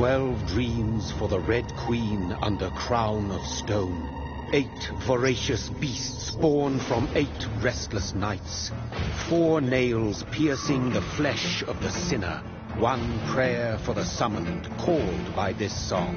12 dreams for the Red Queen under crown of stone. 8 voracious beasts born from 8 restless nights. 4 nails piercing the flesh of the sinner. 1 prayer for the summoned, called by this song.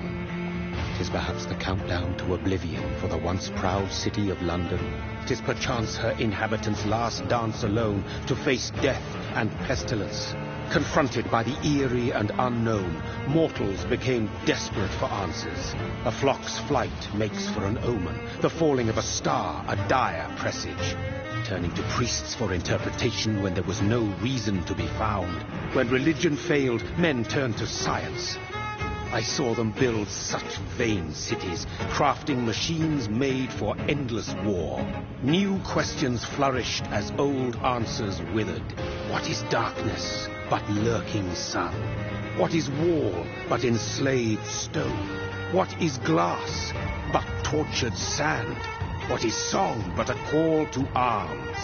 'Tis perhaps the countdown to oblivion for the once proud city of London. 'Tis perchance her inhabitants' last dance alone to face death and pestilence. Confronted by the eerie and unknown, mortals became desperate for answers. A flock's flight makes for an omen, the falling of a star a dire presage. Turning to priests for interpretation when there was no reason to be found. When religion failed, men turned to science. I saw them build such vain cities, crafting machines made for endless war. New questions flourished as old answers withered. What is darkness but lurking sun? What is wall but enslaved stone? What is glass but tortured sand? What is song but a call to arms?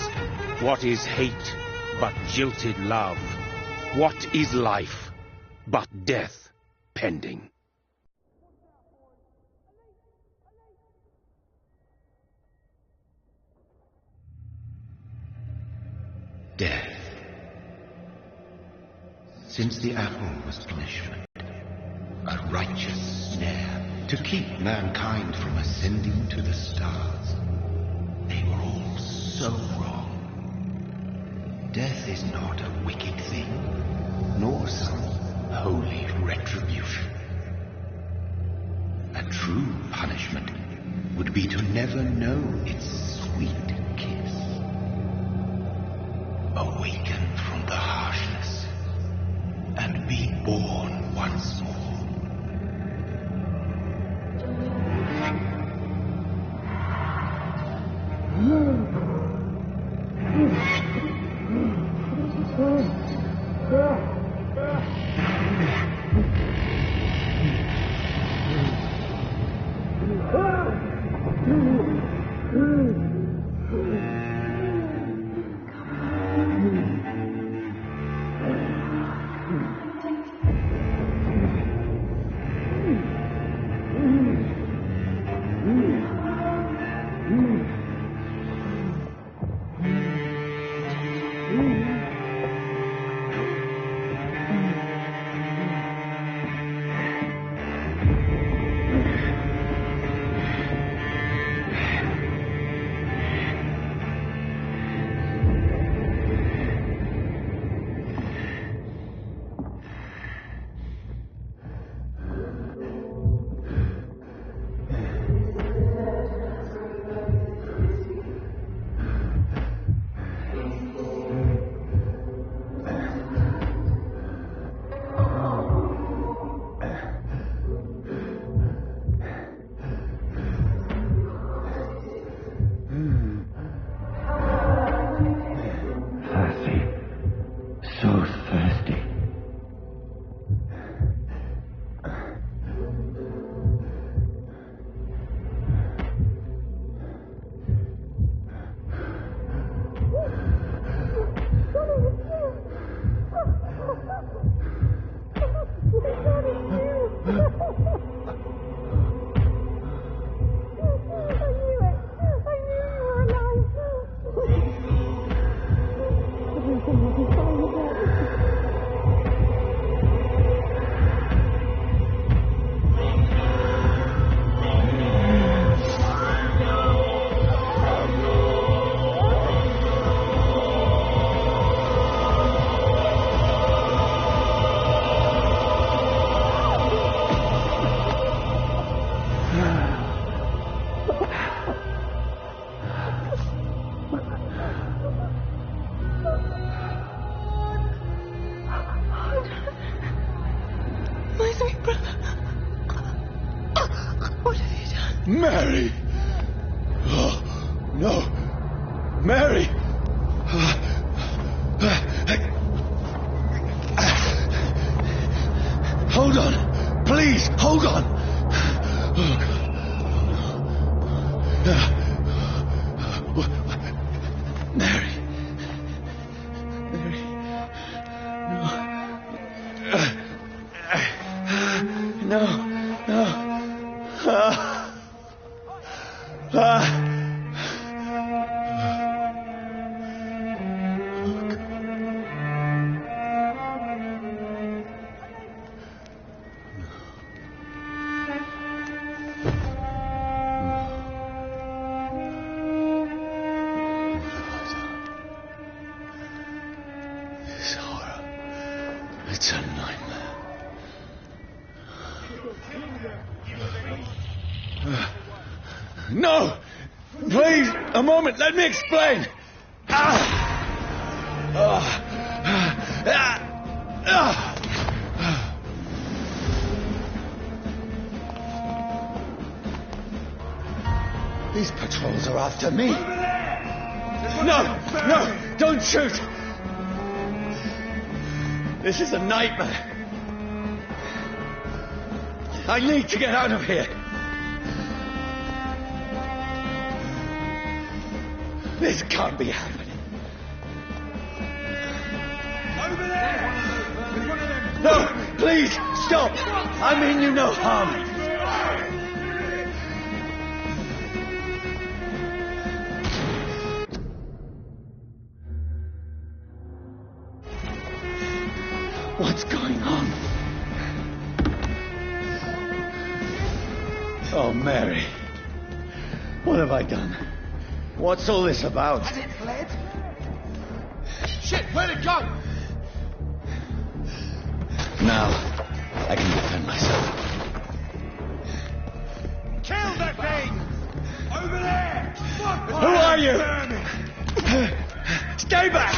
What is hate but jilted love? What is life but death pending? Death. Since the apple was punishment, a righteous snare to keep mankind from ascending to the stars, they were all so wrong. Death is not a wicked thing, nor some holy retribution. A true punishment would be to never know its sweet kiss. Awaken from the harshness and be born once more. Mary! Oh, no! Mary! Hold on! Please, hold on! Mary! Mary! No! This horror. It's a nightmare. No! Please, a moment, let me explain! These patrols are after me. No, don't shoot! This is a nightmare. I need to get out of here. This can't be happening. Over there! There's one of them! No, please, stop! I mean you no harm. What's going on? Oh, Mary. What have I done? What's all this about? Has it fled? Shit, where'd it go? Now, I can defend myself. Kill that thing! Over there! Fuck! Who are you? Stay back!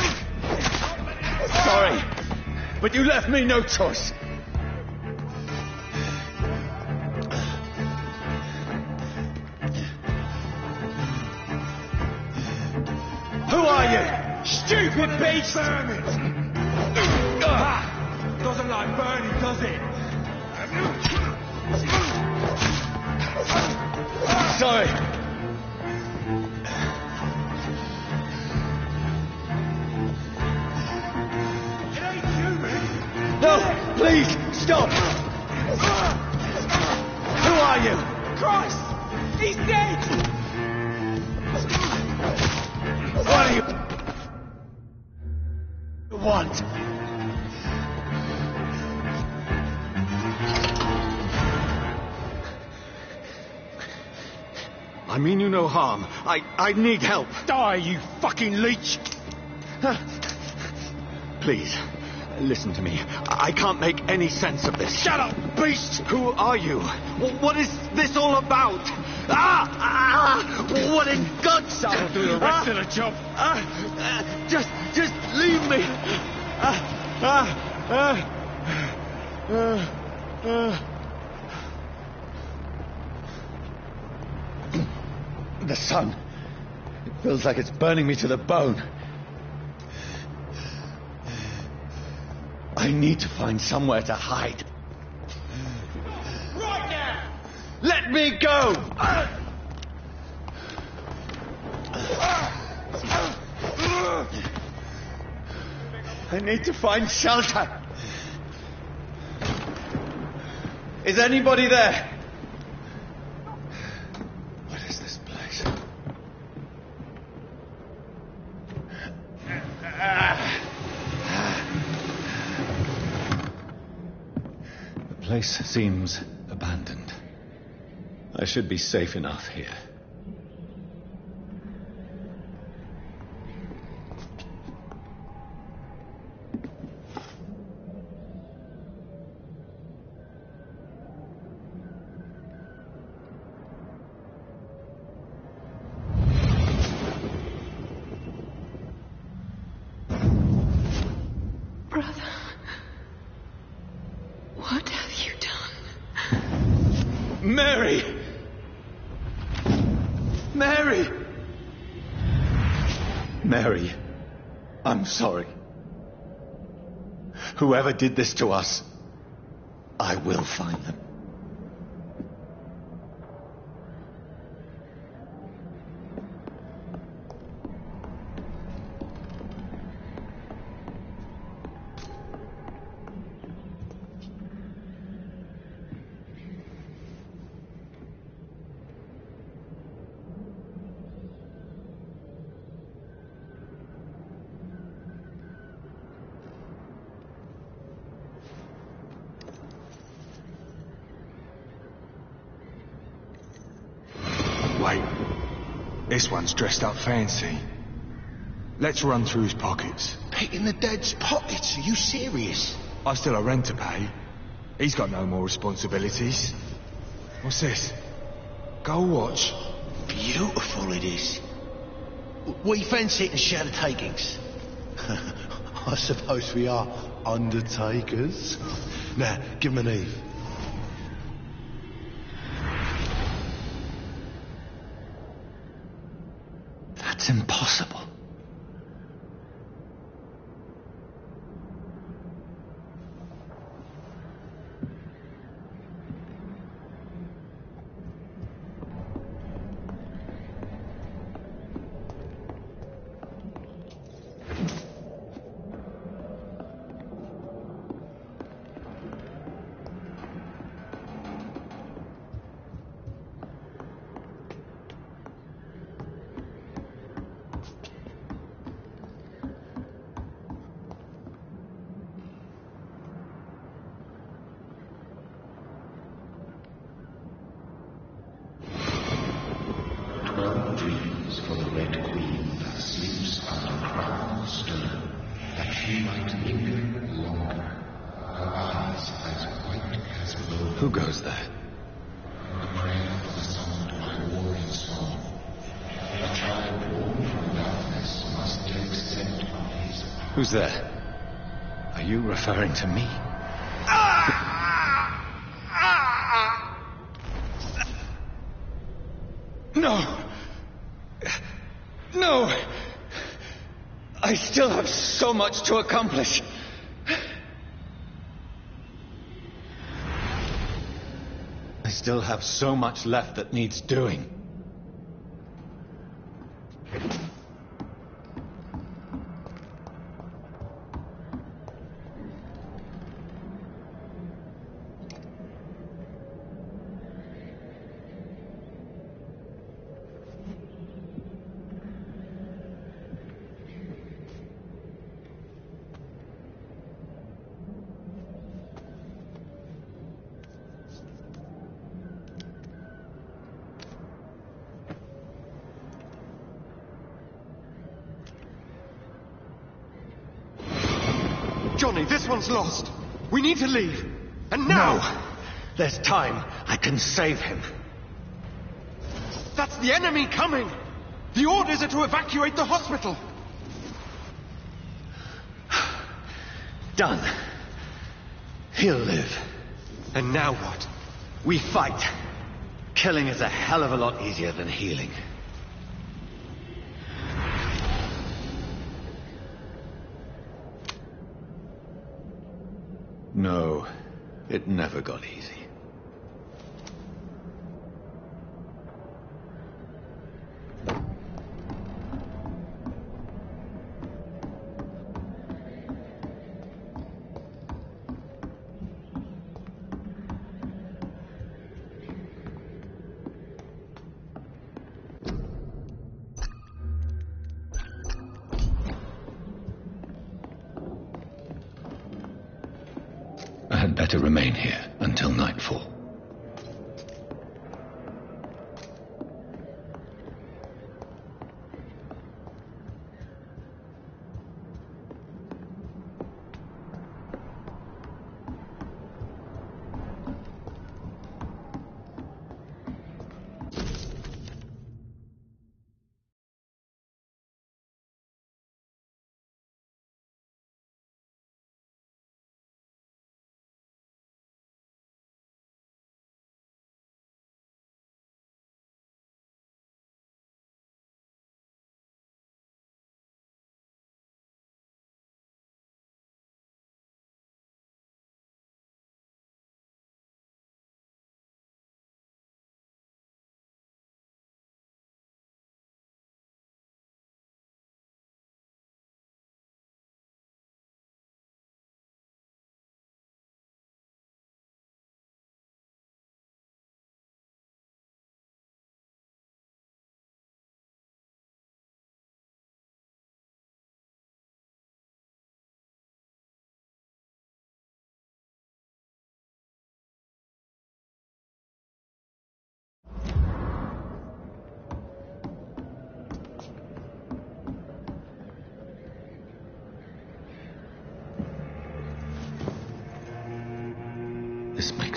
Sorry, but you left me no choice. Who are you? Stupid beast! Vermin! Doesn't like burning, does it? Sorry. It ain't human! No, please, stop! Who are you? Christ! He's dead! What do you want? I mean you no harm. I need help. Die, you fucking leech! Please, listen to me. I can't make any sense of this. Shut up, beast! Who are you? What is this all about? What in God's... That'll do the rest of the job. Just leave me. The sun. It feels like it's burning me to the bone. I need to find somewhere to hide. Right now! Let me go! I need to find shelter. Is anybody there? What is this place? The place seems abandoned. I should be safe enough here. Brother, what have you done? Mary! Mary! Mary, I'm sorry. Whoever did this to us, I will find them. wait. This one's dressed up fancy. Let's run through his pockets. Picking the dead's pockets? Are you serious? I've still a rent to pay. He's got no more responsibilities. What's this? Gold watch. Beautiful it is. We fancy it and share the takings. I suppose we are undertakers. Now, give him an Eve. That's impossible. Dreams for the Red Queen that sleeps under crown stone, that she might linger longer, her eyes as white as gold. Who goes there? The prayer for the sound of my warring song. A child born from darkness must take scent of his. Who's there? Are you referring to me? No! No! I still have so much to accomplish. I still have so much left that needs doing. Johnny, this one's lost. We need to leave. And now! No! There's time. I can save him. That's the enemy coming! The orders are to evacuate the hospital! Done. He'll live. And now what? We fight. Killing is a hell of a lot easier than healing. No, it never got easy. I had better remain here until nightfall.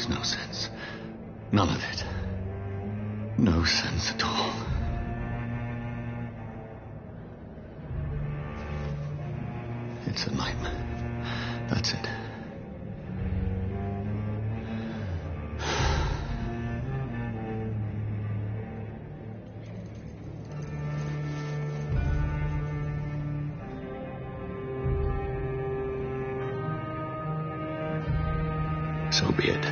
makes no sense. None of it. No sense at all. It's a nightmare. That's it. So be it.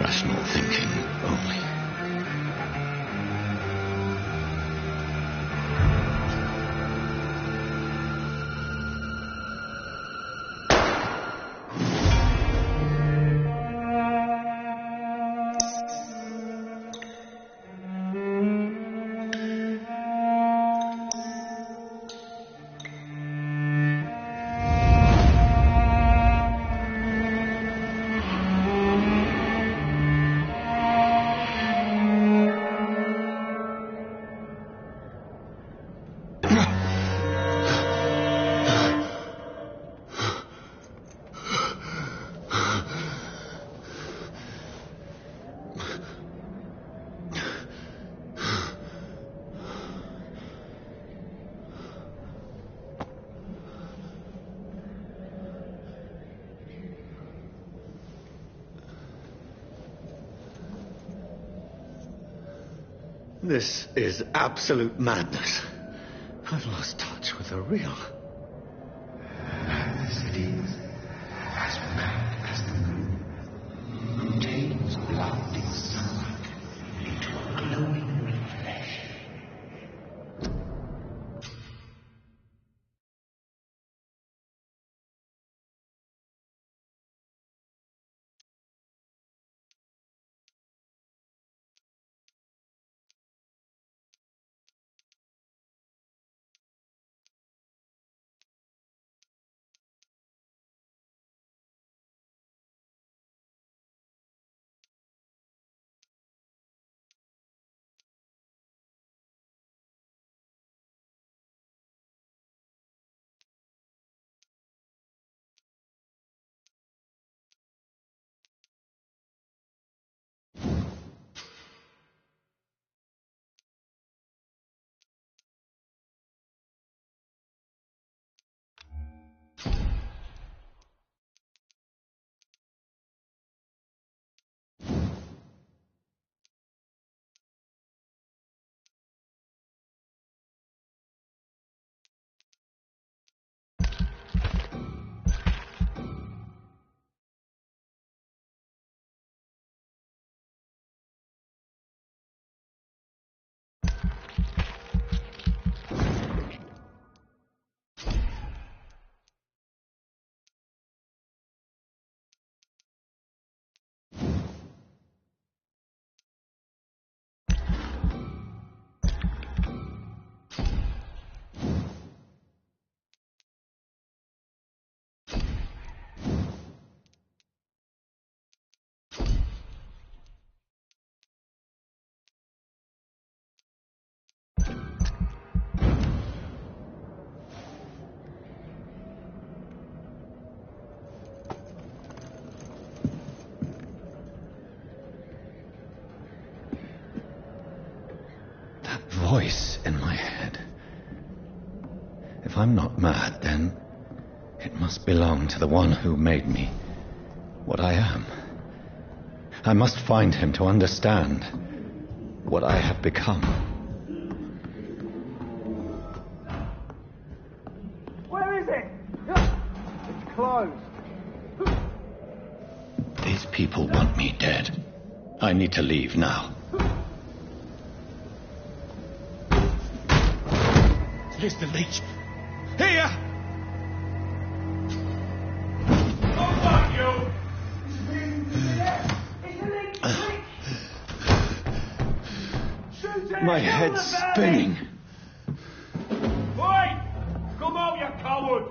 Rational thinking only. This is absolute madness. I've lost touch with the real. Madness it is, as mad as the moon, contains blinding sunlight into a glowing reflection. Voice in my head. If I'm not mad, then it must belong to the one who made me what I am. I must find him to understand what I have become. Where is it? It's closed. These people want me dead. I need to leave now. Here's the leech. Here! Oh, fuck you! My head's spinning. Oi! Come out, you coward!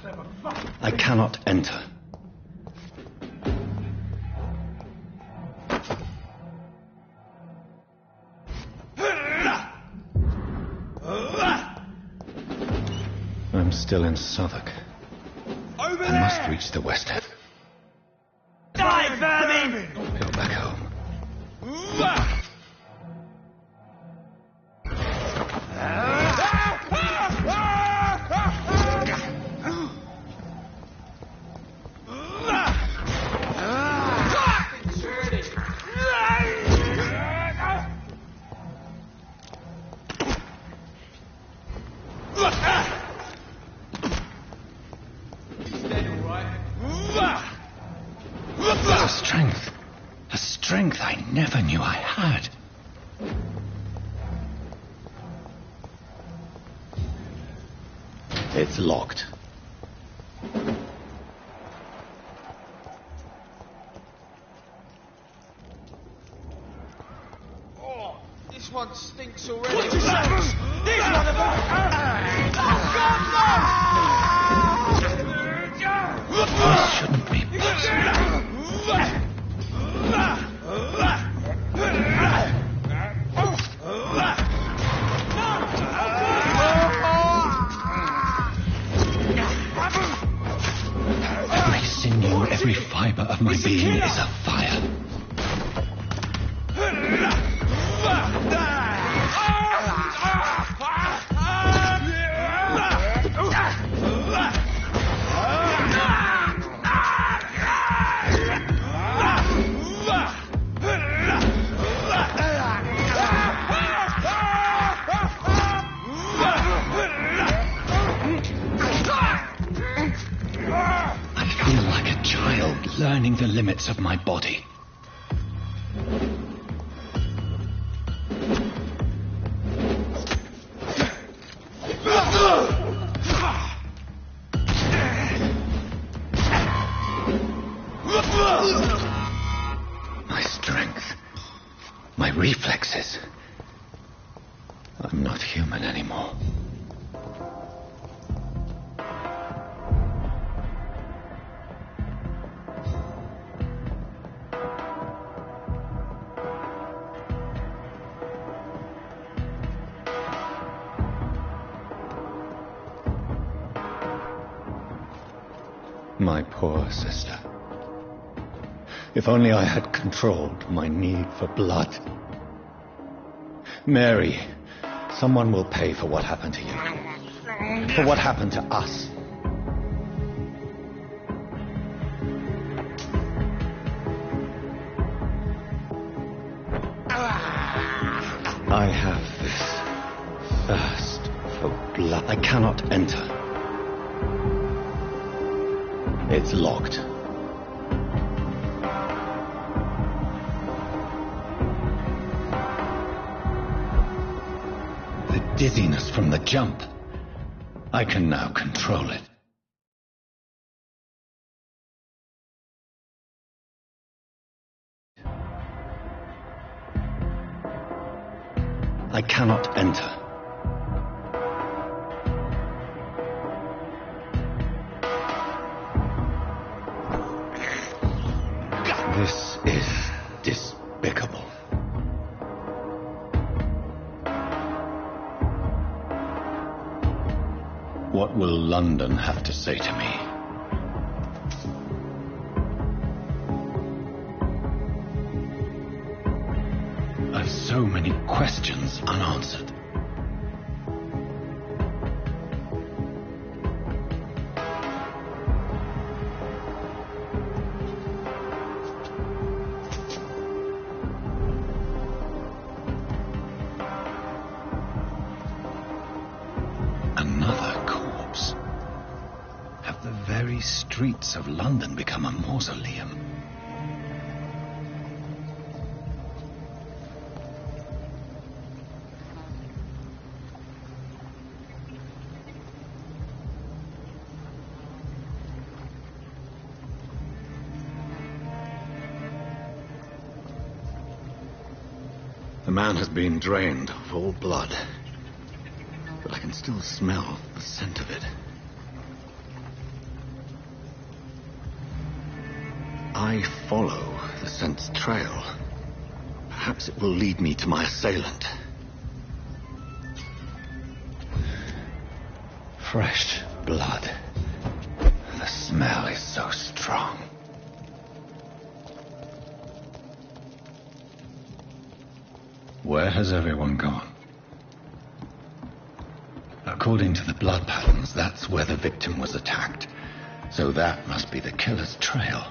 Clever fuck. I cannot enter. I'm still in Southwark. Over I there! must reach the West End. Die, vermin! Go back home. A strength I never knew I had. It's locked. Oh, this one stinks already. What you say? This one about... This shouldn't be possible. Every sinew, every fiber of my being is afire. Learning the limits of my body. My strength, my reflexes. I'm not human anymore. My poor sister. If only I had controlled my need for blood. Mary, someone will pay for what happened to you. For what happened to us. I have this thirst for blood. I cannot enter. It's locked. The dizziness from the jump. I can now control it. I cannot enter. This is despicable. What will London have to say to me? I've so many questions unanswered. Another corpse. Have the very streets of London become a mausoleum? The man has been drained of all blood, but I can still smell the scent of it. I follow the scent's trail. Perhaps it will lead me to my assailant. Fresh blood. The smell is so strong. Where has everyone gone? According to the blood patterns, that's where the victim was attacked. So that must be the killer's trail.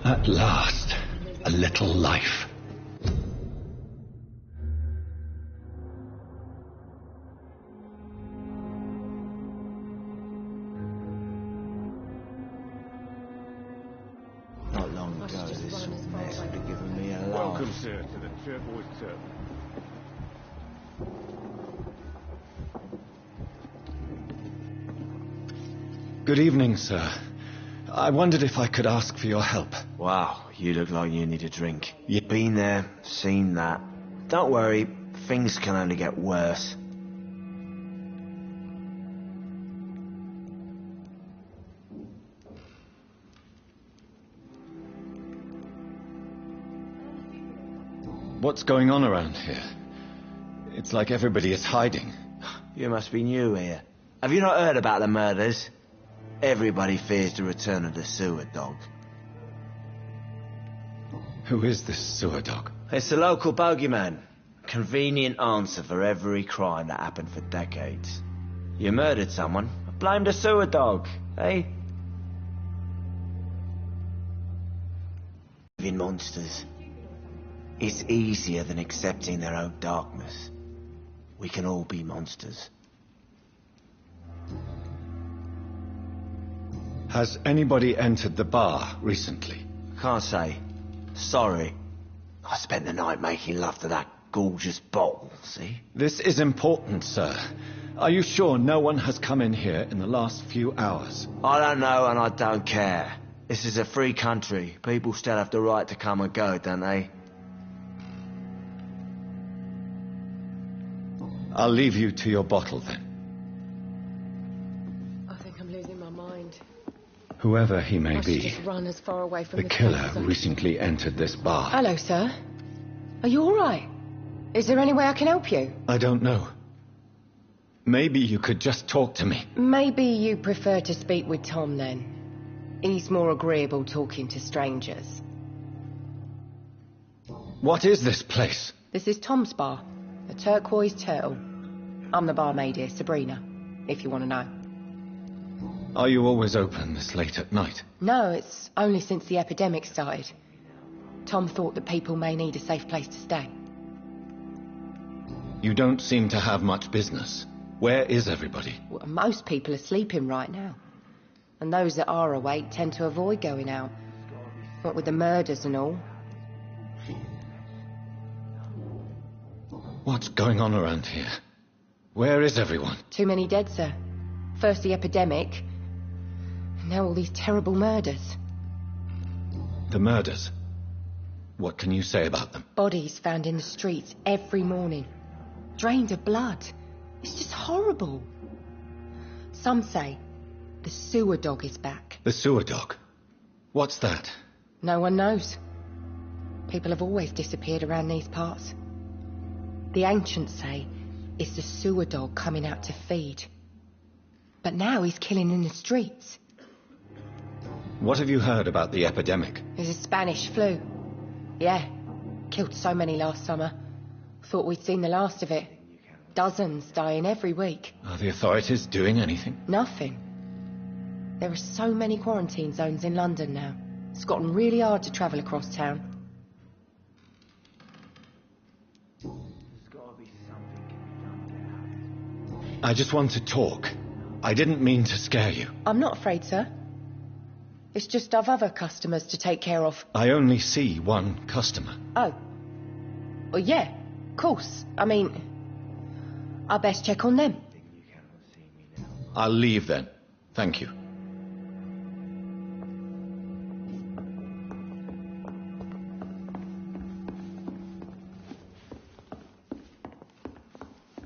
At last, a little life. Not long ago, this mess would have given me a laugh. Welcome, sir, to the Turquoise Turf. Good evening, sir. I wondered if I could ask for your help. Wow, you look like you need a drink. You've been there, seen that. Don't worry, things can only get worse. What's going on around here? It's like everybody is hiding. You must be new here. Have you not heard about the murders? Everybody fears the return of the sewer dog. Who is this sewer dog? It's the local bogeyman. Convenient answer for every crime that happened for decades. You murdered someone, blame the sewer dog, eh? Living monsters. It's easier than accepting their own darkness. we can all be monsters. Has anybody entered the bar recently? Can't say. Sorry. I spent the night making love to that gorgeous bottle, see? This is important, sir. Are you sure no one has come in here in the last few hours? I don't know and I don't care. This is a free country. People still have the right to come and go, don't they? I'll leave you to your bottle then. I think I'm losing my mind. Whoever he may I should be, just run as far away from the this killer place as I- recently entered this bar. Hello, sir. Are you all right? Is there any way I can help you? I don't know. Maybe you could just talk to me. Maybe you prefer to speak with Tom then. He's more agreeable talking to strangers. What is this place? This is Tom's bar, the Turquoise Turtle. I'm the barmaid here, Sabrina, if you want to know. Are you always open this late at night? No, it's only since the epidemic started. Tom thought that people may need a safe place to stay. You don't seem to have much business. Where is everybody? Well, most people are sleeping right now. And those that are awake tend to avoid going out. What with the murders and all. What's going on around here? Where is everyone? Too many dead, sir. First the epidemic, and now all these terrible murders. The murders. What can you say about them? Bodies found in the streets every morning. Drained of blood. It's just horrible. Some say the sewer dog is back. The sewer dog? What's that? No one knows. People have always disappeared around these parts. The ancients say it's the sewer dog coming out to feed. But now he's killing in the streets. What have you heard about the epidemic? There's a Spanish flu. Yeah, killed so many last summer. Thought we'd seen the last of it. Dozens dying every week. Are the authorities doing anything? Nothing. There are so many quarantine zones in London now. It's gotten really hard to travel across town. I just want to talk. I didn't mean to scare you. I'm not afraid, sir. It's just I've other customers to take care of. I only see one customer. Oh. Well, yeah, of course. I mean, I best check on them. I'll leave then. Thank you.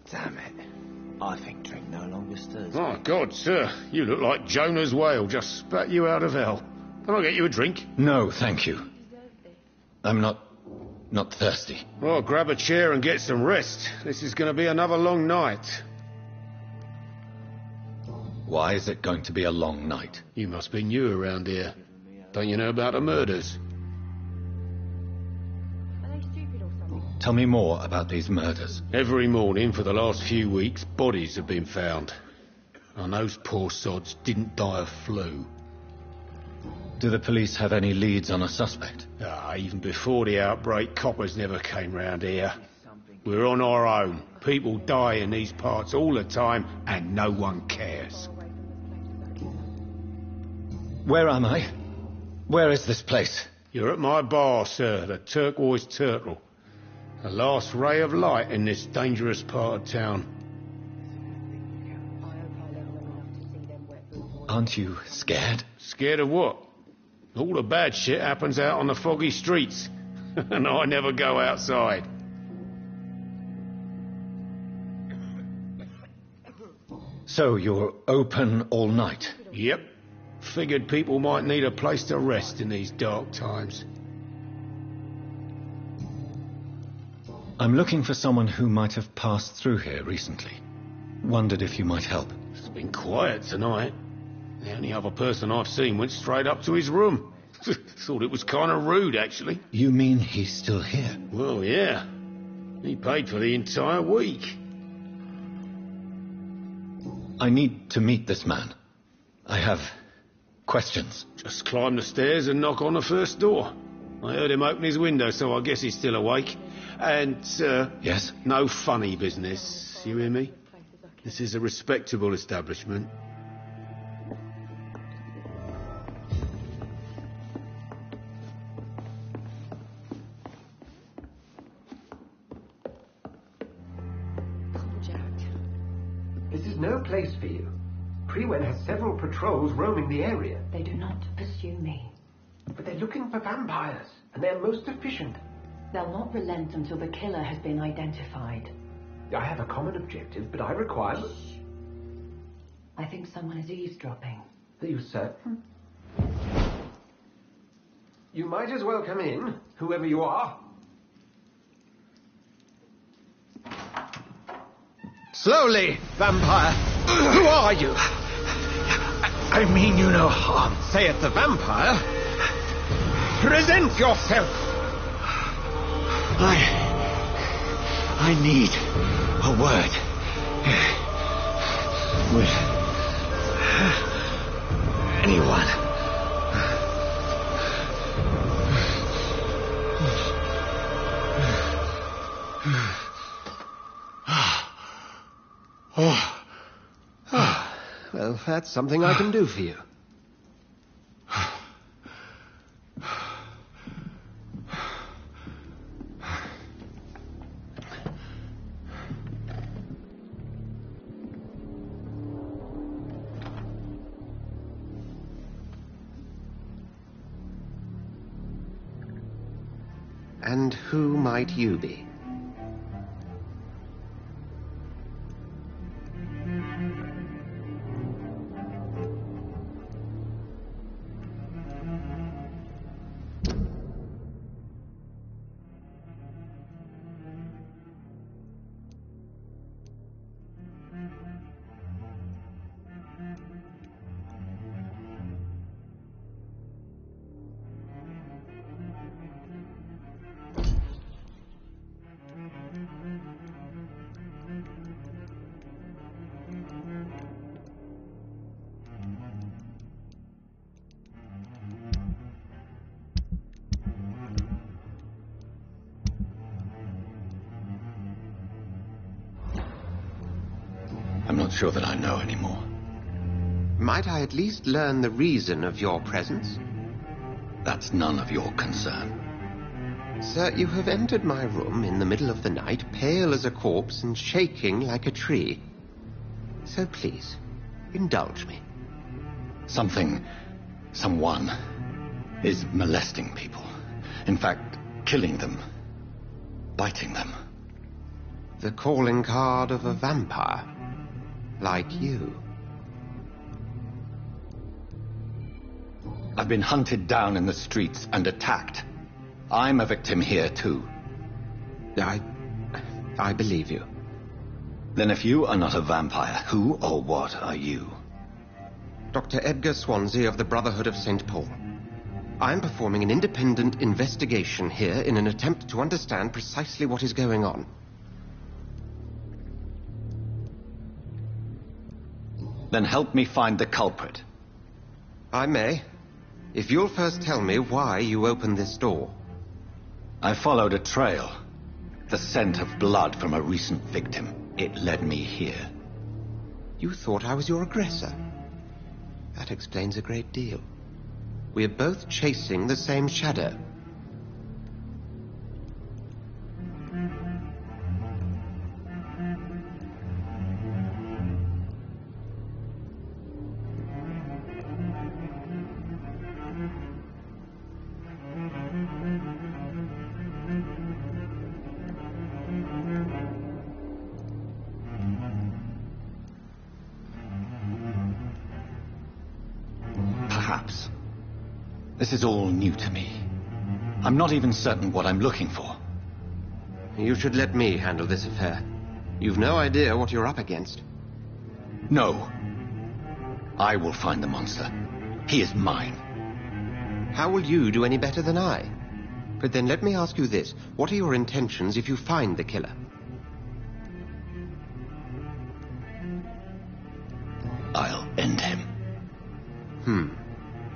Damn it. I think drink no longer stirs. Oh, God, sir. You look like Jonah's whale just spat you out of hell. Can I get you a drink? No, thank you. I'm not thirsty. Well, grab a chair and get some rest. This is going to be another long night. Why is it going to be a long night? You must be new around here. Don't you know about the murders? Are they stupid or something? Tell me more about these murders. Every morning for the last few weeks, bodies have been found. And those poor sods didn't die of flu. Do the police have any leads on a suspect? Even before the outbreak, coppers never came round here. We're on our own. People die in these parts all the time, and no one cares. Where am I? Where is this place? You're at my bar, sir, the Turquoise Turtle. The last ray of light in this dangerous part of town. I hope I live long enough to see them wet food boys. Aren't you scared? Scared of what? All the bad shit happens out on the foggy streets. And I never go outside. So you're open all night? Yep. Figured people might need a place to rest in these dark times. I'm looking for someone who might have passed through here recently. Wondered if you might help. It's been quiet tonight. The only other person I've seen went straight up to his room. Thought it was kind of rude, actually. You mean he's still here? Well, yeah. He paid for the entire week. I need to meet this man. I have questions. Just climb the stairs and knock on the first door. I heard him open his window, so I guess he's still awake. And, sir... Yes? No funny business, you hear me? This is a respectable establishment. This is no place for you. Prewen has several patrols roaming the area. They do not pursue me. But they're looking for vampires, and they're most efficient. They'll not relent until the killer has been identified. I have a common objective, but I require... Shh. I think someone is eavesdropping. Are you certain? You might as well come in, whoever you are. Slowly, vampire! Who are you? I mean you no harm. Saith the vampire. Present yourself! I need a word with anyone. Well, that's something I can do for you. And who might you be? I'm not sure that I know anymore. Might I at least learn the reason of your presence? That's none of your concern. Sir, you have entered my room in the middle of the night, pale as a corpse and shaking like a tree. So please, indulge me. Someone is molesting people. In fact, killing them. Biting them. The calling card of a vampire. Like you. I've been hunted down in the streets and attacked. I'm a victim here, too. I believe you. Then if you are not a vampire, who or what are you? Dr. Edgar Swansea of the Brotherhood of St. Paul. I'm performing an independent investigation here in an attempt to understand precisely what is going on. Then help me find the culprit. I may, if you'll first tell me why you opened this door. I followed a trail. The scent of blood from a recent victim. It led me here. You thought I was your aggressor. That explains a great deal. We're both chasing the same shadow. Perhaps. This is all new to me. I'm not even certain what I'm looking for. You should let me handle this affair. You've no idea what you're up against. No. I will find the monster. He is mine. How will you do any better than I? But then let me ask you this. What are your intentions if you find the killer? I'll end him.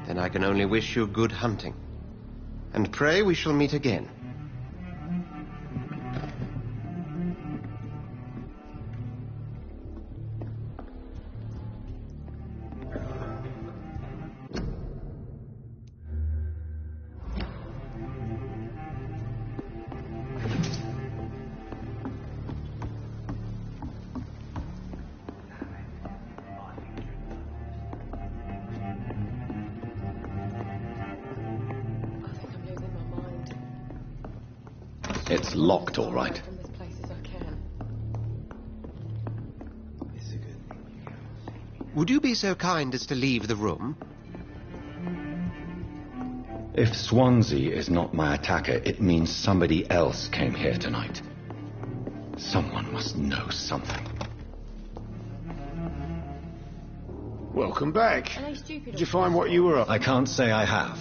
Then I can only wish you good hunting. and pray we shall meet again. It's locked, all right. Would you be so kind as to leave the room? If Swansea is not my attacker, it means somebody else came here tonight. Someone must know something. Welcome back. Did you find what you were up? I can't say I have.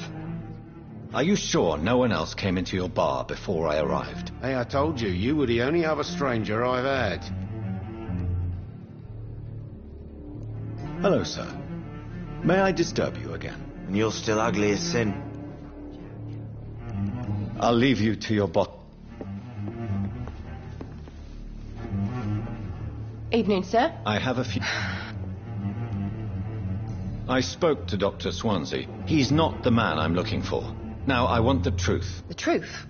Are you sure no one else came into your bar before I arrived? Hey, I told you, you were the only other stranger I've had. Hello, sir. May I disturb you again? And you're still ugly as sin. I'll leave you to your Evening, sir. I have a few... I spoke to Dr. Swansea. He's not the man I'm looking for. Now, I want the truth. The truth?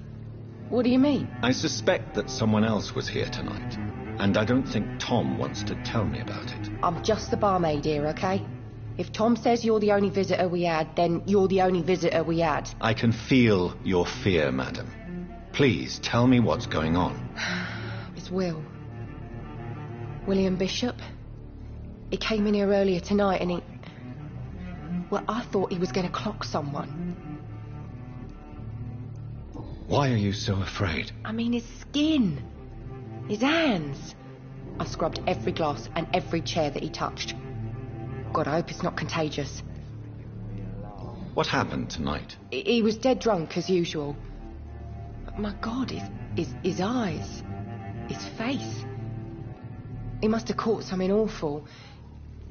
What do you mean? I suspect that someone else was here tonight. And I don't think Tom wants to tell me about it. I'm just the barmaid here, okay? If Tom says you're the only visitor we had, then you're the only visitor we had. I can feel your fear, madam. Please, tell me what's going on. It's Will. William Bishop. He came in here earlier tonight and he... Well, I thought he was going to clock someone. Why are you so afraid? I mean, his skin. His hands. I scrubbed every glass and every chair that he touched. God, I hope it's not contagious. What happened tonight? He was dead drunk, as usual. But my God, his eyes. His face. He must have caught something awful.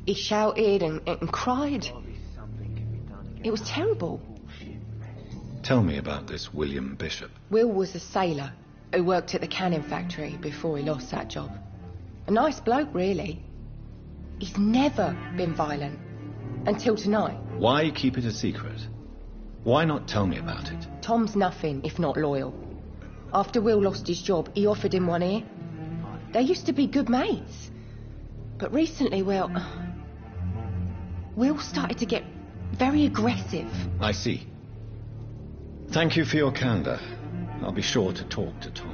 He shouted and cried. It was terrible. Tell me about this William Bishop. Will was a sailor who worked at the canning factory before he lost that job. A nice bloke, really. He's never been violent. Until tonight. Why keep it a secret? Why not tell me about it? Tom's nothing if not loyal. After Will lost his job, he offered him one ear. They used to be good mates. But recently, well... Will started to get very aggressive. I see. Thank you for your candor. I'll be sure to talk to Tom.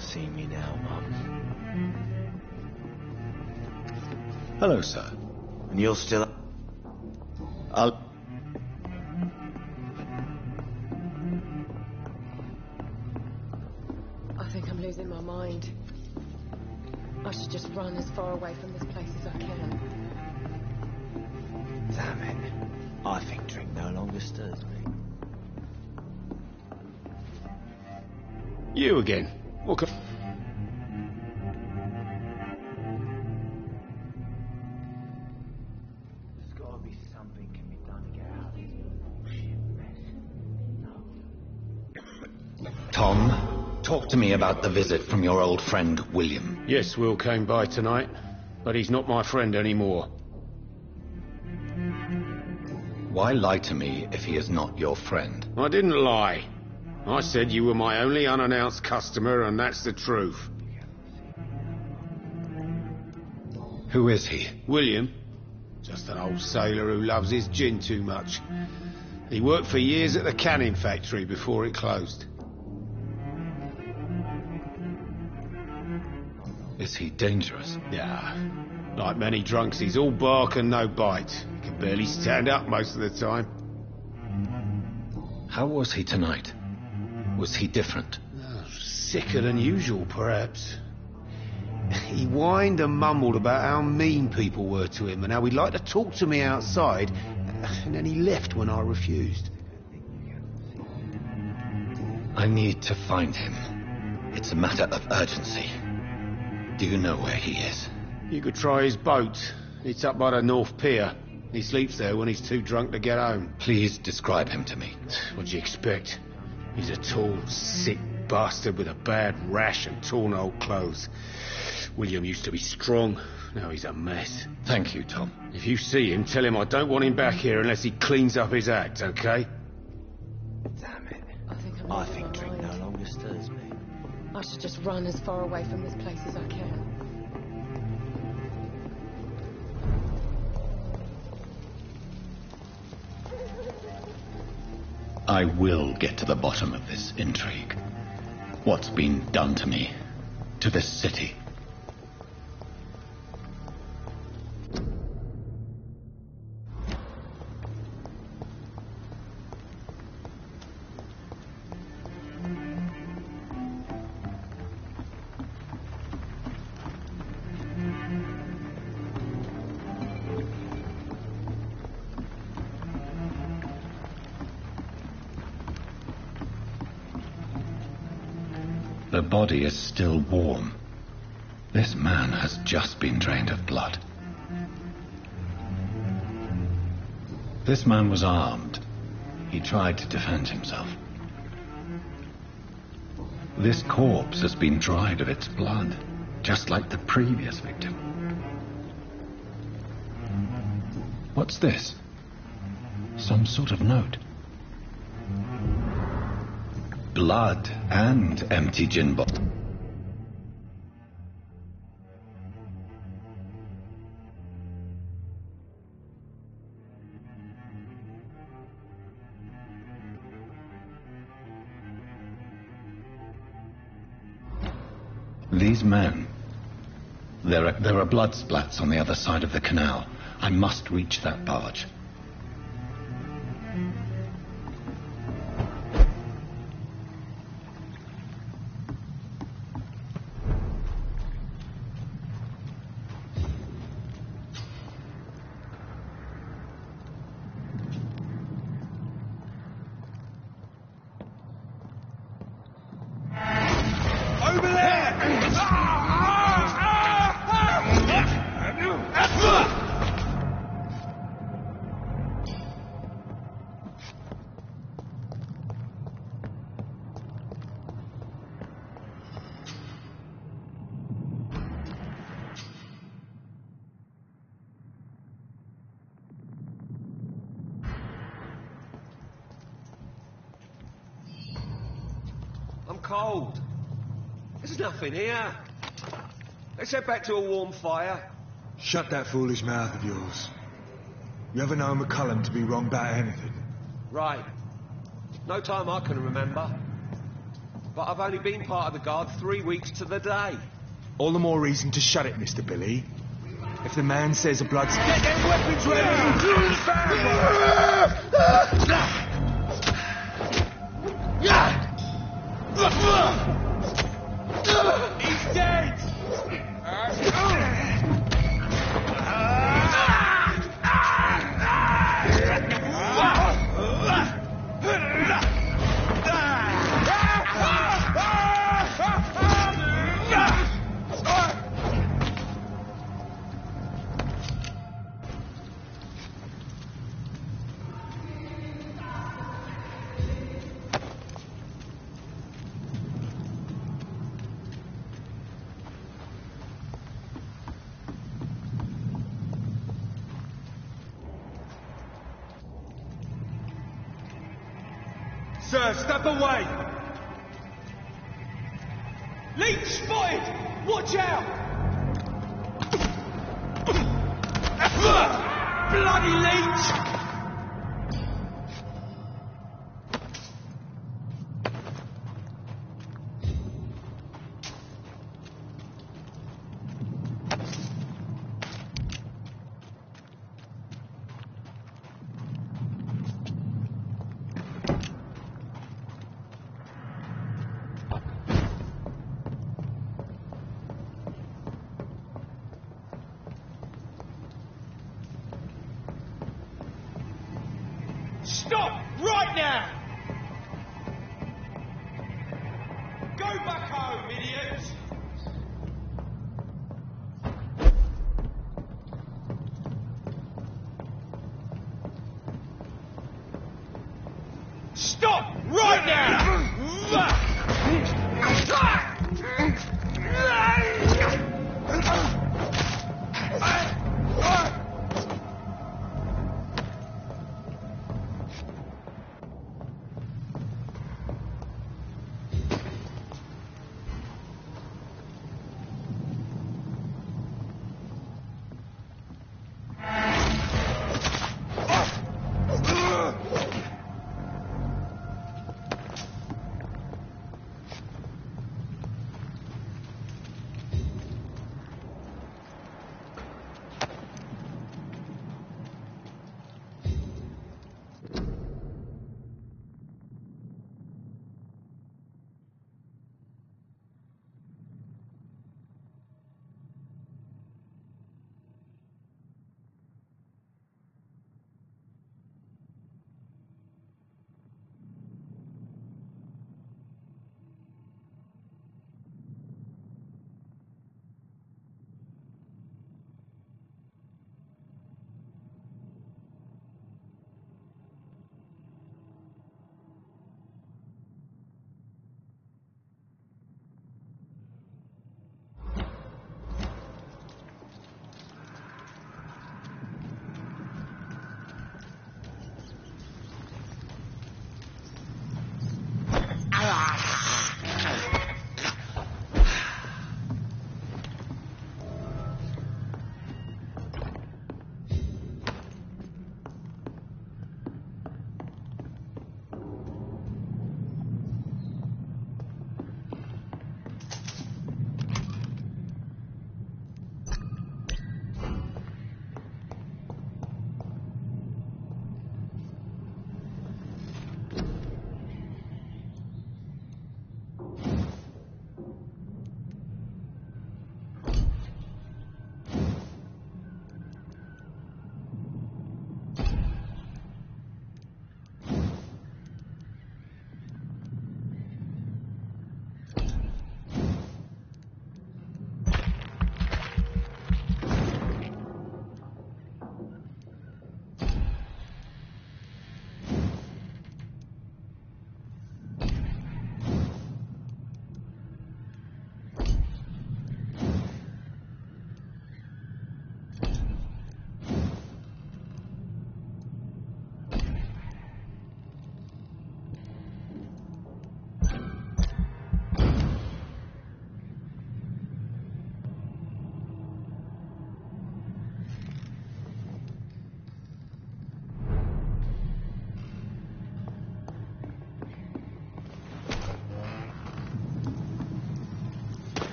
Seeing you now, Mum. Hello, sir. And you're still... I think I'm losing my mind. I should just run as far away from this place as I can. Damn it. I think drink no longer stirs me. You again. What can... There's got to be something can be done to get out of this bullshit mess. No. Tom, talk to me about the visit from your old friend, William. Yes, Will came by tonight, but he's not my friend anymore. Why lie to me if he is not your friend? I didn't lie. I said you were my only unannounced customer, and that's the truth. Who is he? William. Just an old sailor who loves his gin too much. He worked for years at the canning factory before it closed. Is Is he dangerous? Yeah. Like many drunks, he's all bark and no bite. He can barely stand up most of the time. How was he tonight? Was he different? Sicker than usual, perhaps. He whined and mumbled about how mean people were to him and how he'd like to talk to me outside, and then he left when I refused. I need to find him. It's a matter of urgency. Do you know where he is? You could try his boat. It's up by the North Pier. He sleeps there when he's too drunk to get home. Please describe him to me. What do you expect? He's a tall, sick bastard with a bad rash and torn old clothes. William used to be strong. Now he's a mess. Thank you, Tom. If you see him, tell him I don't want him back here unless he cleans up his act, okay? Damn it. I think drink no longer stirs me. I should just run as far away from this place as I can. I will get to the bottom of this intrigue. What's been done to me, to this city. The body is still warm. This man has just been drained of blood. This man was armed. He tried to defend himself. This corpse has been dried of its blood, just like the previous victim. What's this? Some sort of note. Blood and empty gin bottle. These men. There are blood splats on the other side of the canal. I must reach that barge. I'm cold. There's nothing here. Let's head back to a warm fire. Shut that foolish mouth of yours. You ever know McCullum to be wrong about anything? Right. No time I can remember. But I've only been part of the guard 3 weeks to the day. All the more reason to shut it, Mr. Billy. If the man says a blood's... Get them weapons ready! He's dead! Sir, step away! Leech spotted! Watch out! Bloody leech! Stop! Right now! Go back home, idiots! Stop! Right now!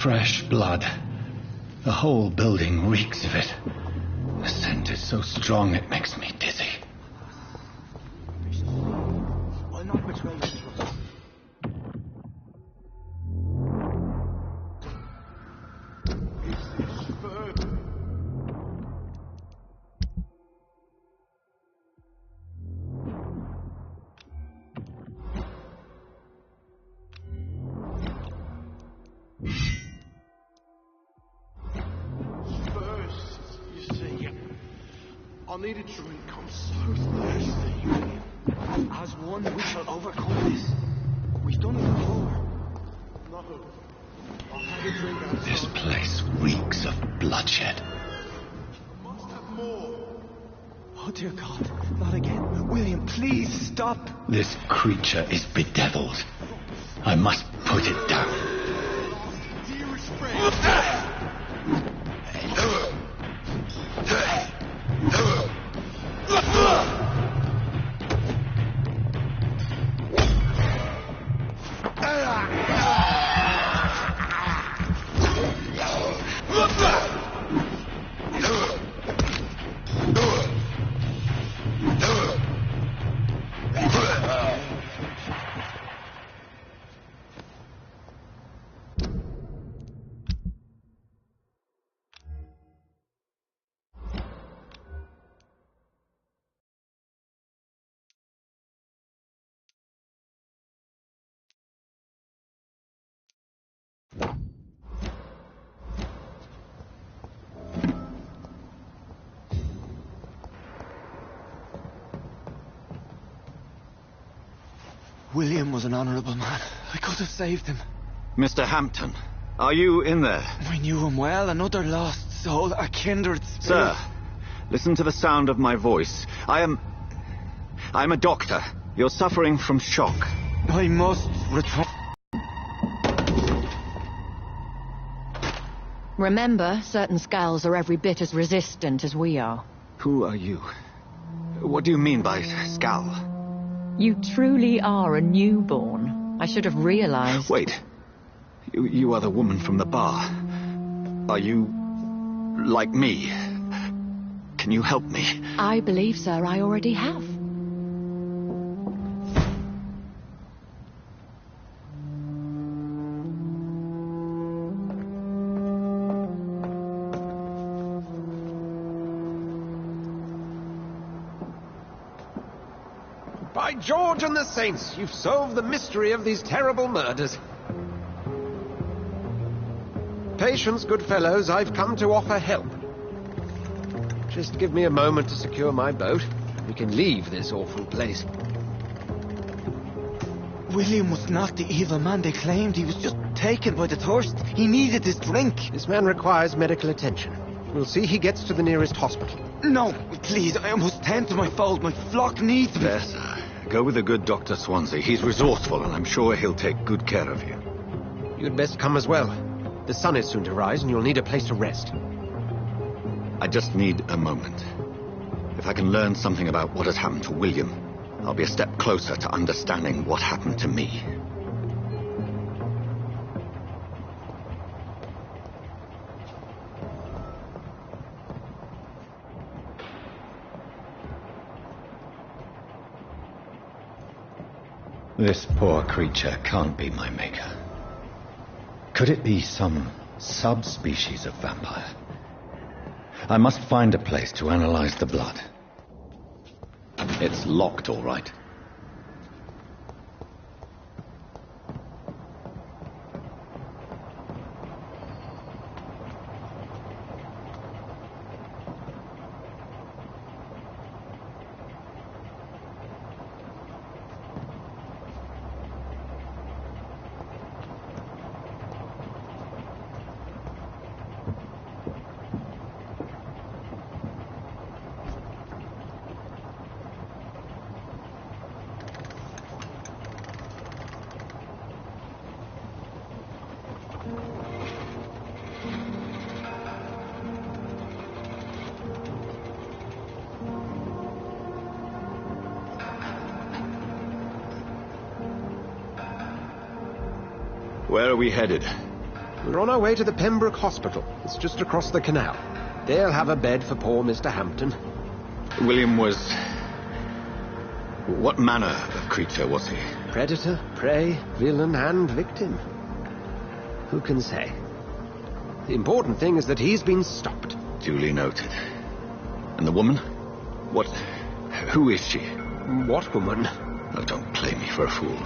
Fresh blood. The whole building reeks of it. The scent is so strong it makes me dizzy. I'll not betray you. I need a drink. I'm so thirsty. As one, we shall overcome this. We've done it before. No. I'll have a drink outside. This place reeks of bloodshed. I must have more. Oh, dear God. Not again. William, please stop. This creature is bedeviled. I must put it down. Dearest friend. William was an honourable man. I could have saved him. Mr. Hampton, are you in there? I knew him well, another lost soul, a kindred spirit. Sir, listen to the sound of my voice. I'm a doctor. You're suffering from shock. I must return. Remember, certain skulls are every bit as resistant as we are. Who are you? What do you mean by skull? You truly are a newborn. I should have realized. Wait. You are the woman from the bar. Are you like me? Can you help me? I believe, sir, I already have. By George and the Saints, you've solved the mystery of these terrible murders. Patience, good fellows, I've come to offer help. Just give me a moment to secure my boat. We can leave this awful place. William was not the evil man they claimed. He was just taken by the thirst. He needed his drink. This man requires medical attention. We'll see he gets to the nearest hospital. No, please, I must tend to my fold. My flock needs me. There, sir. Go with the good Dr. Swansea. He's resourceful, and I'm sure he'll take good care of you. You'd best come as well. The sun is soon to rise, and you'll need a place to rest. I just need a moment. If I can learn something about what has happened to William, I'll be a step closer to understanding what happened to me. This poor creature can't be my maker. Could it be some subspecies of vampire? I must find a place to analyze the blood. It's locked, all right. Where are we headed? We're on our way to the Pembroke Hospital. It's just across the canal. They'll have a bed for poor Mr. Hampton. William was... What manner of creature was he? Predator, prey, villain, and victim. Who can say? The important thing is that he's been stopped. Duly noted. And the woman? What... Who is she? What woman? Oh, don't play me for a fool.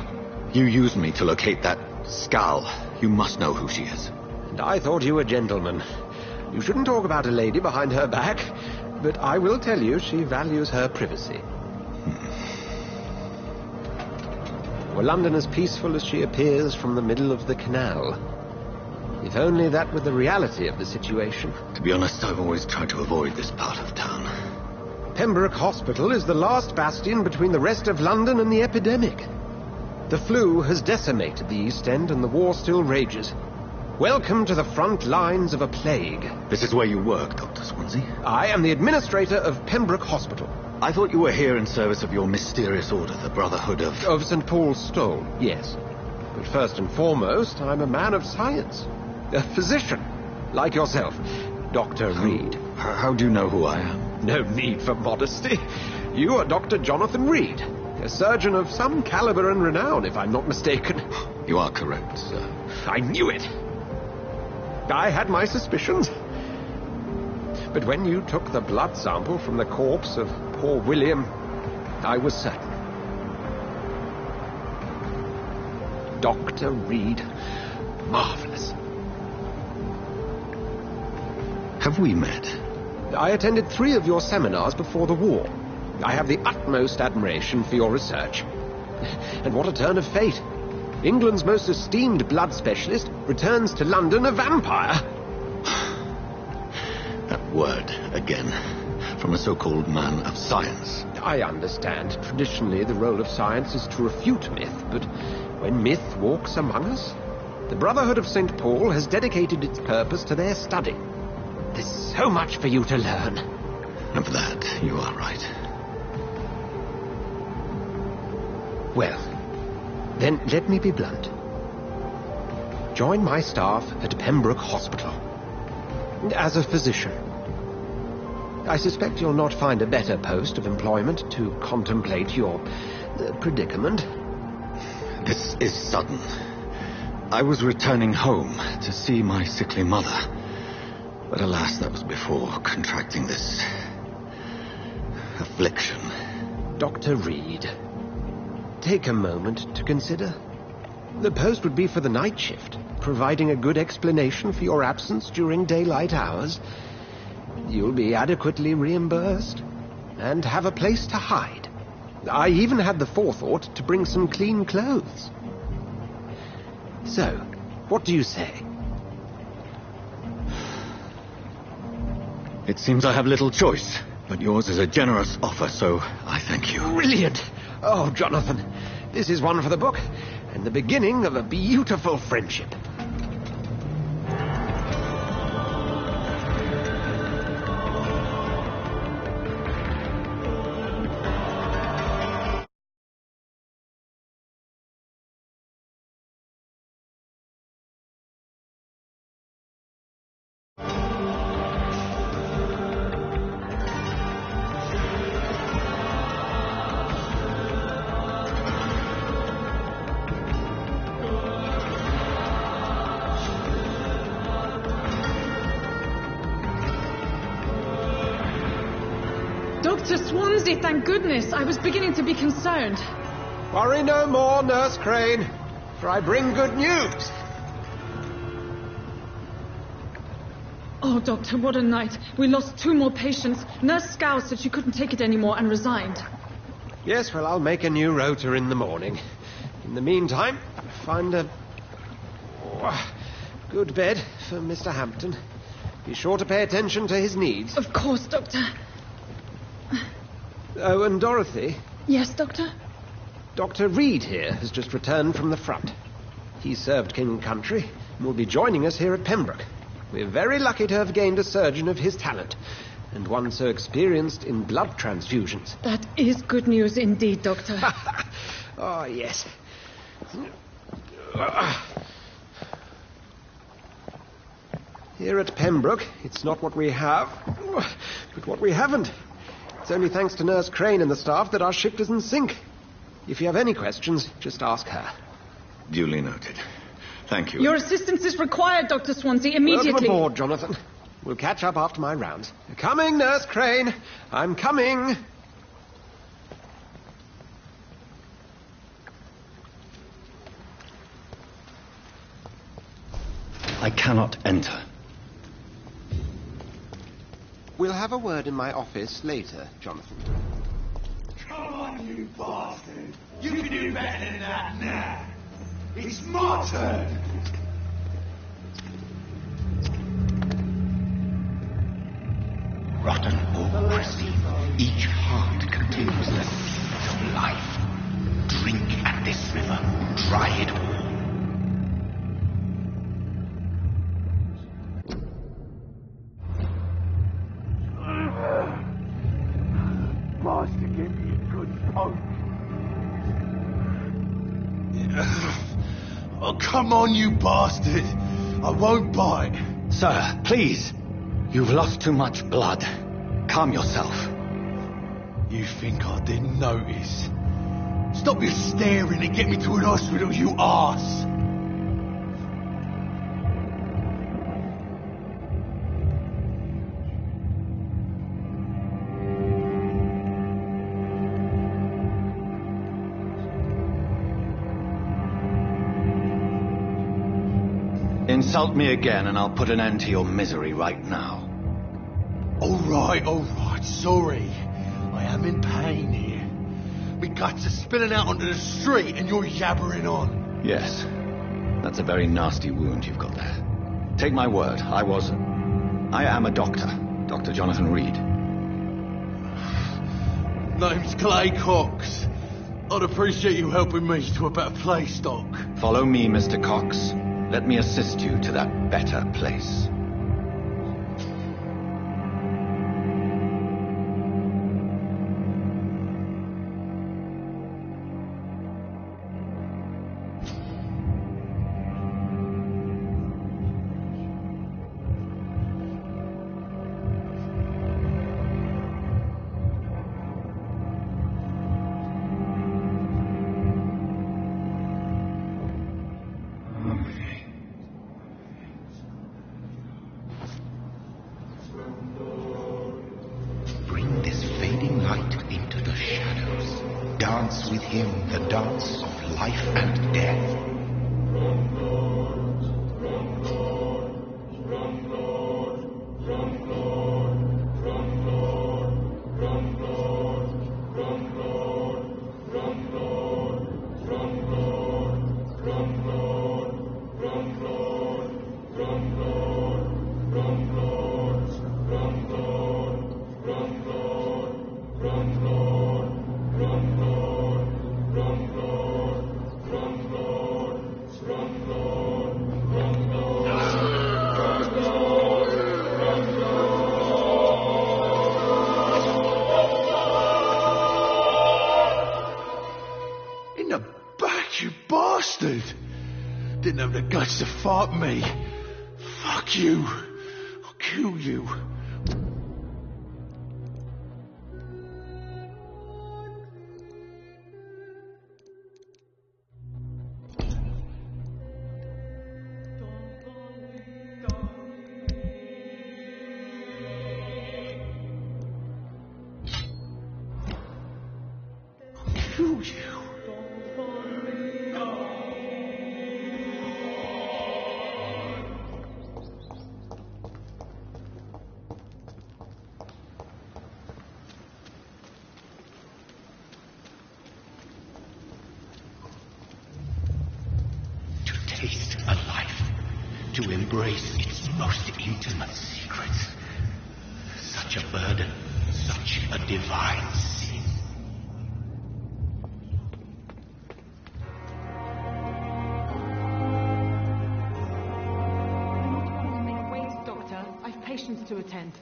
You used me to locate that skull. You must know who she is. And I thought you a gentleman. You shouldn't talk about a lady behind her back, but I will tell you she values her privacy. Were London as peaceful as she appears from the middle of the canal? If only that were the reality of the situation. To be honest, I've always tried to avoid this part of town. Pembroke Hospital is the last bastion between the rest of London and the epidemic. The flu has decimated the East End and the war still rages. Welcome to the front lines of a plague. This is where you work, Dr. Swansea? I am the administrator of Pembroke Hospital. I thought you were here in service of your mysterious order, the Brotherhood of... Of St. Paul's Stole, yes. But first and foremost, I'm a man of science. A physician, like yourself, Dr. Reed. How do you know who I am? No need for modesty. You are Dr. Jonathan Reed, a surgeon of some caliber and renown, if I'm not mistaken. You are correct, sir. I knew it. I had my suspicions. But when you took the blood sample from the corpse of poor William, I was certain. Dr. Reed, marvelous. Have we met? I attended 3 of your seminars before the war. I have the utmost admiration for your research. And what a turn of fate. England's most esteemed blood specialist returns to London a vampire. That word, again, from a so-called man of science. I understand. Traditionally, the role of science is to refute myth, but when myth walks among us, the Brotherhood of St. Paul has dedicated its purpose to their study. There's so much for you to learn. Of that, you are right. Well, then let me be blunt. Join my staff at Pembroke Hospital. As a physician. I suspect you'll not find a better post of employment to contemplate your predicament. This is sudden. I was returning home to see my sickly mother. But alas, that was before contracting this affliction. Dr. Reed, take a moment to consider. The post would be for the night shift, providing a good explanation for your absence during daylight hours. You'll be adequately reimbursed and have a place to hide. I even had the forethought to bring some clean clothes. So, what do you say? It seems I have little choice, but yours is a generous offer, so I thank you. Brilliant! Oh, Jonathan, this is one for the book, and the beginning of a beautiful friendship. Dr. Swansea, thank goodness. I was beginning to be concerned. Worry no more, Nurse Crane, for I bring good news. Oh, Doctor, what a night. We lost 2 more patients. Nurse Scow said she couldn't take it anymore and resigned. Yes, well, I'll make a new rota in the morning. In the meantime, find a good bed for Mr. Hampton. Be sure to pay attention to his needs. Of course, Doctor. Oh, and Dorothy? Yes, Doctor? Dr. Reed here has just returned from the front. He served King and Country and will be joining us here at Pembroke. We're very lucky to have gained a surgeon of his talent, and one so experienced in blood transfusions. That is good news indeed, Doctor. Oh, yes. Here at Pembroke, it's not what we have, but what we haven't. It's only thanks to Nurse Crane and the staff that our ship doesn't sink. If you have any questions, just ask her. Duly noted. Thank you. Your assistance is required, Dr. Swansea, immediately. Welcome aboard, Jonathan. We'll catch up after my rounds. Coming, Nurse Crane. I'm coming. I cannot enter. We'll have a word in my office later, Jonathan. Come on, you bastard! You can do better than that now! It's my turn! Rotten or crispy, each heart contains the seeds of life. Drink at this river, try it all. Master gave me a good poke. come on, you bastard. I won't bite. Sir, please. You've lost too much blood. Calm yourself. You think I didn't notice? Stop your staring and get me to an hospital, you arse! Insult me again and I'll put an end to your misery right now. All right, sorry. I am in pain here. My guts are spilling out onto the street and you're yabbering on. Yes, that's a very nasty wound you've got there. Take my word, I am a doctor, Dr. Jonathan Reed. Name's Clay Cox. I'd appreciate you helping me to a better place, Doc. Follow me, Mr. Cox. Let me assist you to that better place. Dance with him the dance of life and death. Didn't have the guts to fight me. Fuck you. I'll kill you. I'll kill you. Taste a life, to embrace its most intimate secrets. Such a burden, such a divine sin. Wait, Doctor. I've patients to attend.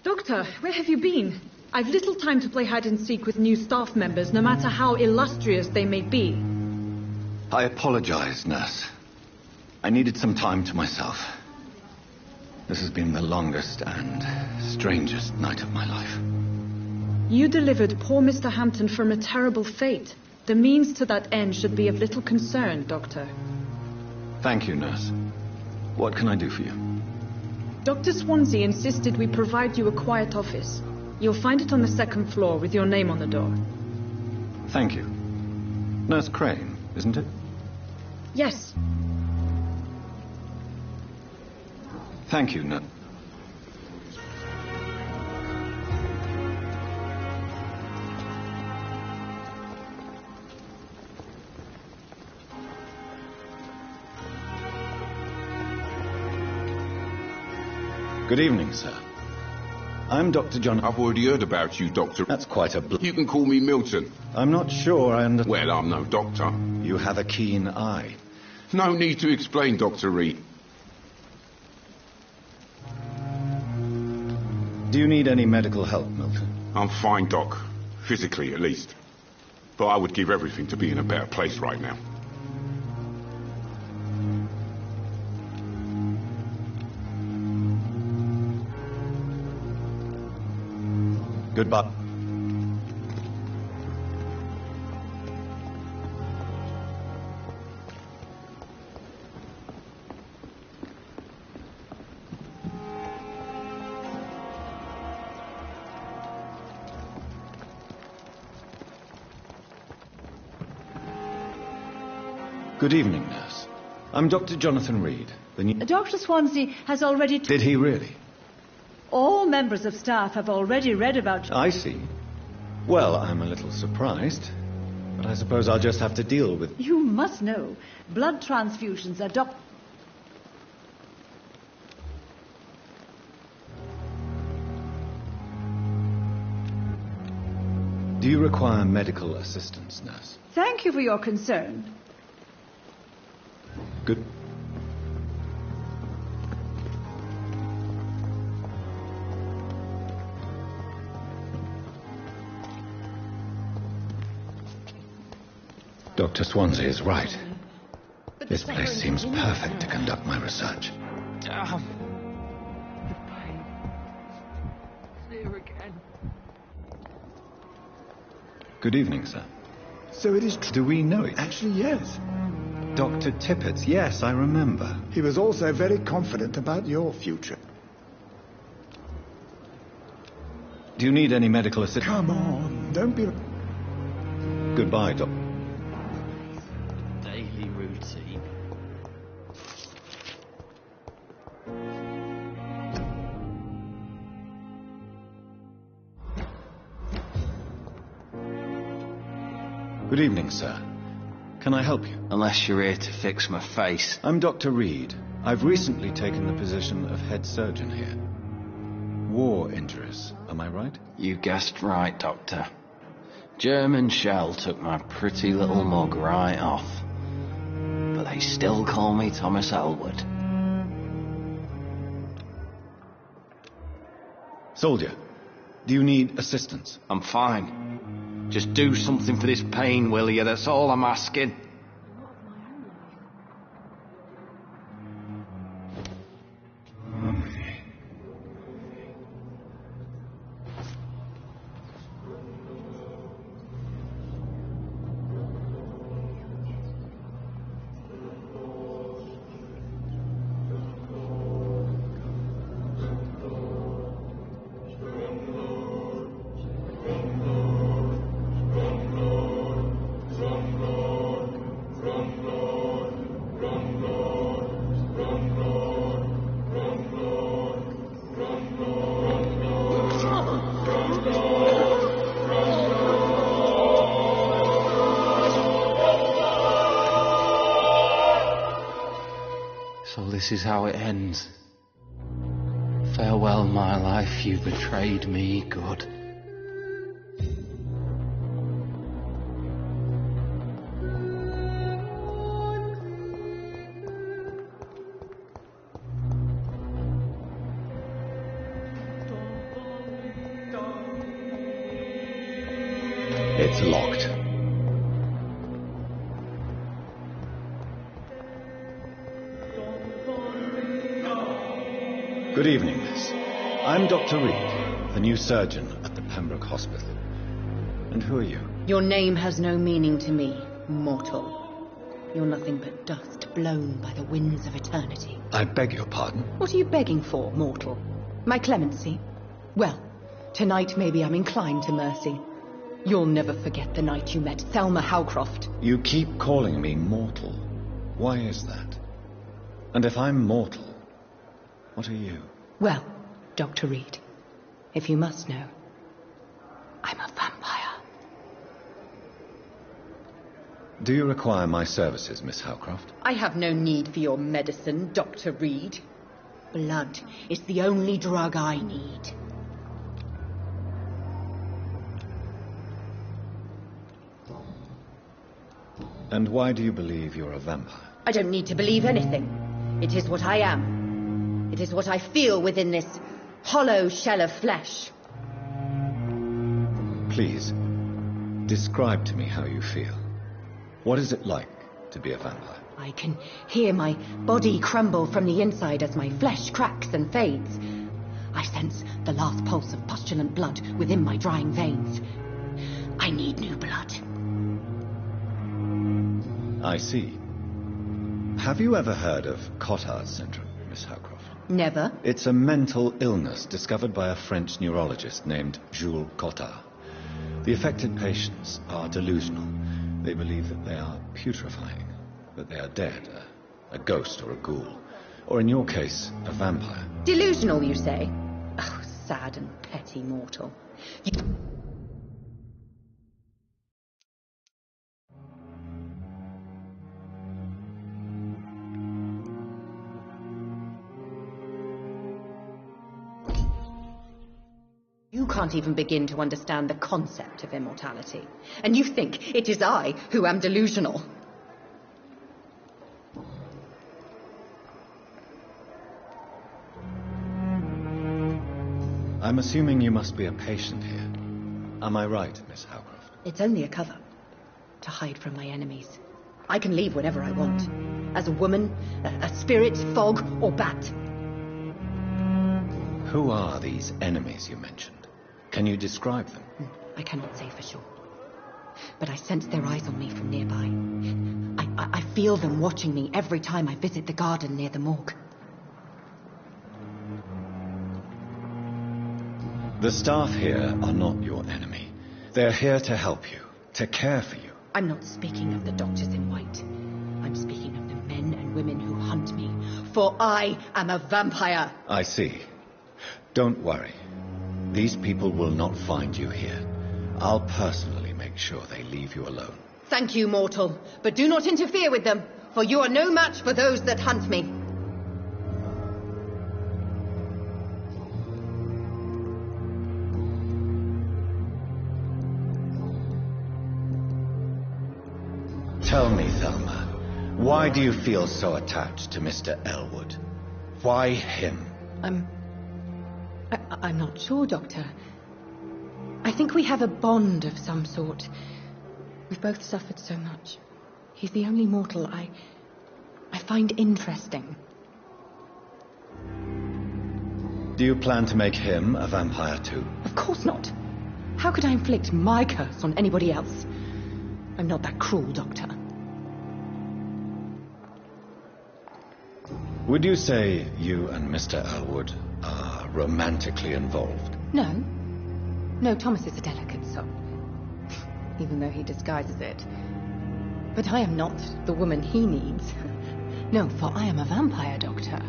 Doctor, where have you been? I've little time to play hide and seek with new staff members, no matter how illustrious they may be. I apologize, nurse. I needed some time to myself. This has been the longest and strangest night of my life. You delivered poor Mr. Hampton from a terrible fate. The means to that end should be of little concern, Doctor. Thank you, nurse. What can I do for you? Dr. Swansea insisted we provide you a quiet office. You'll find it on the second floor with your name on the door. Thank you. Nurse Crane, isn't it? Yes. Thank you, nurse. Good evening, sir. I'm Dr. John... I've already heard about you, Doctor. That's quite a... You can call me Milton. I'm not sure I understand... Well, I'm no doctor. You have a keen eye. No need to explain, Dr. Reed. Do you need any medical help, Milton? I'm fine, Doc. Physically, at least. But I would give everything to be in a better place right now. Goodbye. Good evening, nurse. I'm Dr. Jonathan Reed, the new... Dr. Swansea has already... Did he really? All members of staff have already read about... I see. Well, I'm a little surprised, but I suppose I'll just have to deal with... You must know, blood transfusions are Do you require medical assistance, nurse? Thank you for your concern. Good. Dr. Swansea is right. This place seems perfect to conduct my research. The pain. Here again. Good evening, sir. So it is true. Do we know it? Actually, yes. Dr. Tippett's, yes, I remember. He was also very confident about your future. Do you need any medical assistance? Come on, don't be... Goodbye, Doc. Daily routine. Good evening, sir. Can I help you? Unless you're here to fix my face. I'm Dr. Reed. I've recently taken the position of head surgeon here. War injuries, am I right? You guessed right, Doctor. German shell took my pretty little mug right off. But they still call me Thomas Elwood. Soldier, do you need assistance? I'm fine. Just do something for this pain, will you? That's all I'm asking. So this is how it ends. Farewell, my life, you betrayed me, good. It's locked. Good evening, miss. I'm Dr. Reed, the new surgeon at the Pembroke Hospital. And who are you? Your name has no meaning to me, mortal. You're nothing but dust blown by the winds of eternity. I beg your pardon? What are you begging for, mortal? My clemency? Well, tonight maybe I'm inclined to mercy. You'll never forget the night you met Thelma Howcroft. You keep calling me mortal. Why is that? And if I'm mortal, what are you? Well, Dr. Reed, if you must know, I'm a vampire. Do you require my services, Miss Howcroft? I have no need for your medicine, Dr. Reed. Blood is the only drug I need. And why do you believe you're a vampire? I don't need to believe anything. It is what I am. It is what I feel within this hollow shell of flesh. Please, describe to me how you feel. What is it like to be a vampire? I can hear my body crumble from the inside as my flesh cracks and fades. I sense the last pulse of postulant blood within my drying veins. I need new blood. I see. Have you ever heard of Cotard syndrome, Miss Howcroft? Never. It's a mental illness discovered by a French neurologist named Jules Cotard. The affected patients are delusional. They believe that they are putrefying, that they are dead, a ghost or a ghoul, or in your case, a vampire. Delusional, you say? Oh, sad and petty mortal. You can't even begin to understand the concept of immortality. And you think it is I who am delusional. I'm assuming you must be a patient here. Am I right, Miss Howcroft? It's only a cover. To hide from my enemies. I can leave whenever I want. As a woman, a spirit, fog, or bat. Who are these enemies you mentioned? Can you describe them? I cannot say for sure. But I sense their eyes on me from nearby. I feel them watching me every time I visit the garden near the morgue. The staff here are not your enemy. They're here to help you, to care for you. I'm not speaking of the doctors in white. I'm speaking of the men and women who hunt me. For I am a vampire. I see. Don't worry. These people will not find you here. I'll personally make sure they leave you alone. Thank you, mortal. But do not interfere with them, for you are no match for those that hunt me. Tell me, Thelma, why do you feel so attached to Mr. Elwood? Why him? I'm not sure, Doctor. I think we have a bond of some sort. We've both suffered so much. He's the only mortal I find interesting. Do you plan to make him a vampire too? Of course not. How could I inflict my curse on anybody else? I'm not that cruel, Doctor. Would you say you and Mr. Elwood are romantically involved? No. No, Thomas is a delicate soul. Even though he disguises it. But I am not the woman he needs. No, for I am a vampire, Doctor.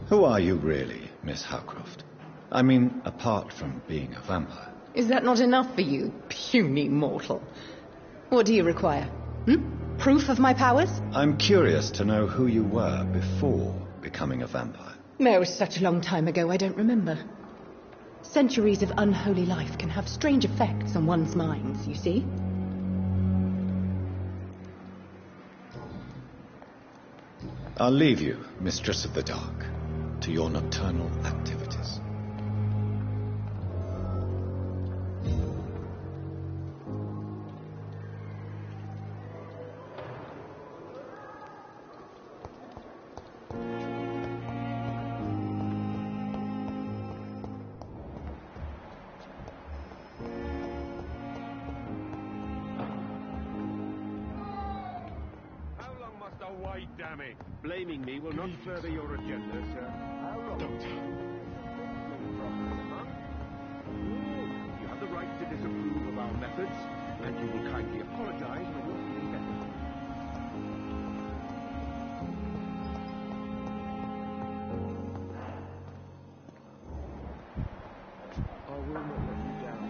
Who are you really, Miss Howcroft? I mean, apart from being a vampire. Is that not enough for you, puny mortal? What do you require? Proof of my powers? I'm curious to know who you were before becoming a vampire. It was such a long time ago, I don't remember. Centuries of unholy life can have strange effects on one's minds, you see? I'll leave you, Mistress of the Dark, to your nocturnal activities. Why, damn it! Blaming me will not further your agenda, sir. How long? Doctor. You have the right to disapprove of our methods, and you will kindly apologize when you're feeling better. I will not let you down.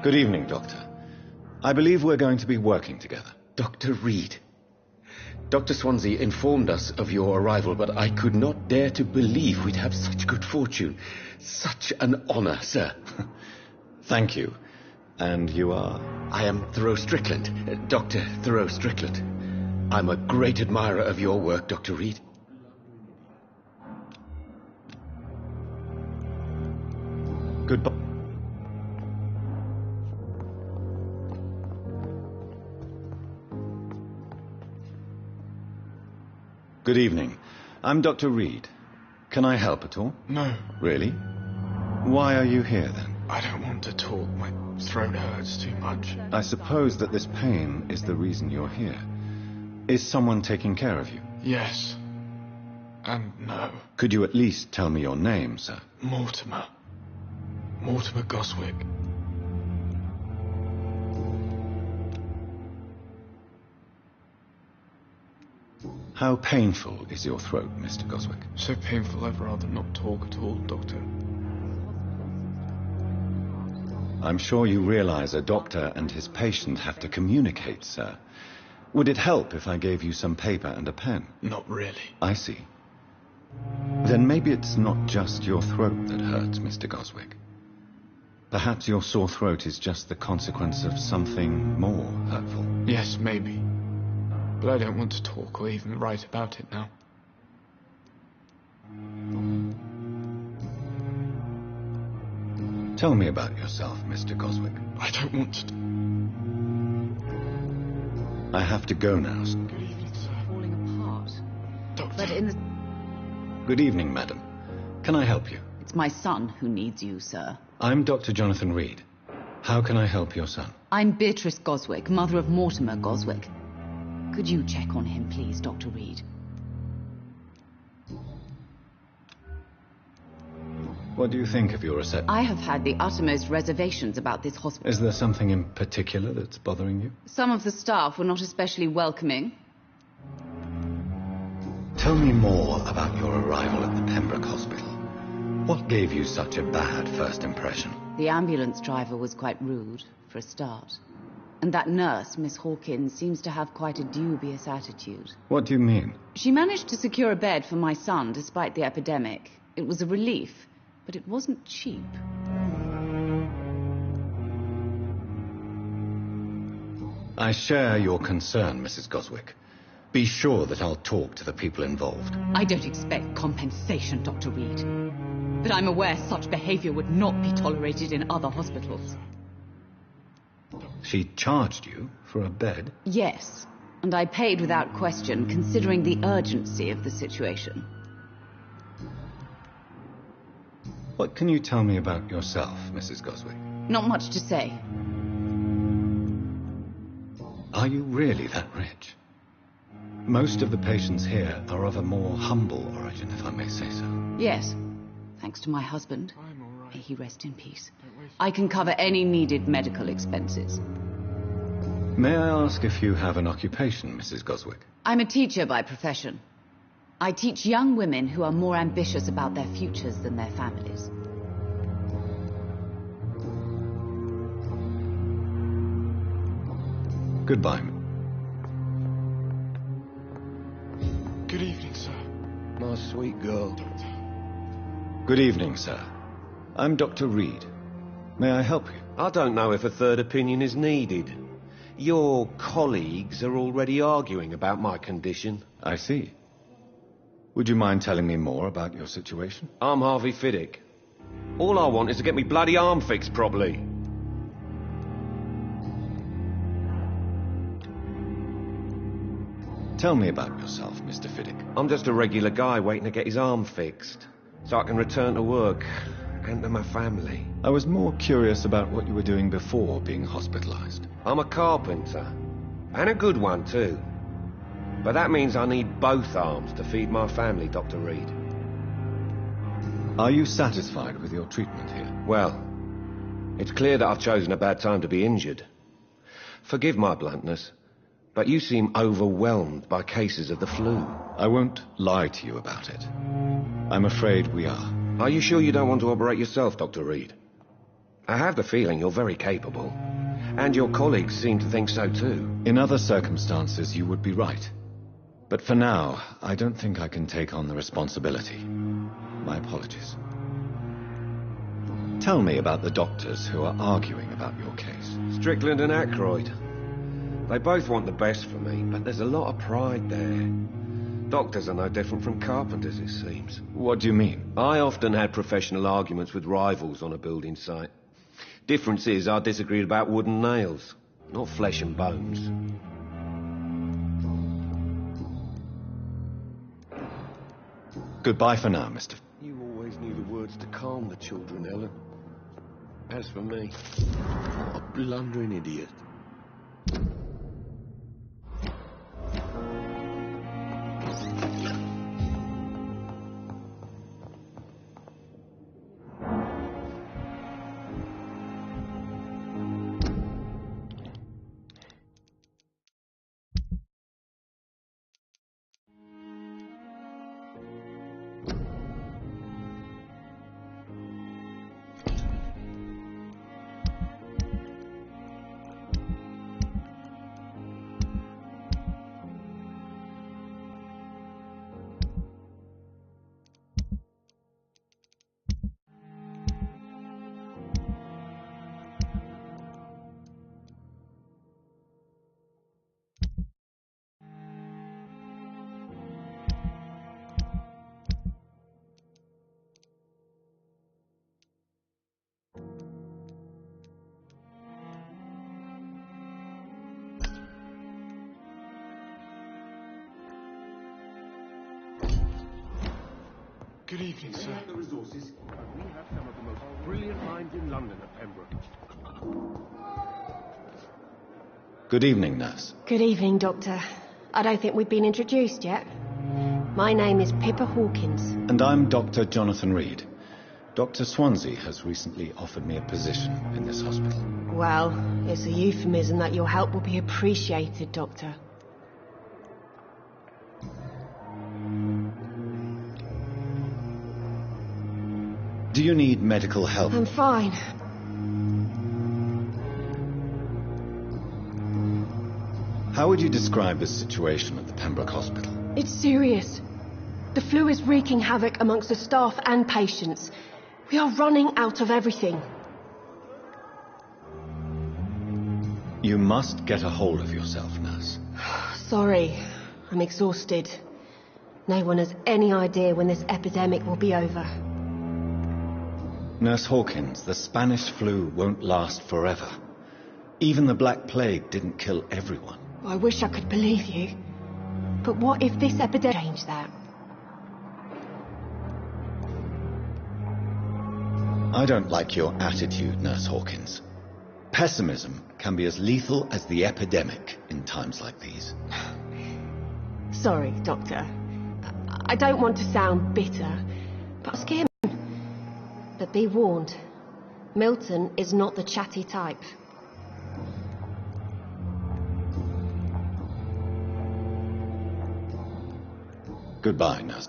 Good evening, Doctor. I believe we're going to be working together. Dr. Reed. Dr. Swansea informed us of your arrival, but I could not dare to believe we'd have such good fortune. Such an honor, sir. Thank you. And you are? I am Thoreau Strickland, Dr. Thoreau Strickland. I'm a great admirer of your work, Dr. Reed. Goodbye. Good evening. I'm Dr. Reed. Can I help at all? No. Really? Why are you here, then? I don't want to talk. My throat hurts too much. I suppose that this pain is the reason you're here. Is someone taking care of you? Yes. And no. Could you at least tell me your name, sir? Mortimer. Mortimer Goswick. How painful is your throat, Mr. Goswick? So painful I'd rather not talk at all, Doctor. I'm sure you realize a doctor and his patient have to communicate, sir. Would it help if I gave you some paper and a pen? Not really. I see. Then maybe it's not just your throat that hurts, Mr. Goswick. Perhaps your sore throat is just the consequence of something more hurtful. Yes, maybe. But I don't want to talk or even write about it now. Tell me about yourself, Mr. Goswick. I don't want to. I have to go now. Good evening, sir. Falling apart. Doctor. But in the... Good evening, madam. Can I help you? It's my son who needs you, sir. I'm Dr. Jonathan Reed. How can I help your son? I'm Beatrice Goswick, mother of Mortimer Goswick. Could you check on him, please, Dr. Reed? What do you think of your reception? I have had the uttermost reservations about this hospital. Is there something in particular that's bothering you? Some of the staff were not especially welcoming. Tell me more about your arrival at the Pembroke Hospital. What gave you such a bad first impression? The ambulance driver was quite rude, for a start. And that nurse, Miss Hawkins, seems to have quite a dubious attitude. What do you mean? She managed to secure a bed for my son despite the epidemic. It was a relief, but it wasn't cheap. I share your concern, Mrs. Goswick. Be sure that I'll talk to the people involved. I don't expect compensation, Dr. Reed. But I'm aware such behavior would not be tolerated in other hospitals. She charged you for a bed? Yes, and I paid without question, considering the urgency of the situation. What can you tell me about yourself, Mrs. Goswick? Not much to say. Are you really that rich? Most of the patients here are of a more humble origin, if I may say so. Yes, thanks to my husband. May he rest in peace. I can cover any needed medical expenses. May I ask if you have an occupation, Mrs. Goswick? I'm a teacher by profession. I teach young women who are more ambitious about their futures than their families. Goodbye. Good evening, sir. My sweet girl. Good evening, sir. I'm Dr. Reed. May I help you? I don't know if a third opinion is needed. Your colleagues are already arguing about my condition. I see. Would you mind telling me more about your situation? I'm Harvey Fiddick. All I want is to get me bloody arm fixed properly. Tell me about yourself, Mr. Fiddick. I'm just a regular guy waiting to get his arm fixed, so I can return to work and to my family. I was more curious about what you were doing before being hospitalized. I'm a carpenter, and a good one too. But that means I need both arms to feed my family, Dr. Reed. Are you satisfied with your treatment here? Well, it's clear that I've chosen a bad time to be injured. Forgive my bluntness, but you seem overwhelmed by cases of the flu. I won't lie to you about it. I'm afraid we are. Are you sure you don't want to operate yourself, Dr. Reed? I have the feeling you're very capable, and your colleagues seem to think so too. In other circumstances, you would be right. But for now, I don't think I can take on the responsibility. My apologies. Tell me about the doctors who are arguing about your case. Strickland and Aykroyd. They both want the best for me, but there's a lot of pride there. Doctors are no different from carpenters, it seems. What do you mean? I often had professional arguments with rivals on a building site. Difference is I disagreed about wood and nails, not flesh and bones. Goodbye for now, Mr. You always knew the words to calm the children, Ellen. As for me, what a blundering idiot. Good evening, sir. The resources. We have some of the most brilliant minds in London at Pembroke. Good evening, nurse. Good evening, Doctor. I don't think we've been introduced yet. My name is Pippa Hawkins. And I'm Dr. Jonathan Reed. Dr. Swansea has recently offered me a position in this hospital. Well, it's a euphemism that your help will be appreciated, Doctor. Do you need medical help? I'm fine. How would you describe the situation at the Pembroke Hospital? It's serious. The flu is wreaking havoc amongst the staff and patients. We are running out of everything. You must get a hold of yourself, nurse. Sorry, I'm exhausted. No one has any idea when this epidemic will be over. Nurse Hawkins, the Spanish flu won't last forever. Even the Black Plague didn't kill everyone. I wish I could believe you. But what if this epidemic changed that? I don't like your attitude, Nurse Hawkins. Pessimism can be as lethal as the epidemic in times like these. Sorry, Doctor. I don't want to sound bitter, but I'm scared. But be warned, Milton is not the chatty type. Goodbye, nurse.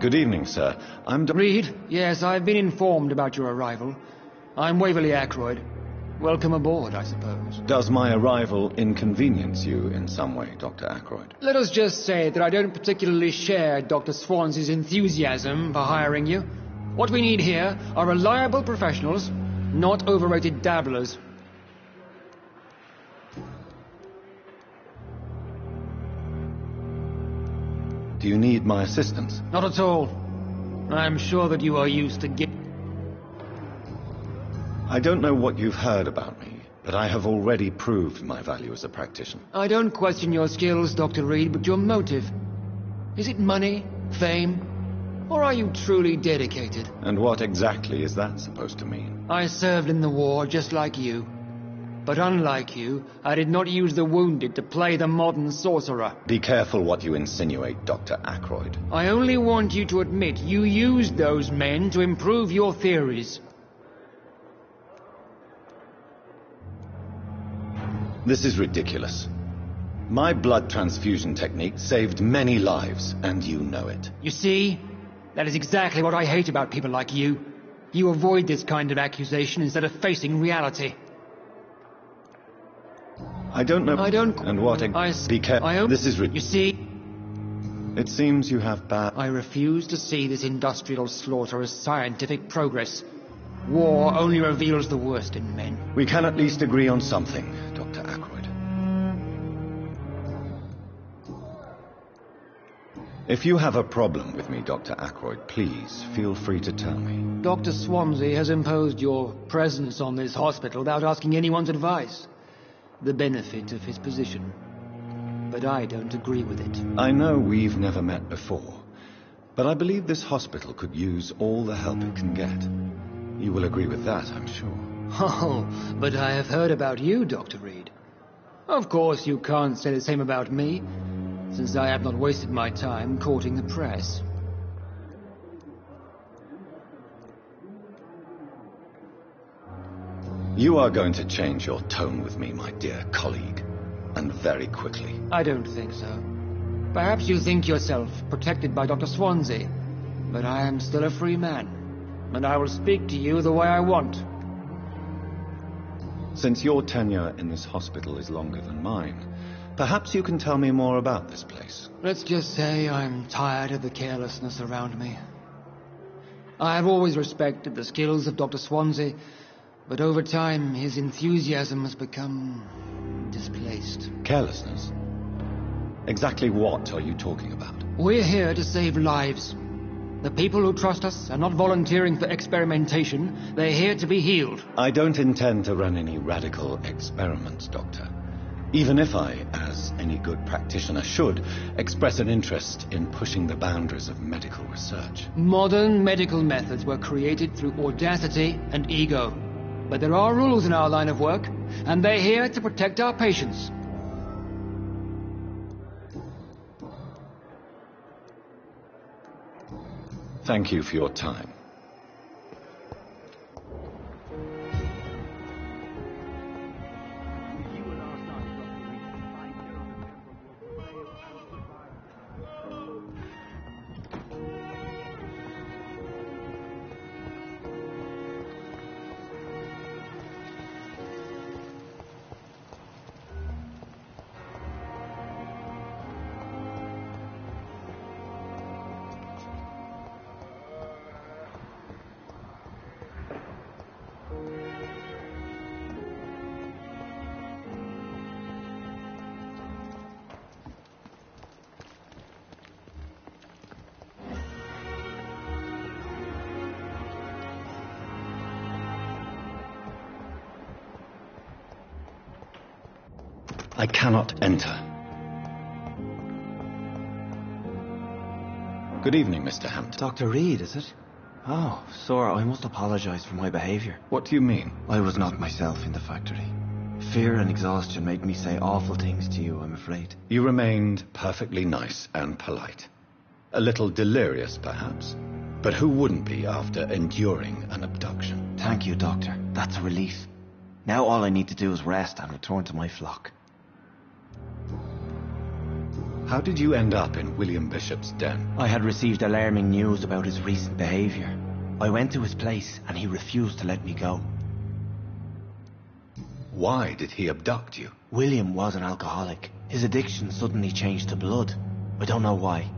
Good evening, sir. I'm Reed? Yes, I've been informed about your arrival. I'm Waverley Ackroyd. Welcome aboard, I suppose. Does my arrival inconvenience you in some way, Dr. Ackroyd? Let us just say that I don't particularly share Dr. Swansea's enthusiasm for hiring you. What we need here are reliable professionals, not overrated dabblers. Do you need my assistance? Not at all. I'm sure that you are used to I don't know what you've heard about me, but I have already proved my value as a practitioner. I don't question your skills, Dr. Reed, but your motive. Is it money, fame, or are you truly dedicated? And what exactly is that supposed to mean? I served in the war just like you. But unlike you, I did not use the wounded to play the modern sorcerer. Be careful what you insinuate, Dr. Ackroyd. I only want you to admit you used those men to improve your theories. This is ridiculous. My blood transfusion technique saved many lives, and you know it. You see? That is exactly what I hate about people like you. You avoid this kind of accusation instead of facing reality. I don't know... I don't... And what... Be careful. This is You see? It seems you have bad... I refuse to see this industrial slaughter as scientific progress. War only reveals the worst in men. We can at least agree on something, Dr. Ackroyd. If you have a problem with me, Dr. Ackroyd, please feel free to tell me. Dr. Swansea has imposed your presence on this hospital without asking anyone's advice. the benefit of his position. But I don't agree with it. I know we've never met before, but I believe this hospital could use all the help it can get. You will agree with that, I'm sure. Oh, but I have heard about you, Dr. Reed. Of course, you can't say the same about me, since I have not wasted my time courting the press. You are going to change your tone with me, my dear colleague, and very quickly. I don't think so. Perhaps you think yourself protected by Dr. Swansea, but I am still a free man, and I will speak to you the way I want. Since your tenure in this hospital is longer than mine, perhaps you can tell me more about this place. Let's just say I'm tired of the carelessness around me. I have always respected the skills of Dr. Swansea, but over time his enthusiasm has become displaced. Carelessness? Exactly what are you talking about? We're here to save lives. The people who trust us are not volunteering for experimentation. They're here to be healed. I don't intend to run any radical experiments, Doctor. Even if I, as any good practitioner should, express an interest in pushing the boundaries of medical research. Modern medical methods were created through audacity and ego. But there are rules in our line of work, and they're here to protect our patients. Thank you for your time. I cannot enter. Good evening, Mr. Hampton. Dr. Reed, is it? Oh, sir, I must apologize for my behavior. What do you mean? I was not myself in the factory. Fear and exhaustion made me say awful things to you, I'm afraid. You remained perfectly nice and polite. A little delirious, perhaps. But who wouldn't be after enduring an abduction? Thank you, Doctor. That's a relief. Now all I need to do is rest and return to my flock. How did you end up in William Bishop's den? I had received alarming news about his recent behavior. I went to his place and he refused to let me go. Why did he abduct you? William was an alcoholic. His addiction suddenly changed to blood. I don't know why.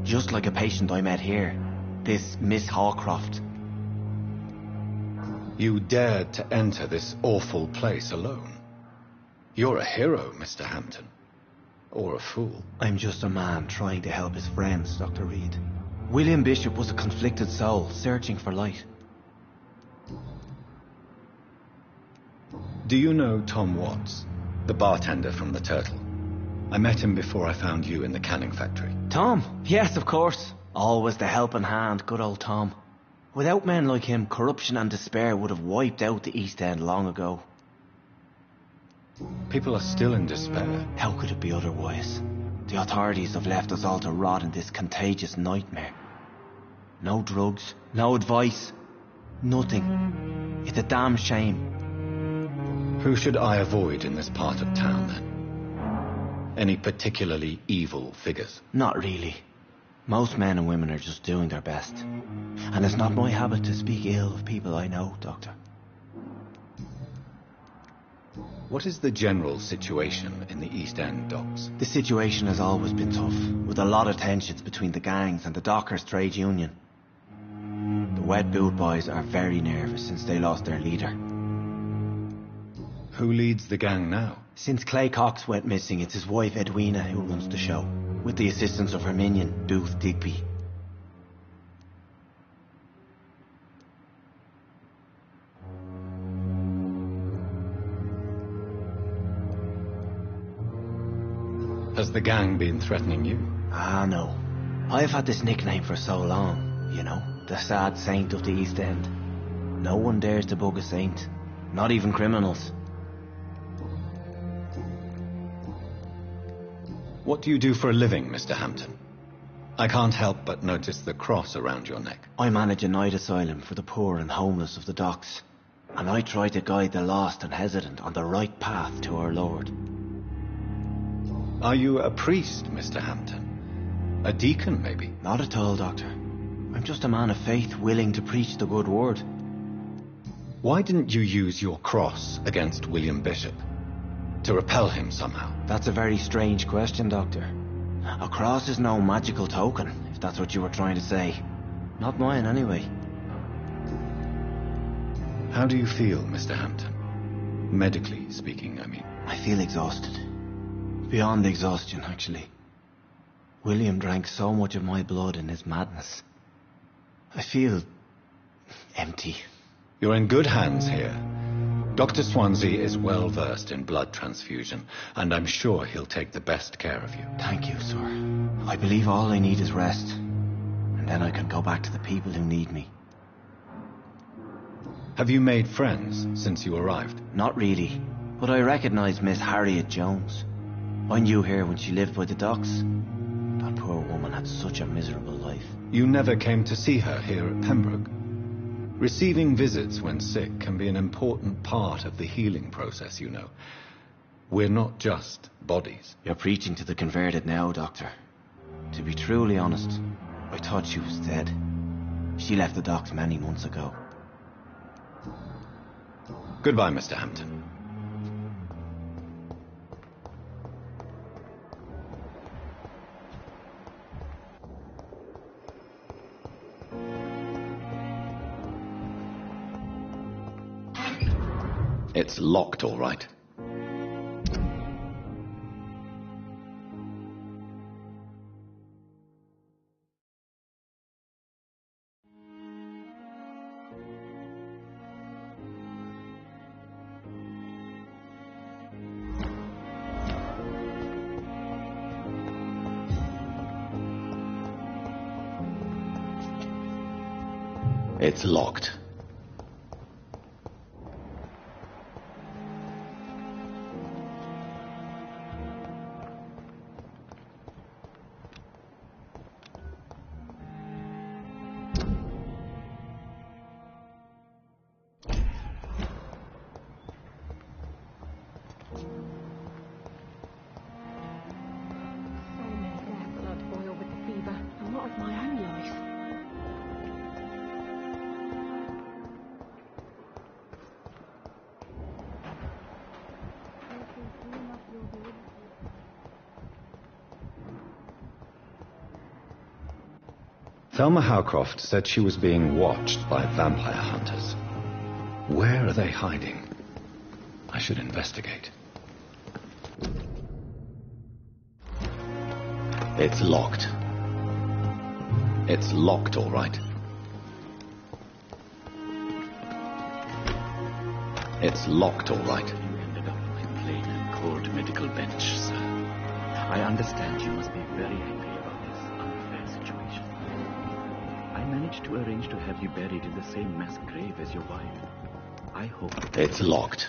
Just like a patient I met here. This Miss Hawcroft. You dared to enter this awful place alone. You're a hero, Mr. Hampton. Or a fool. I'm just a man trying to help his friends, Dr. Reed. William Bishop was a conflicted soul, searching for light. Do you know Tom Watts, the bartender from the Turtle? I met him before I found you in the canning factory. Tom? Yes, of course. Always the helping hand, good old Tom. Without men like him, corruption and despair would have wiped out the East End long ago. People are still in despair. How could it be otherwise? The authorities have left us all to rot in this contagious nightmare. No drugs, no advice, nothing. It's a damn shame. Who should I avoid in this part of town, then? Any particularly evil figures? Not really. Most men and women are just doing their best. And it's not my habit to speak ill of people I know, Doctor. What is the general situation in the East End docks? The situation has always been tough, with a lot of tensions between the gangs and the dockers' trade union. The wet boot boys are very nervous since they lost their leader. Who leads the gang now? Since Clay Cox went missing, it's his wife Edwina who runs the show, with the assistance of her minion, Booth Digby. Has the gang been threatening you? Ah, no. I've had this nickname for so long, you know, the sad saint of the East End. No one dares to bug a saint, not even criminals. What do you do for a living, Mr. Hampton? I can't help but notice the cross around your neck. I manage a night asylum for the poor and homeless of the docks, and I try to guide the lost and hesitant on the right path to our Lord. Are you a priest, Mr. Hampton? A deacon, maybe? Not at all, Doctor. I'm just a man of faith willing to preach the good word. Why didn't you use your cross against William Bishop? To repel him somehow? That's a very strange question, Doctor. A cross is no magical token, if that's what you were trying to say. Not mine, anyway. How do you feel, Mr. Hampton? Medically speaking, I mean. I feel exhausted. Beyond exhaustion, actually. William drank so much of my blood in his madness. I feel empty. You're in good hands here. Dr. Swansea is well versed in blood transfusion, and I'm sure he'll take the best care of you. Thank you, sir. I believe all I need is rest, and then I can go back to the people who need me. Have you made friends since you arrived? Not really, but I recognize Miss Harriet Jones. I knew her when she lived by the docks. That poor woman had such a miserable life. You never came to see her here at Pembroke? Receiving visits when sick can be an important part of the healing process, you know. We're not just bodies. You're preaching to the converted now, Doctor. To be truly honest, I thought she was dead. She left the docks many months ago. Goodbye, Mr. Hampton. It's locked, all right. It's locked. Thelma Howcroft said she was being watched by vampire hunters. Where are they hiding? I should investigate. It's locked. It's locked, all right. It's locked, all right. You ended up on my plain and cold medical bench, sir. I understand you must be very angry about this unfair situation. I managed to arrange to have you buried in the same mass grave as your wife. I hope... It's locked.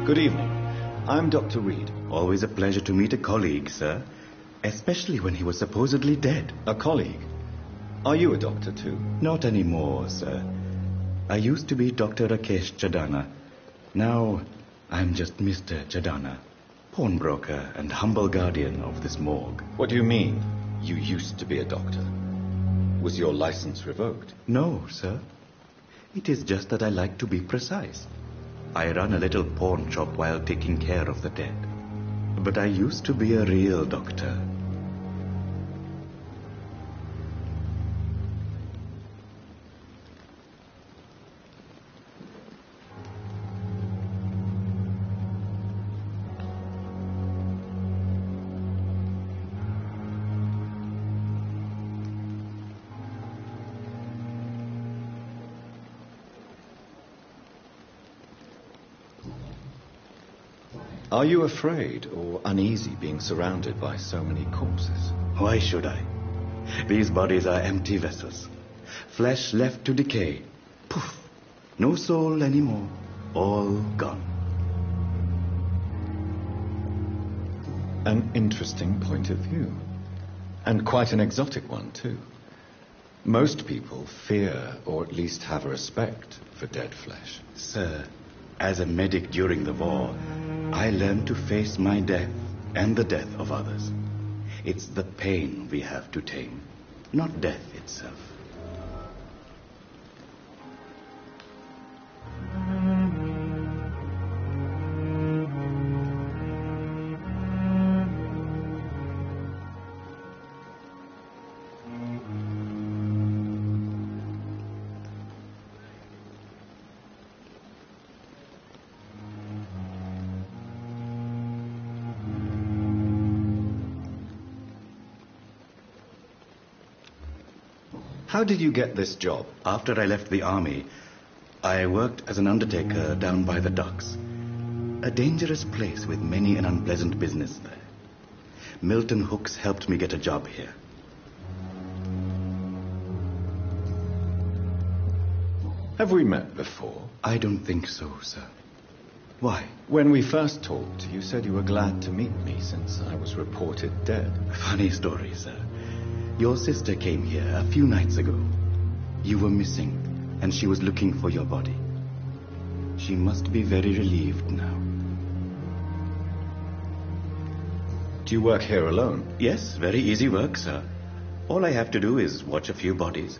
Good evening. I'm Dr. Reed. Always a pleasure to meet a colleague, sir. Especially when he was supposedly dead. A colleague? Are you a doctor too? Not anymore, sir. I used to be Dr. Rakesh Chadana. Now, I'm just Mr. Chadana, pawnbroker and humble guardian of this morgue. What do you mean, you used to be a doctor? Was your license revoked? No, sir. It is just that I like to be precise. I run a little pawn shop while taking care of the dead. But I used to be a real doctor. Are you afraid or uneasy being surrounded by so many corpses? Why should I? These bodies are empty vessels. Flesh left to decay. Poof! No soul anymore. All gone. An interesting point of view. And quite an exotic one, too. Most people fear, or at least have a respect for dead flesh. Sir, as a medic during the war, I learned to face my death and the death of others. It's the pain we have to tame, not death itself. How did you get this job? After I left the army, I worked as an undertaker down by the docks. A dangerous place with many an unpleasant business there. Milton Hooks helped me get a job here. Have we met before? I don't think so, sir. Why? When we first talked, you said you were glad to meet me since I was reported dead. Funny story, sir. Your sister came here a few nights ago. You were missing, and she was looking for your body. She must be very relieved now. Do you work here alone? Yes, very easy work, sir. All I have to do is watch a few bodies.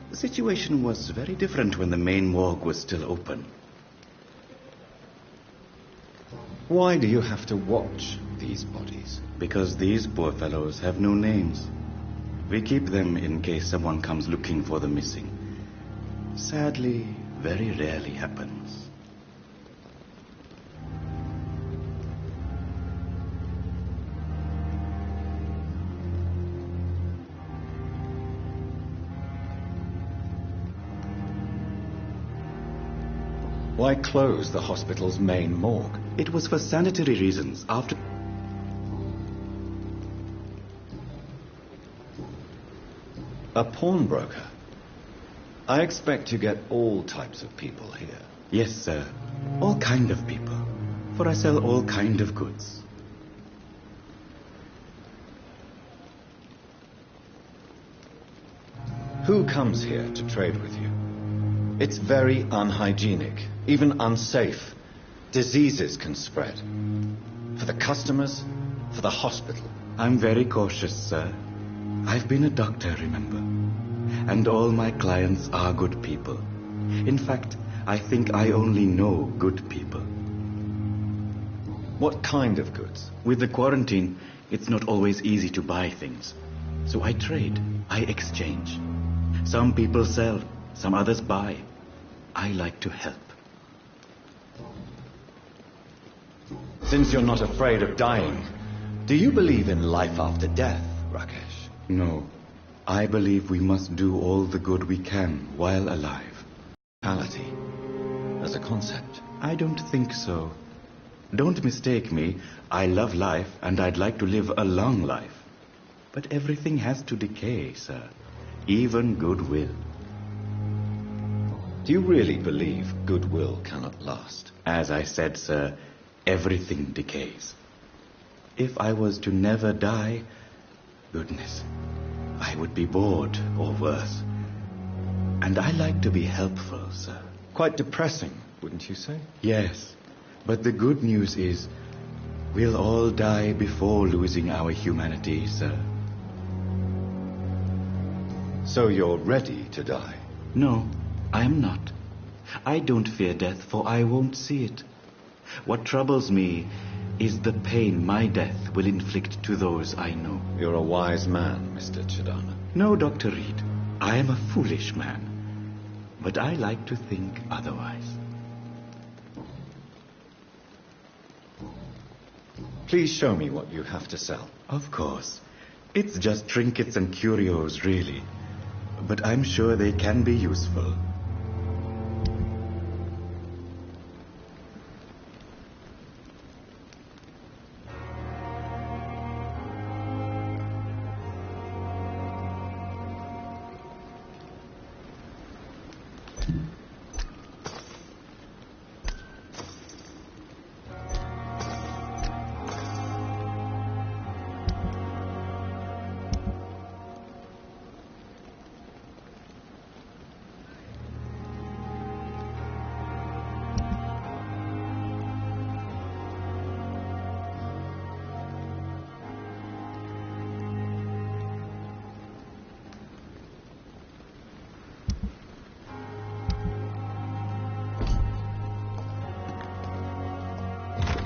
The situation was very different when the main morgue was still open. Why do you have to watch these bodies? Because these poor fellows have no names. We keep them in case someone comes looking for the missing. Sadly, very rarely happens. Why close the hospital's main morgue? It was for sanitary reasons after... A pawnbroker? I expect you get all types of people here. Yes, sir. All kind of people. For I sell all kind of goods. Who comes here to trade with you? It's very unhygienic, even unsafe. Diseases can spread. For the customers, for the hospital. I'm very cautious, sir. I've been a doctor, remember? And all my clients are good people. In fact, I think I only know good people. What kind of goods? With the quarantine, it's not always easy to buy things. So I trade, I exchange. Some people sell, some others buy. I like to help. Since you're not afraid of dying, do you believe in life after death, Rakesh? No. I believe we must do all the good we can while alive. Mortality as a concept? I don't think so. Don't mistake me. I love life and I'd like to live a long life. But everything has to decay, sir. Even goodwill. Do you really believe goodwill cannot last? As I said, sir, everything decays. If I was to never die, goodness, I would be bored or worse. And I like to be helpful, sir. Quite depressing, wouldn't you say? Yes, but the good news is we'll all die before losing our humanity, sir. So you're ready to die? No, I am not. I don't fear death, for I won't see it. What troubles me is the pain my death will inflict to those I know. You're a wise man, Mr. Chidana. No, Dr. Reed. I am a foolish man. But I like to think otherwise. Please show me what you have to sell. Of course. It's just trinkets and curios, really. But I'm sure they can be useful.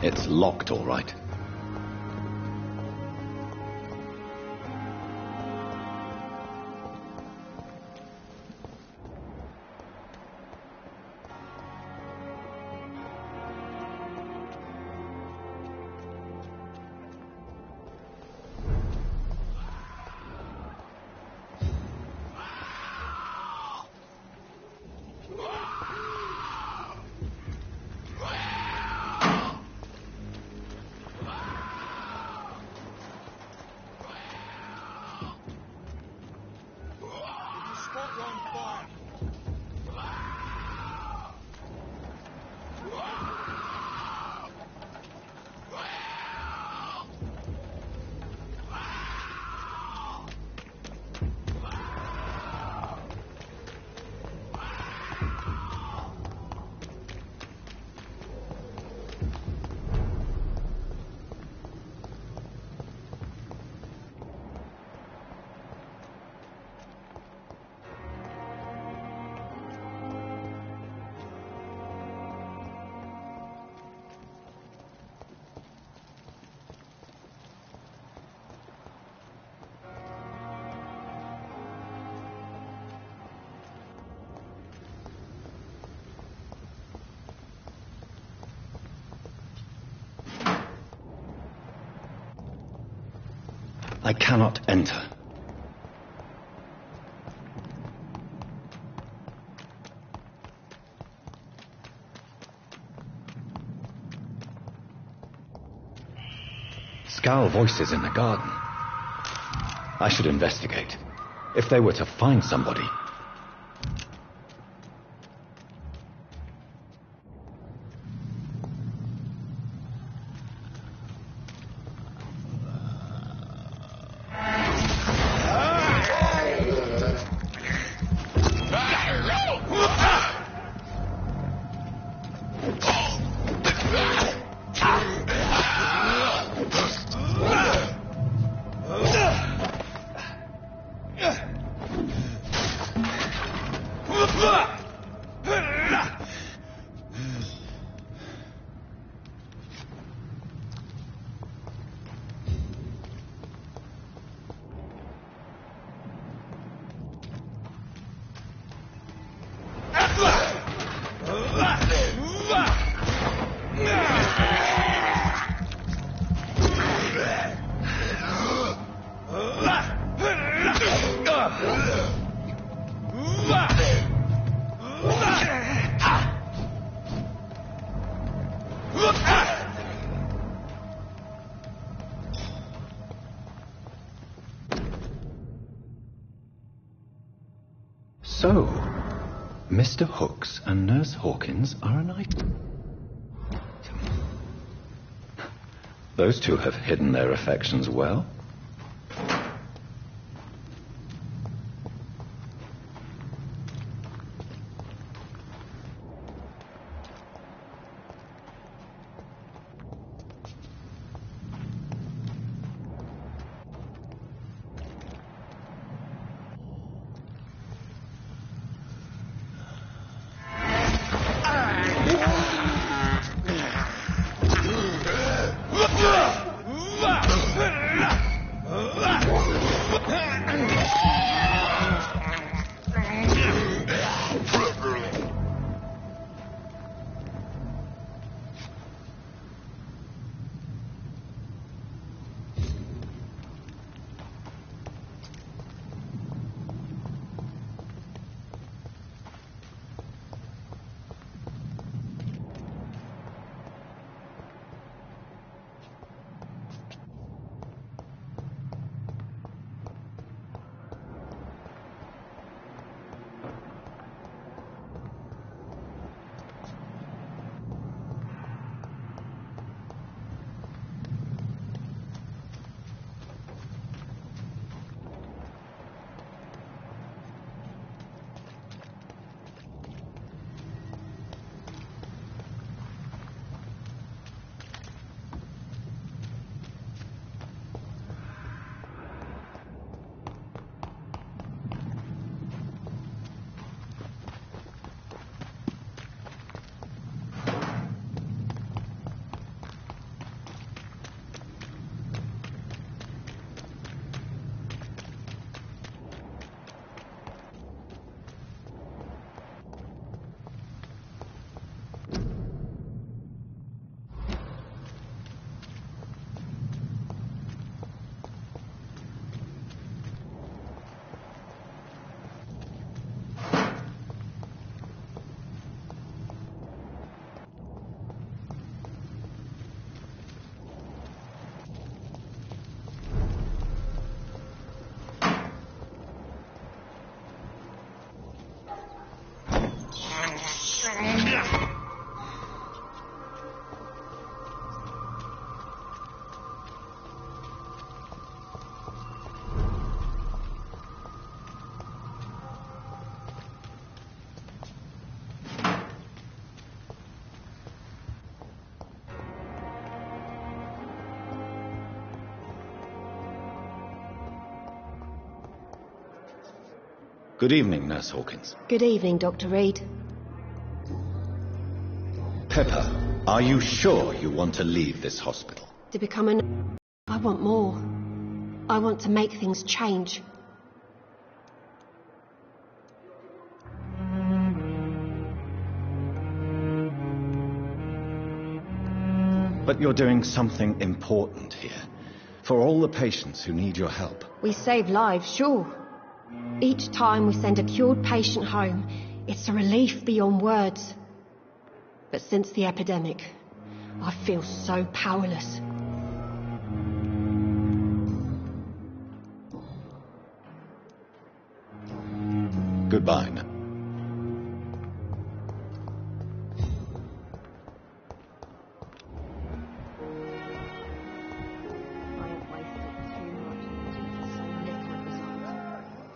It's locked, all right. I cannot enter. Scowl voices in the garden. I should investigate. If they were to find somebody. So, Mr. Hooks and Nurse Hawkins are an item. Those two have hidden their affections well. Good evening, Nurse Hawkins. Good evening, Dr. Reed. Pepper, are you sure you want to leave this hospital? To become an... I want more. I want to make things change. But you're doing something important here. For all the patients who need your help. We save lives, sure. Each time we send a cured patient home, it's a relief beyond words. But since the epidemic, I feel so powerless. Goodbye now.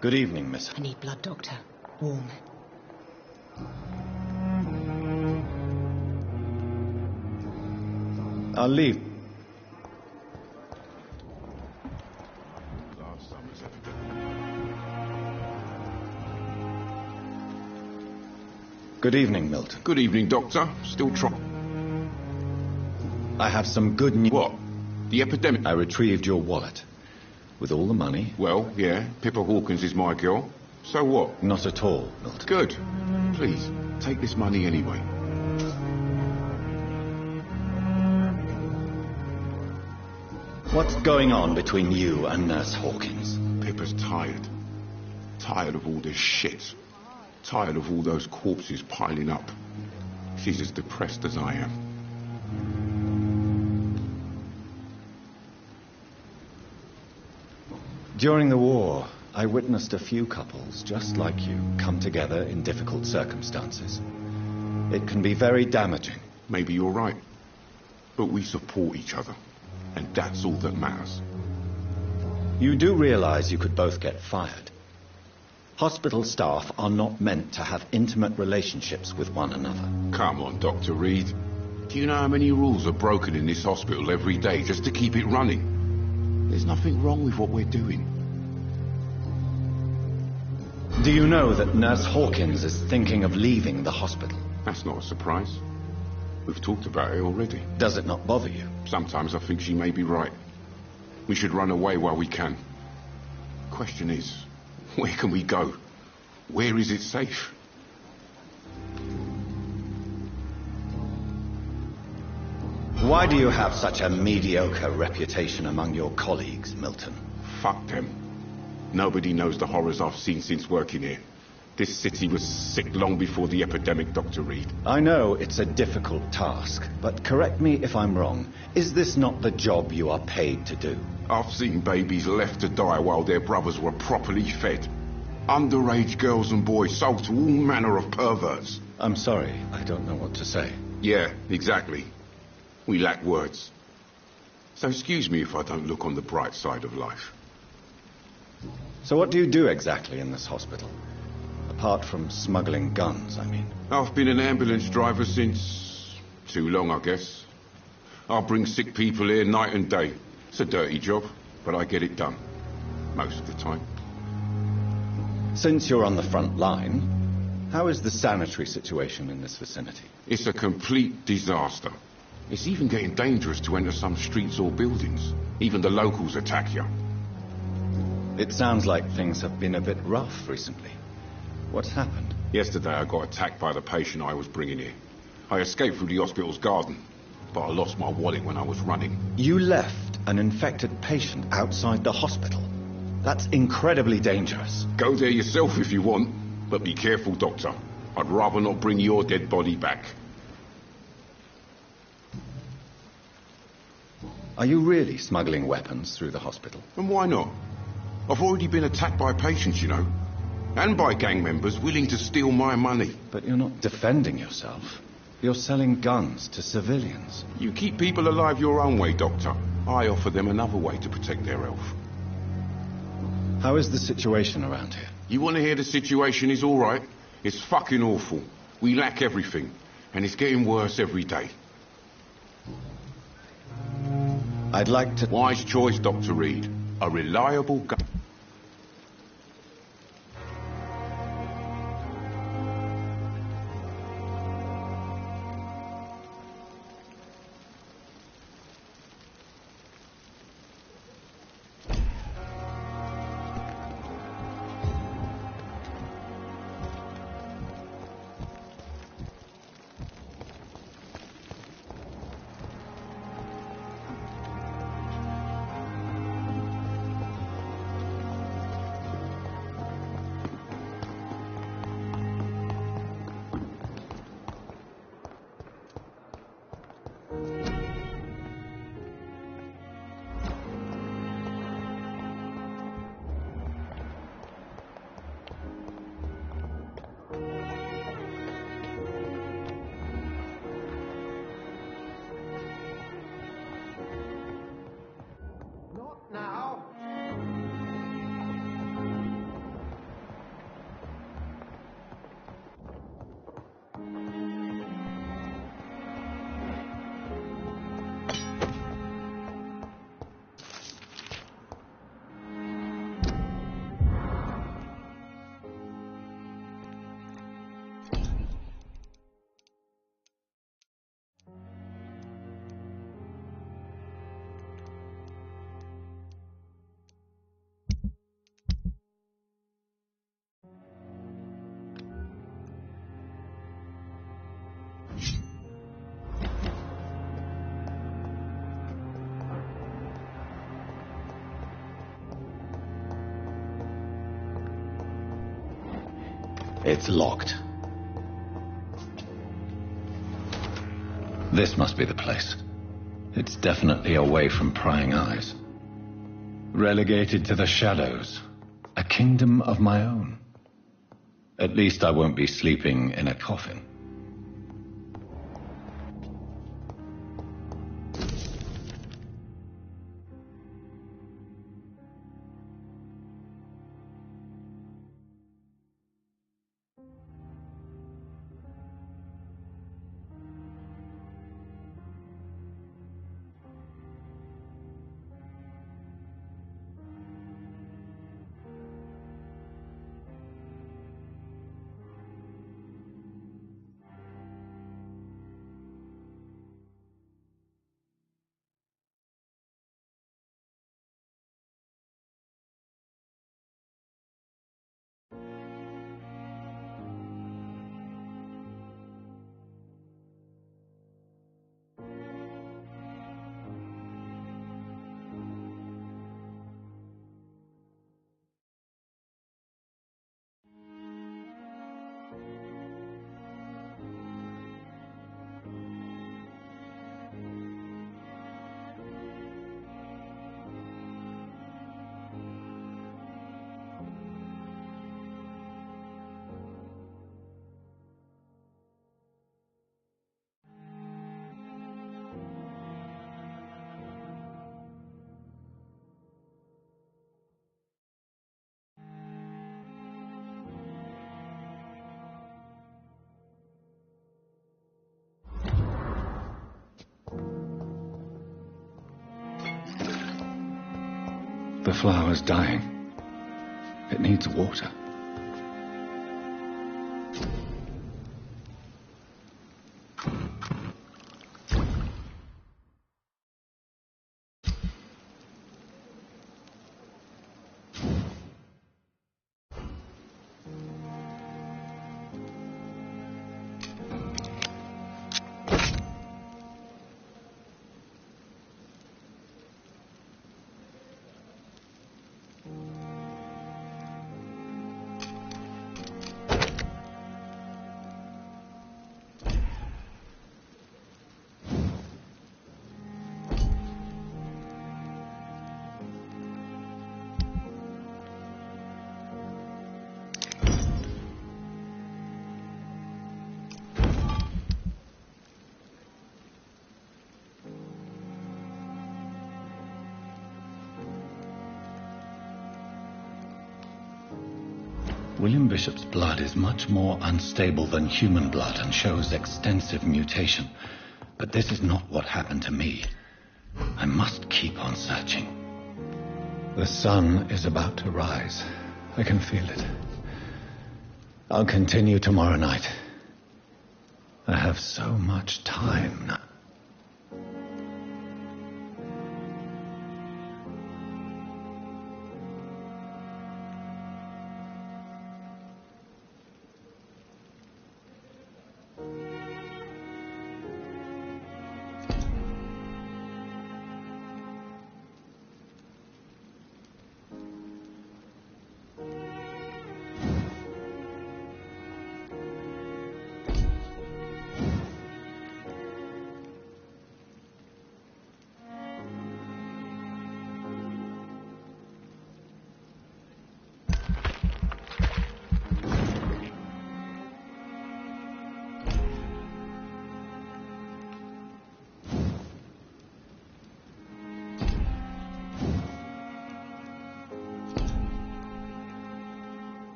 Good evening, miss. I need blood, Doctor. Warm. I'll leave. Good evening, Milton. Good evening, Doctor. Still trying. I have some good news. What? The epidemic? I retrieved your wallet. With all the money. Well, yeah, Pippa Hawkins is my girl. So what? Not at all, Milton. Good. Please, take this money anyway. What's going on between you and Nurse Hawkins? Pippa's tired. Tired of all this shit. Tired of all those corpses piling up. She's as depressed as I am. During the war, I witnessed a few couples, just like you, come together in difficult circumstances. It can be very damaging. Maybe you're right. But we support each other. And that's all that matters. You do realize you could both get fired. Hospital staff are not meant to have intimate relationships with one another. Come on, Dr. Reed. Do you know how many rules are broken in this hospital every day just to keep it running? There's nothing wrong with what we're doing. Do you know that Nurse Hawkins is thinking of leaving the hospital? That's not a surprise. We've talked about it already. Does it not bother you? Sometimes I think she may be right. We should run away while we can. Question is, where can we go? Where is it safe? Why do you have such a mediocre reputation among your colleagues, Milton? Fuck them. Nobody knows the horrors I've seen since working here. This city was sick long before the epidemic, Dr. Reed. I know it's a difficult task, but correct me if I'm wrong. Is this not the job you are paid to do? I've seen babies left to die while their brothers were properly fed. Underage girls and boys sold to all manner of perverts. I'm sorry, I don't know what to say. Yeah, exactly. We lack words. So excuse me if I don't look on the bright side of life. So what do you do exactly in this hospital? Apart from smuggling guns, I mean. I've been an ambulance driver since... too long, I guess. I bring sick people here night and day. It's a dirty job, but I get it done. Most of the time. Since you're on the front line, how is the sanitary situation in this vicinity? It's a complete disaster. It's even getting dangerous to enter some streets or buildings. Even the locals attack you. It sounds like things have been a bit rough recently. What's happened? Yesterday I got attacked by the patient I was bringing here. I escaped through the hospital's garden, but I lost my wallet when I was running. You left an infected patient outside the hospital? That's incredibly dangerous. Go there yourself if you want, but be careful, Doctor. I'd rather not bring your dead body back. Are you really smuggling weapons through the hospital? And why not? I've already been attacked by patients, you know. And by gang members willing to steal my money. But you're not defending yourself. You're selling guns to civilians. You keep people alive your own way, Doctor. I offer them another way to protect their health. How is the situation around here? You want to hear the situation is all right? It's fucking awful. We lack everything. And it's getting worse every day. I'd like to... Wise choice, Dr. Reed. A reliable gun... It's locked. This must be the place. It's definitely away from prying eyes. Relegated to the shadows. A kingdom of my own. At least I won't be sleeping in a coffin. The flower's dying. It needs water. William Bishop's blood is much more unstable than human blood and shows extensive mutation. But this is not what happened to me. I must keep on searching. The sun is about to rise. I can feel it. I'll continue tomorrow night. I have so much time now.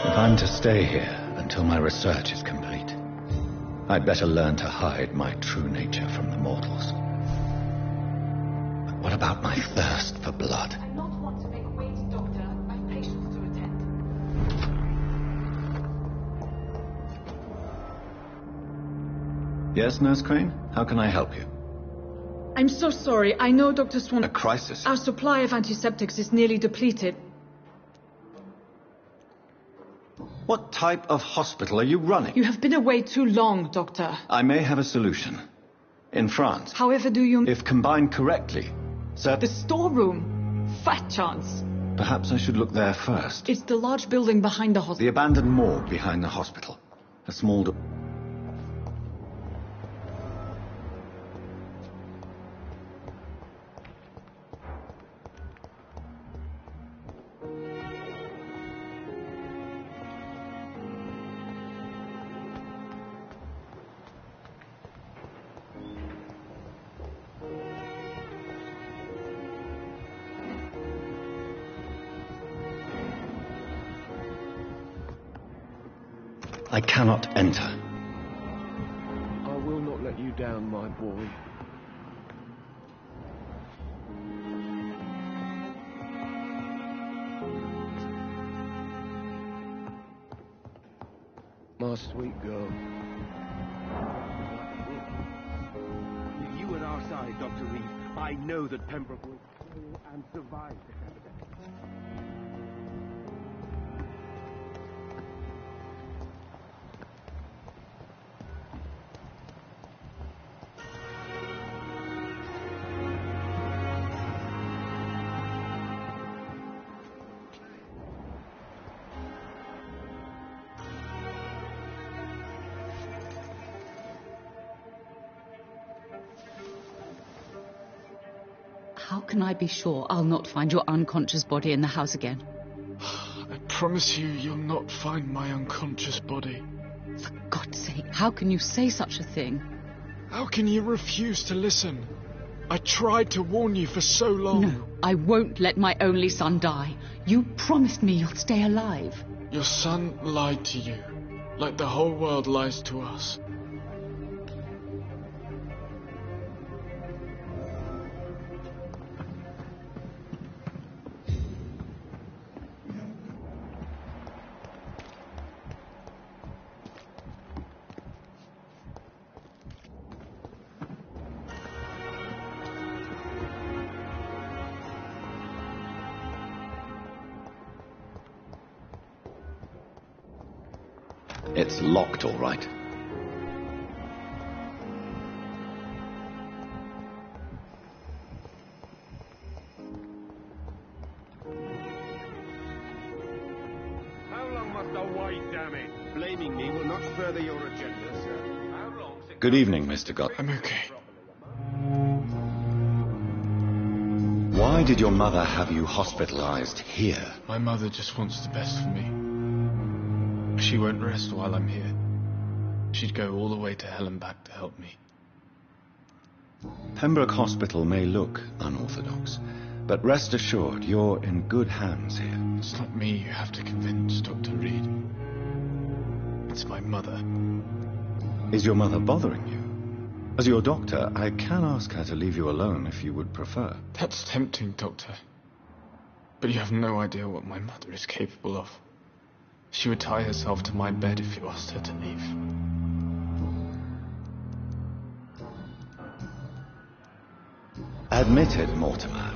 If I'm to stay here until my research is complete, I'd better learn to hide my true nature from the mortals. But what about my thirst for blood? I not want to make wait, Doctor. I've patients to attend. Yes, Nurse Crane? How can I help you? I'm so sorry. I know Dr. Swan... A crisis? Our supply of antiseptics is nearly depleted. What type of hospital are you running? You have been away too long, Doctor. I may have a solution. In France. However do you... If combined correctly, sir... The storeroom. Fat chance. Perhaps I should look there first. It's the large building behind the hospital. The abandoned morgue behind the hospital. A small... I cannot enter. I will not let you down, my boy. My sweet girl. With you at our side, Dr. Reed, I know that Pembroke will kill and survive this epidemic. How can I be sure I'll not find your unconscious body in the house again? I promise you, you'll not find my unconscious body. For God's sake, how can you say such a thing? How can you refuse to listen? I tried to warn you for so long. No, I won't let my only son die. You promised me you'll stay alive. Your son lied to you, like the whole world lies to us. It's locked, all right. How long must I wait, damn it? Blaming me will not further your agenda, sir. How long? Good evening, Mr. God. I'm okay. Why did your mother have you hospitalized here? My mother just wants the best for me. She won't rest while I'm here. She'd go all the way to hell and back to help me. Pembroke Hospital may look unorthodox, but rest assured you're in good hands here. It's not me you have to convince, Dr. Reed. It's my mother. Is your mother bothering you? As your doctor, I can ask her to leave you alone if you would prefer. That's tempting, Doctor. But you have no idea what my mother is capable of. She would tie herself to my bed if you asked her to leave. Admitted, Mortimer.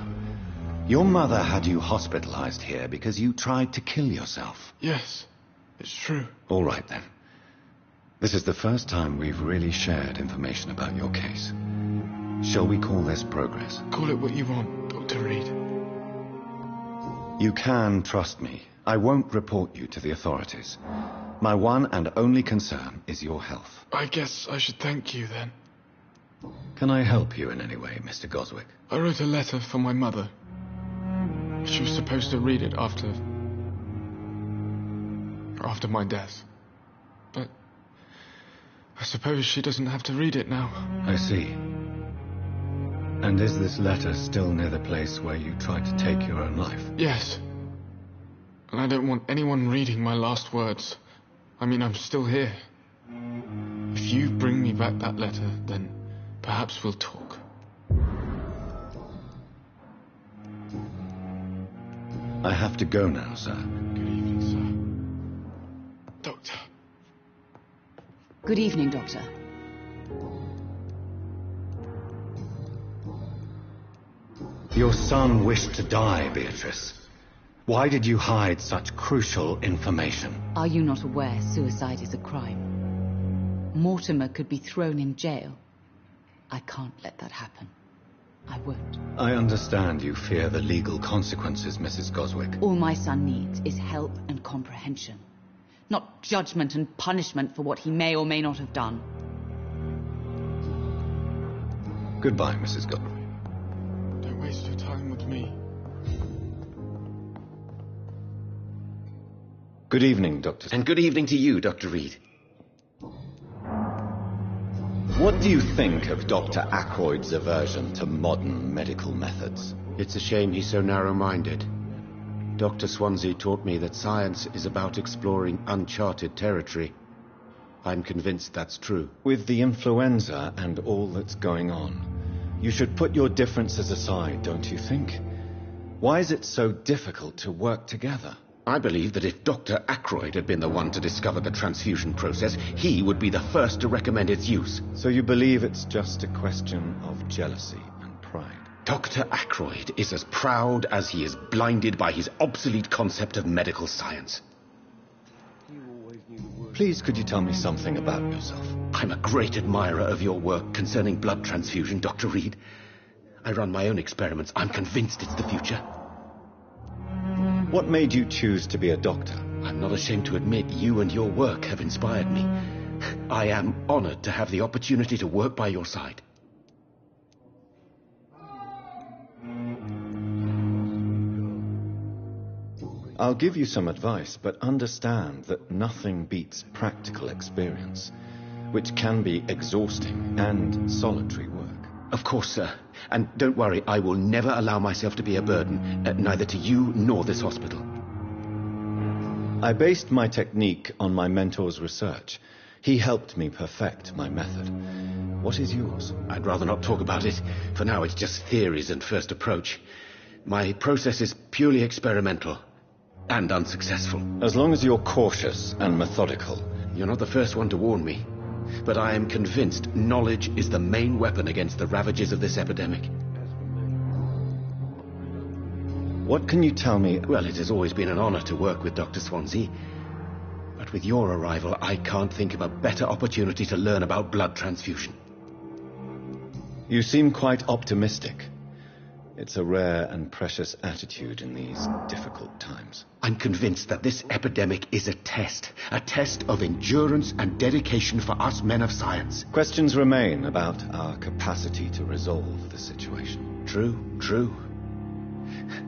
Your mother had you hospitalized here because you tried to kill yourself. Yes, it's true. All right, then. This is the first time we've really shared information about your case. Shall we call this progress? Call it what you want, Dr. Reed. You can trust me. I won't report you to the authorities. My one and only concern is your health. I guess I should thank you, then. Can I help you in any way, Mr. Goswick? I wrote a letter for my mother. She was supposed to read it after my death. But I suppose she doesn't have to read it now. I see. And is this letter still near the place where you tried to take your own life? Yes. And I don't want anyone reading my last words. I mean, I'm still here. If you bring me back that letter, then perhaps we'll talk. I have to go now, sir. Good evening, sir. Doctor. Good evening, Doctor. Your son wished to die, Beatrice. Why did you hide such crucial information? Are you not aware suicide is a crime? Mortimer could be thrown in jail. I can't let that happen. I won't. I understand you fear the legal consequences, Mrs. Goswick. All my son needs is help and comprehension. Not judgment and punishment for what he may or may not have done. Goodbye, Mrs. Goswick. Don't waste your time with me. Good evening, Doctor. And good evening to you, Dr. Reed. What do you think of Dr. Ackroyd's aversion to modern medical methods? It's a shame he's so narrow-minded. Dr. Swansea taught me that science is about exploring uncharted territory. I'm convinced that's true. With the influenza and all that's going on, you should put your differences aside, don't you think? Why is it so difficult to work together? I believe that if Dr. Ackroyd had been the one to discover the transfusion process, he would be the first to recommend its use. So you believe it's just a question of jealousy and pride? Dr. Ackroyd is as proud as he is blinded by his obsolete concept of medical science. Please, could you tell me something about yourself? I'm a great admirer of your work concerning blood transfusion, Dr. Reed. I run my own experiments. I'm convinced it's the future. What made you choose to be a doctor? I'm not ashamed to admit you and your work have inspired me. I am honored to have the opportunity to work by your side. I'll give you some advice, but understand that nothing beats practical experience, which can be exhausting and solitary work. Of course, sir. And don't worry, I will never allow myself to be a burden, neither to you nor this hospital. I based my technique on my mentor's research. He helped me perfect my method. What is yours? I'd rather not talk about it. For now, it's just theories and first approach. My process is purely experimental and unsuccessful. As long as you're cautious and methodical. You're not the first one to warn me. But I am convinced knowledge is the main weapon against the ravages of this epidemic. What can you tell me? Well, it has always been an honor to work with Dr. Swansea. But with your arrival, I can't think of a better opportunity to learn about blood transfusion. You seem quite optimistic. It's a rare and precious attitude in these difficult times. I'm convinced that this epidemic is a test of endurance and dedication for us men of science. Questions remain about our capacity to resolve the situation. True.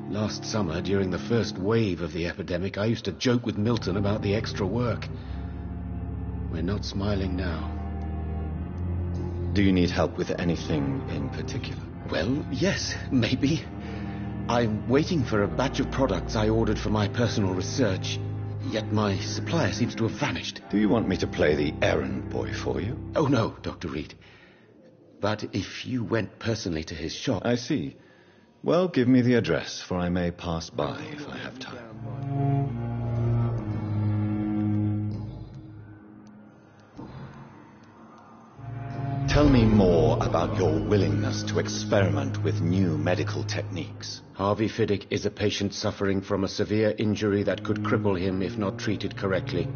Last summer, during the first wave of the epidemic, I used to joke with Milton about the extra work. We're not smiling now. Do you need help with anything in particular? Well, yes, maybe. I'm waiting for a batch of products I ordered for my personal research, yet my supplier seems to have vanished. Do you want me to play the errand boy for you? Oh, no, Dr. Reed. But if you went personally to his shop... I see. Well, give me the address, for I may pass by if I have time. Tell me more about your willingness to experiment with new medical techniques. Harvey Fiddick is a patient suffering from a severe injury that could cripple him if not treated correctly.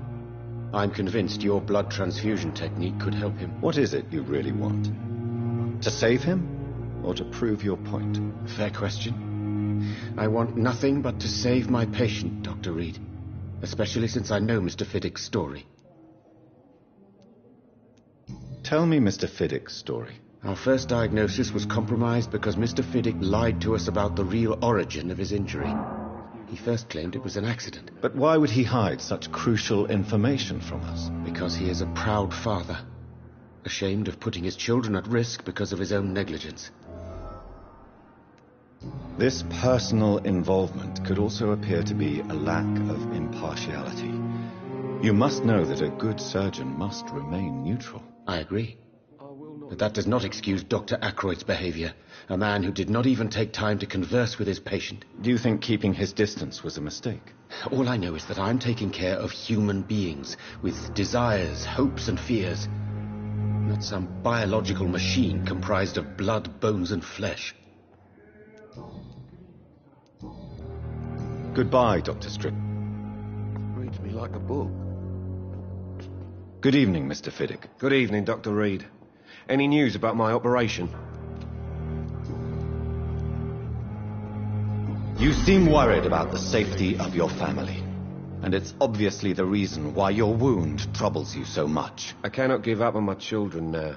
I'm convinced your blood transfusion technique could help him. What is it you really want? To save him? Or to prove your point? Fair question. I want nothing but to save my patient, Dr. Reed. Especially since I know Mr. Fiddick's story. Tell me Mr. Fiddick's story. Our first diagnosis was compromised because Mr. Fiddick lied to us about the real origin of his injury. He first claimed it was an accident. But why would he hide such crucial information from us? Because he is a proud father, ashamed of putting his children at risk because of his own negligence. This personal involvement could also appear to be a lack of impartiality. You must know that a good surgeon must remain neutral. I agree. But that does not excuse Dr. Ackroyd's behavior, a man who did not even take time to converse with his patient. Do you think keeping his distance was a mistake? All I know is that I'm taking care of human beings with desires, hopes and fears, not some biological machine comprised of blood, bones and flesh. Goodbye, Dr. Strick. Reads me like a book. Good evening, Mr. Fiddick. Good evening, Dr. Reed. Any news about my operation? You seem worried about the safety of your family. And it's obviously the reason why your wound troubles you so much. I cannot give up on my children now.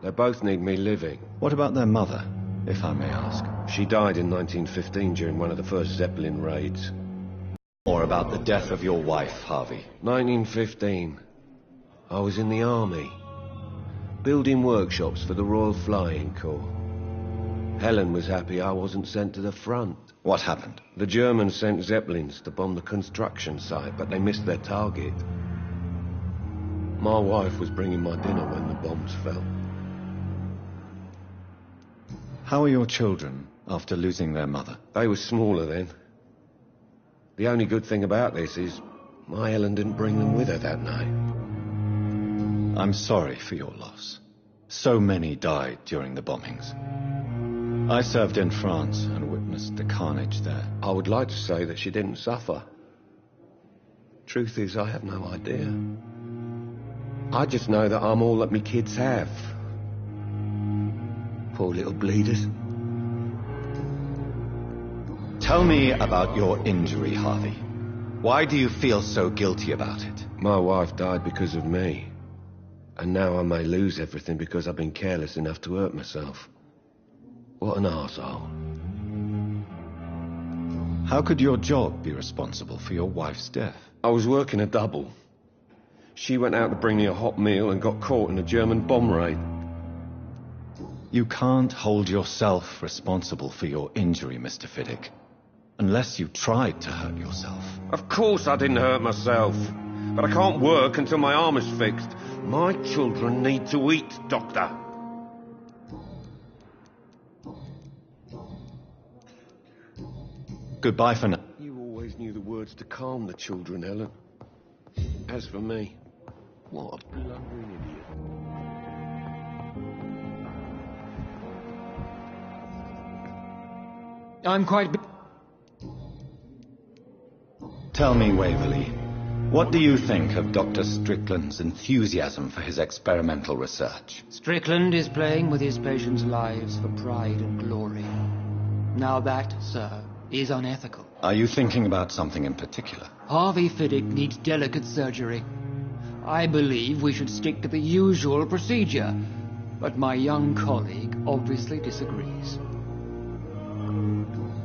They both need me living. What about their mother, if I may ask? She died in 1915 during one of the first Zeppelin raids. More about the death of your wife, Harvey. 1915. I was in the army, building workshops for the Royal Flying Corps. Helen was happy I wasn't sent to the front. What happened? The Germans sent Zeppelins to bomb the construction site, but they missed their target. My wife was bringing my dinner when the bombs fell. How are your children after losing their mother? They were smaller then. The only good thing about this is my Helen didn't bring them with her that night. I'm sorry for your loss. So many died during the bombings. I served in France and witnessed the carnage there. I would like to say that she didn't suffer. Truth is, I have no idea. I just know that I'm all that me kids have. Poor little bleeders. Tell me about your injury, Harvey. Why do you feel so guilty about it? My wife died because of me. And now I may lose everything because I've been careless enough to hurt myself. What an arsehole. How could your job be responsible for your wife's death? I was working a double. She went out to bring me a hot meal and got caught in a German bomb raid. You can't hold yourself responsible for your injury, Mr. Fiddick. Unless you tried to hurt yourself. Of course I didn't hurt myself. But I can't work until my arm is fixed. My children need to eat, Doctor. Goodbye for now. You always knew the words to calm the children, Helen. As for me, what a blundering idiot. I'm quite... Tell me, Waverley, what do you think of Dr. Strickland's enthusiasm for his experimental research? Strickland is playing with his patients' lives for pride and glory. Now that, sir, is unethical. Are you thinking about something in particular? Harvey Fiddick needs delicate surgery. I believe we should stick to the usual procedure, but my young colleague obviously disagrees.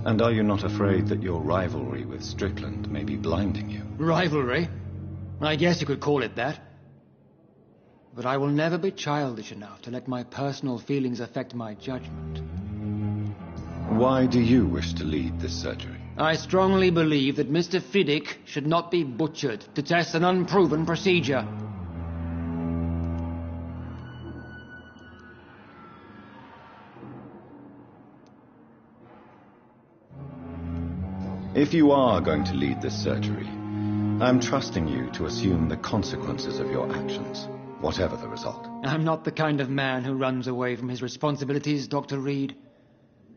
And are you not afraid that your rivalry with Strickland may be blinding you? Rivalry? I guess you could call it that. But I will never be childish enough to let my personal feelings affect my judgment. Why do you wish to lead this surgery? I strongly believe that Mr. Fiddick should not be butchered to test an unproven procedure. If you are going to lead this surgery, I'm trusting you to assume the consequences of your actions, whatever the result. I'm not the kind of man who runs away from his responsibilities, Dr. Reed.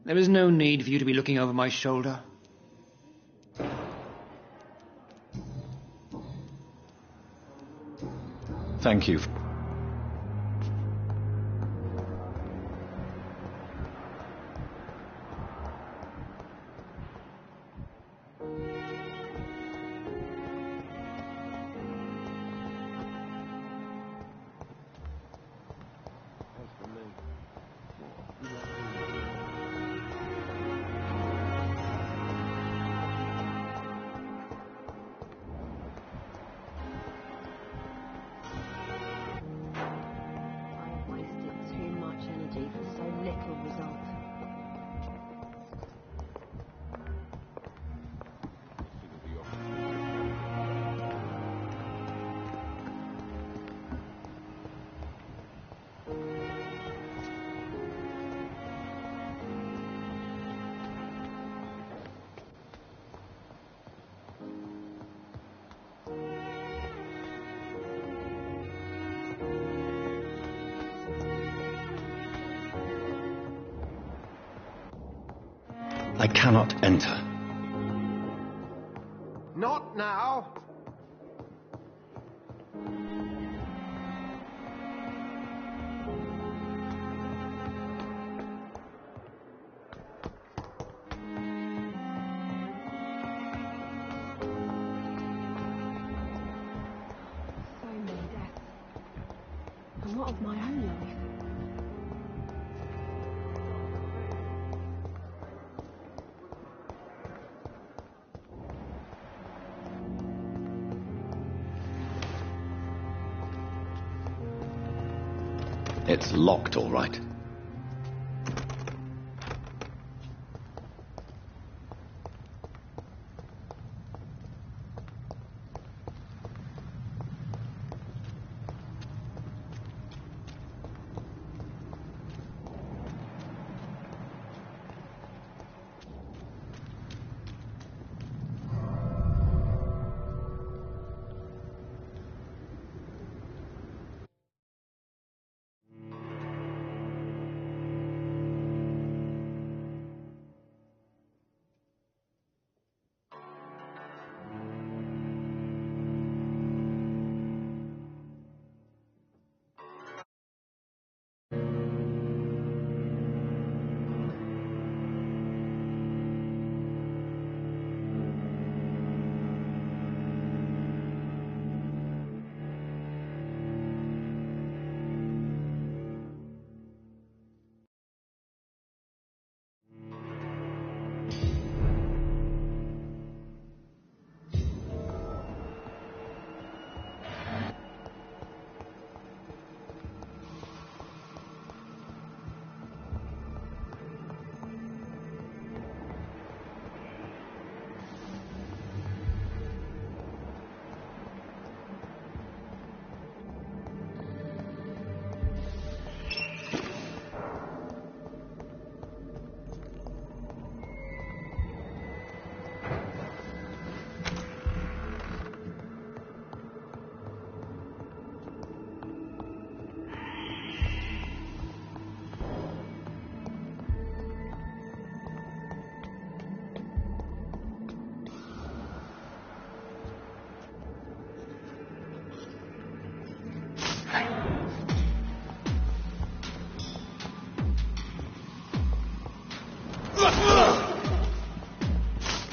There is no need for you to be looking over my shoulder. Thank you. I cannot enter. Not now. So many deaths. And what of my own life? It's locked, all right.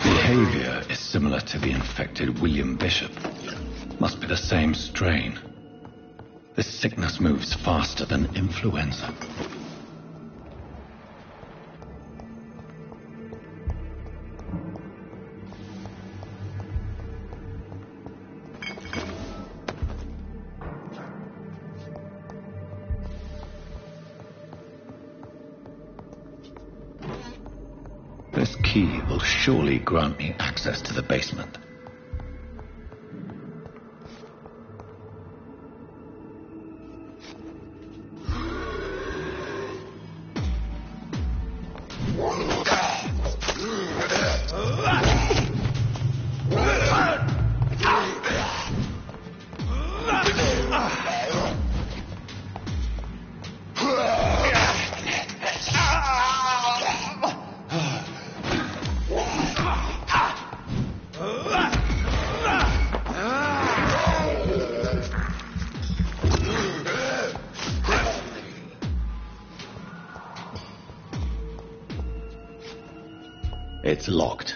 Behavior is similar to the infected William Bishop. Must be the same strain. This sickness moves faster than influenza. This key will surely grant me access to the basement. It's locked.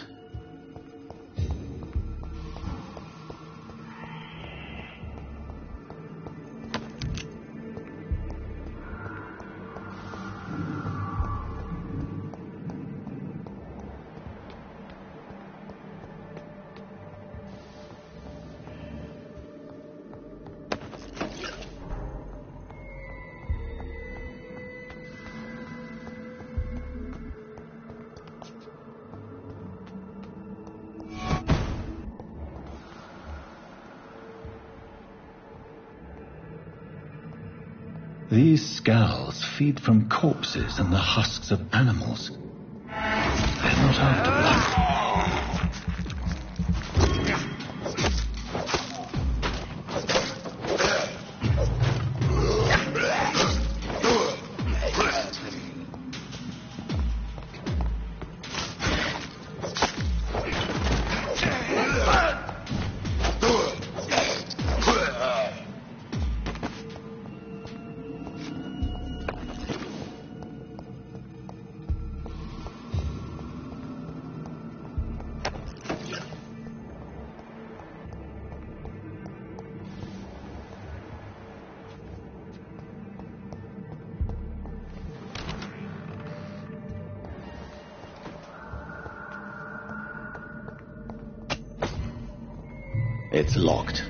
These scowls feed from corpses and the husks of animals. They're not after blood. It's locked.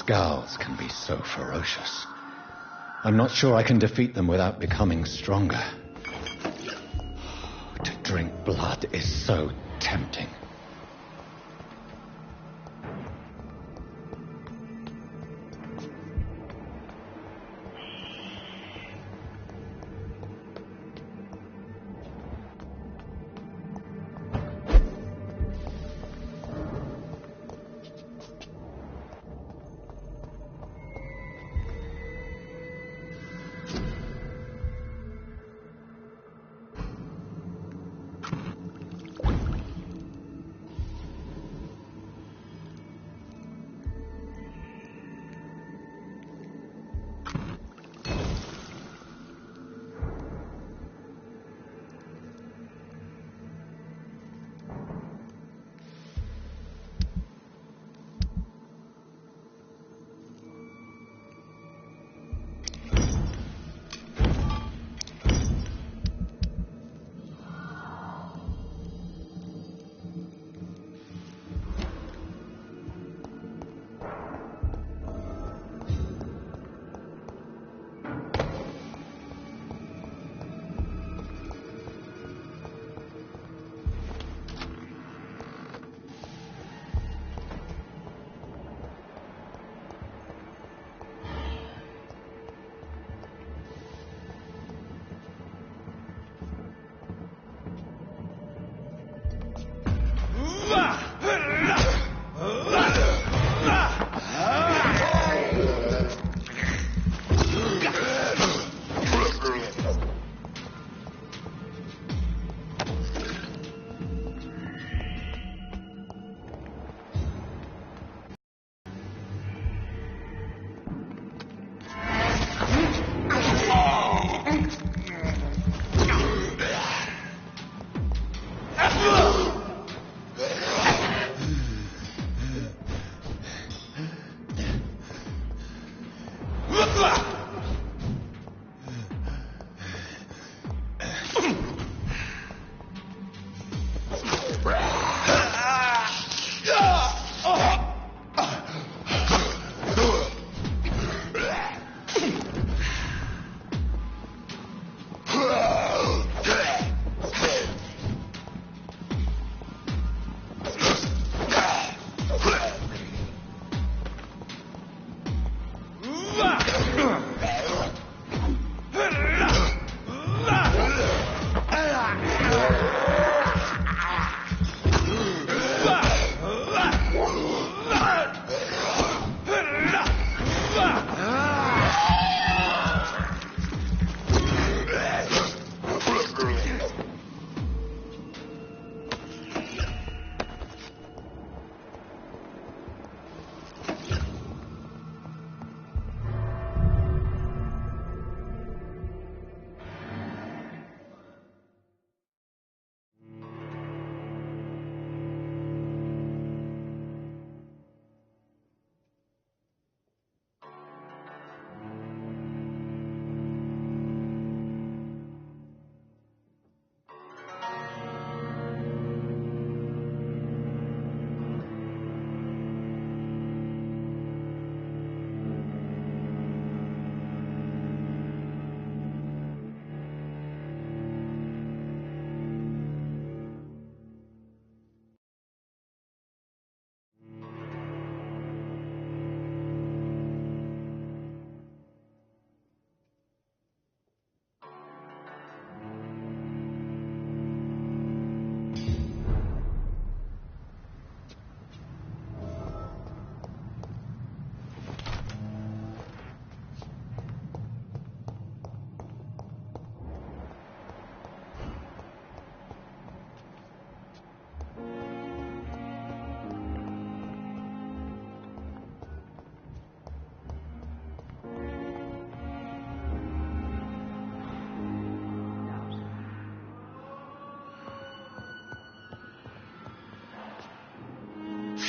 Skals can be so ferocious. I'm not sure I can defeat them without becoming stronger. To drink blood is so tempting.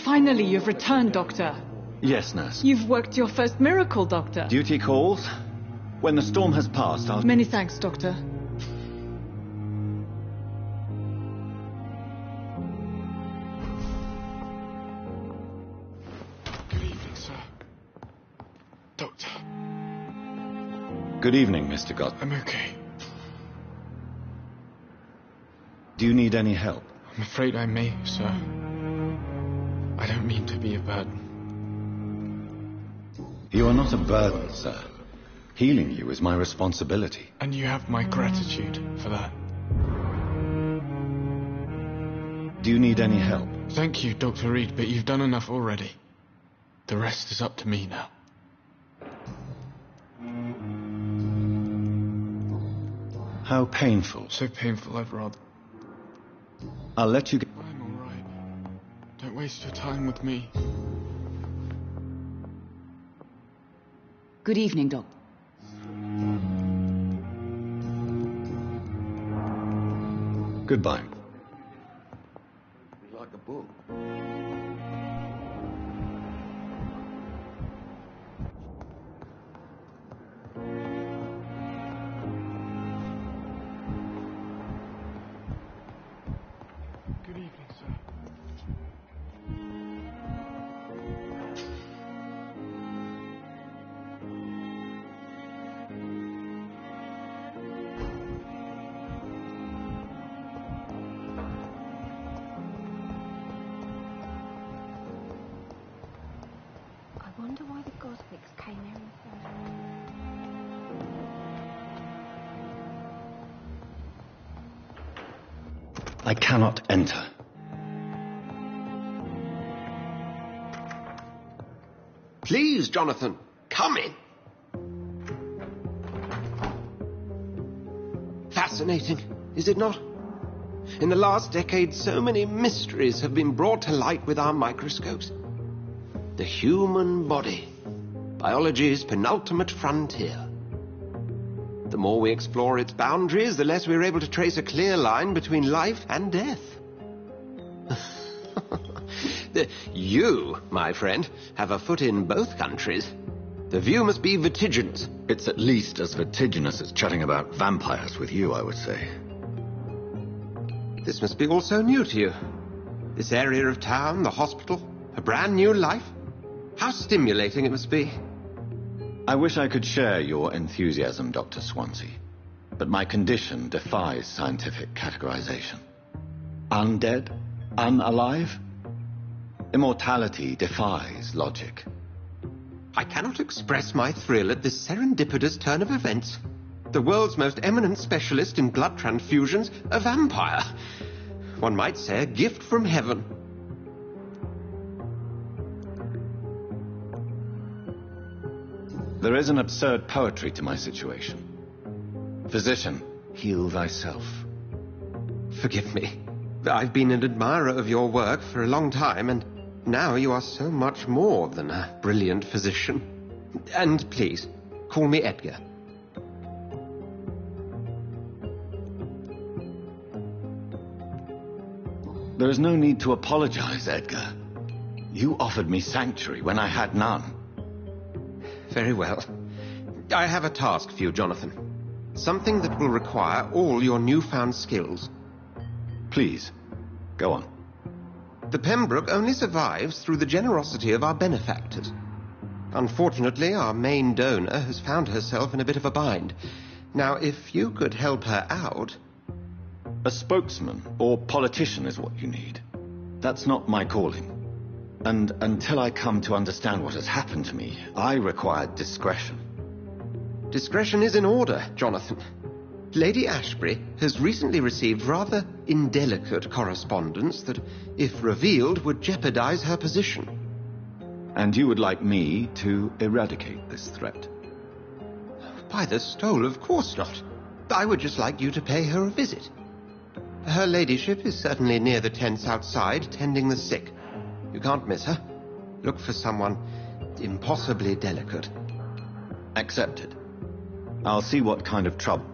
Finally, you've returned, Doctor. Yes, nurse. You've worked your first miracle, Doctor. Duty calls. When the storm has passed, I'll... Many thanks, Doctor. Good evening, sir. Good evening, Mr. God. I'm okay. Do you need any help? I'm afraid I may, sir. I don't mean to be a burden. You are not a burden, sir. Healing you is my responsibility. And you have my gratitude for that. Do you need any help? Thank you, Dr. Reed, but you've done enough already. The rest is up to me now. How painful. So painful, I'd rather... I'll let you... I'm all right. Don't waste your time with me. Good evening, Doc. Goodbye. Like a book. Good evening, sir. I wonder why the Goswicks came here in the first place. I cannot enter. Please, Jonathan, come in. Fascinating, is it not? In the last decade, so many mysteries have been brought to light with our microscopes. The human body, biology's penultimate frontier. The more we explore its boundaries, the less we're able to trace a clear line between life and death. You, my friend, have a foot in both countries. The view must be vertiginous. It's at least as vertiginous as chatting about vampires with you, I would say. This must be all so new to you. This area of town, the hospital, a brand new life. How stimulating it must be. I wish I could share your enthusiasm, Dr. Swansea, but my condition defies scientific categorization. Undead? Unalive? Immortality defies logic. I cannot express my thrill at this serendipitous turn of events. The world's most eminent specialist in blood transfusions, a vampire. One might say a gift from heaven. There is an absurd poetry to my situation. Physician, heal thyself. Forgive me. I've been an admirer of your work for a long time, and now you are so much more than a brilliant physician. And please, call me Edgar. There is no need to apologize, Edgar. You offered me sanctuary when I had none. Very well. I have a task for you, Jonathan. Something that will require all your newfound skills. Please, go on. The Pembroke only survives through the generosity of our benefactors. Unfortunately, our main donor has found herself in a bit of a bind. Now, if you could help her out... A spokesman or politician is what you need. That's not my calling. And until I come to understand what has happened to me, I require discretion. Discretion is in order, Jonathan. Lady Ashbury has recently received rather indelicate correspondence that, if revealed, would jeopardize her position. And you would like me to eradicate this threat? By the stole, of course not. I would just like you to pay her a visit. Her ladyship is certainly near the tents outside, tending the sick. You can't miss her. Look for someone impossibly delicate. Accepted. I'll see what kind of trouble.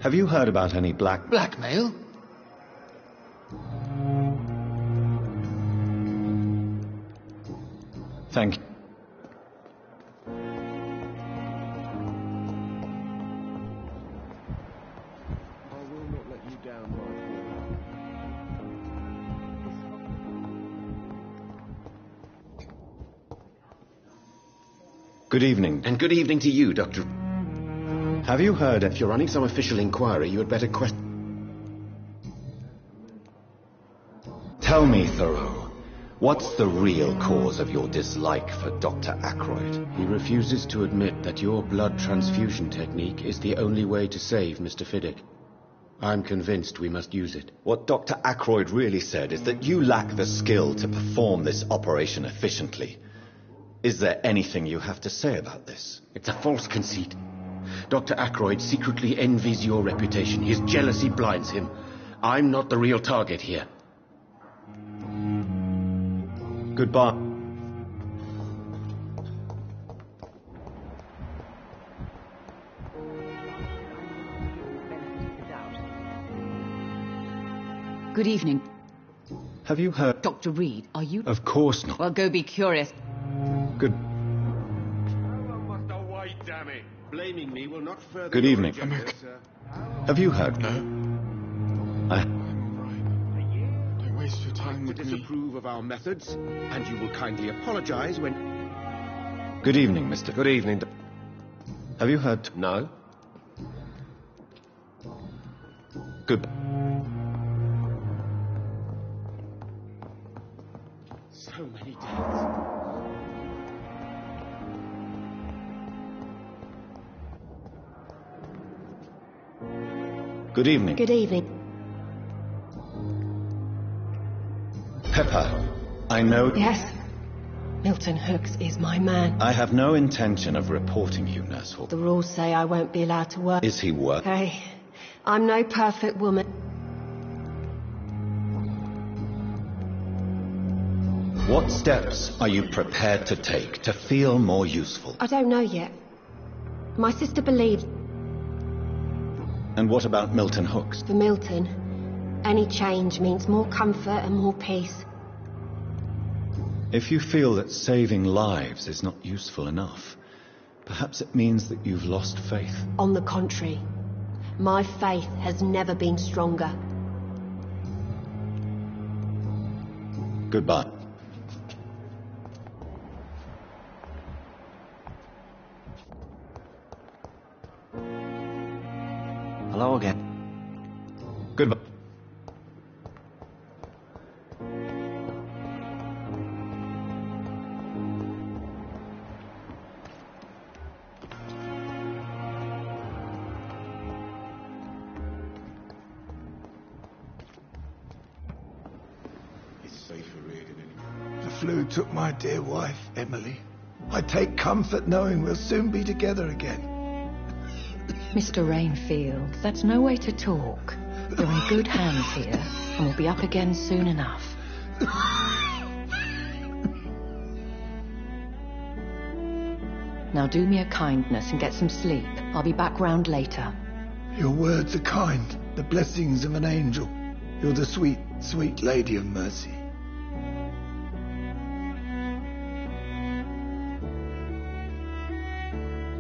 Have you heard about any Blackmail? Thank you. Good evening. And good evening to you, Doctor. Have you heard If you're running some official inquiry, you had better Tell me, Thoreau, what's the real cause of your dislike for Dr. Ackroyd? He refuses to admit that your blood transfusion technique is the only way to save Mr. Fiddick. I'm convinced we must use it. What Dr. Ackroyd really said is that you lack the skill to perform this operation efficiently. Is there anything you have to say about this? It's a false conceit. Dr. Ackroyd secretly envies your reputation. His jealousy blinds him. I'm not the real target here. Goodbye. Good evening. Have you heard... Dr. Reed, are you... Of course not. Well, go be curious. Good... Must away, damn it. Blaming me will not further... Good evening. Have you heard... No. Don't waste your time with me. Disapprove of our methods, and you will kindly apologize when... Good evening, Mr. Good evening. Have you heard... No. Good... So many deaths. Good evening. Good evening. Pepper, I know... Yes. Milton Hooks is my man. I have no intention of reporting you, Nurse Hall. The rules say I won't be allowed to work. Is he worth... Hey, I'm no perfect woman. What steps are you prepared to take to feel more useful? I don't know yet. My sister believes... And what about Milton Hooks? For Milton, any change means more comfort and more peace. If you feel that saving lives is not useful enough, perhaps it means that you've lost faith. On the contrary, my faith has never been stronger. Goodbye. Hello again. Goodbye. It's safer here than anywhere. The flu took my dear wife, Emily. I take comfort knowing we'll soon be together again. Mr. Rainfield, that's no way to talk. You're in good hands here, and we'll be up again soon enough. Now do me a kindness and get some sleep. I'll be back round later. Your words are kind, the blessings of an angel. You're the sweet, sweet Lady of Mercy.